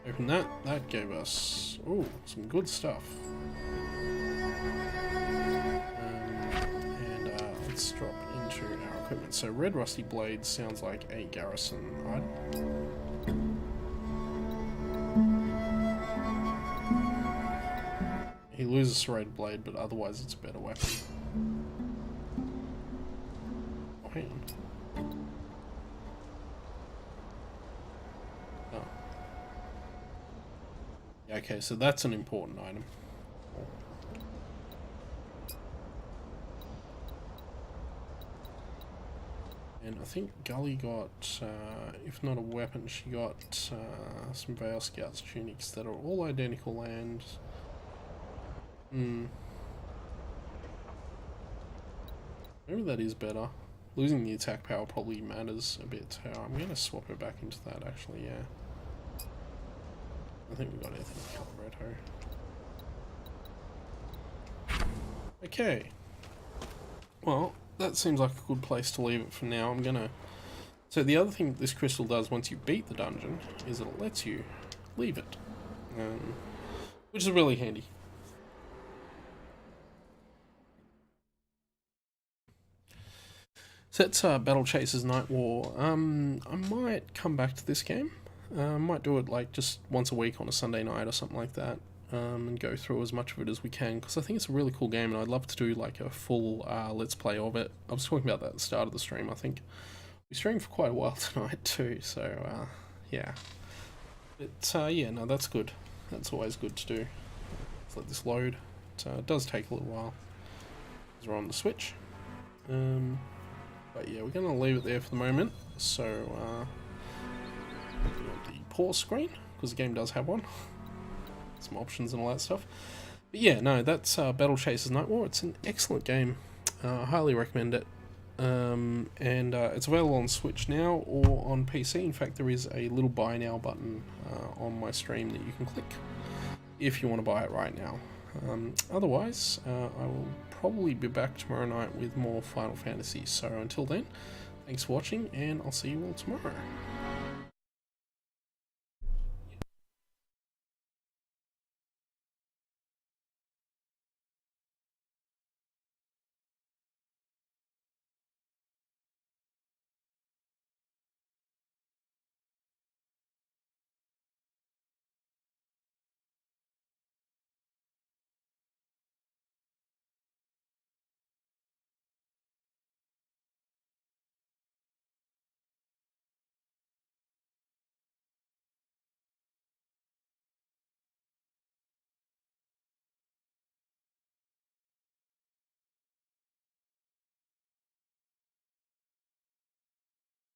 S1: Open that. That gave us some good stuff. And let's drop into our equipment. So Red Rusty Blade sounds like a garrison item. He loses Serrated Blade, but otherwise it's a better weapon. Oh, hang on. Oh. Yeah, okay, so that's an important item. And I think Gully got, if not a weapon, she got some Veil Scouts tunics that are all identical and... Maybe that is better. Losing the attack power probably matters a bit. I'm going to swap her back into that, actually, yeah. I think we got everything covered, ho. Okay. Well, that seems like a good place to leave it for now. I'm going to... So the other thing this crystal does once you beat the dungeon is it lets you leave it. Which is really handy. So that's Battle Chasers Nightwar. I might come back to this game. I might do it like just once a week on a Sunday night or something like that, and go through as much of it as we can, because I think it's a really cool game and I'd love to do like a full let's play of it. I was talking about that at the start of the stream. I think we streamed for quite a while tonight too, so yeah. But yeah, no, that's good. That's always good to do. Let's let this load. It does take a little while because we're on the Switch. But yeah, we're going to leave it there for the moment. So, the pause screen, because the game does have one. Some options and all that stuff. But yeah, no, that's Battle Chasers Nightwar. It's an excellent game. I highly recommend it. And it's available on Switch now or on PC. In fact, there is a little buy now button on my stream that you can click if you want to buy it right now. Otherwise, I will probably be back tomorrow night with more Final Fantasy. So until then, thanks for watching, and I'll see you all tomorrow.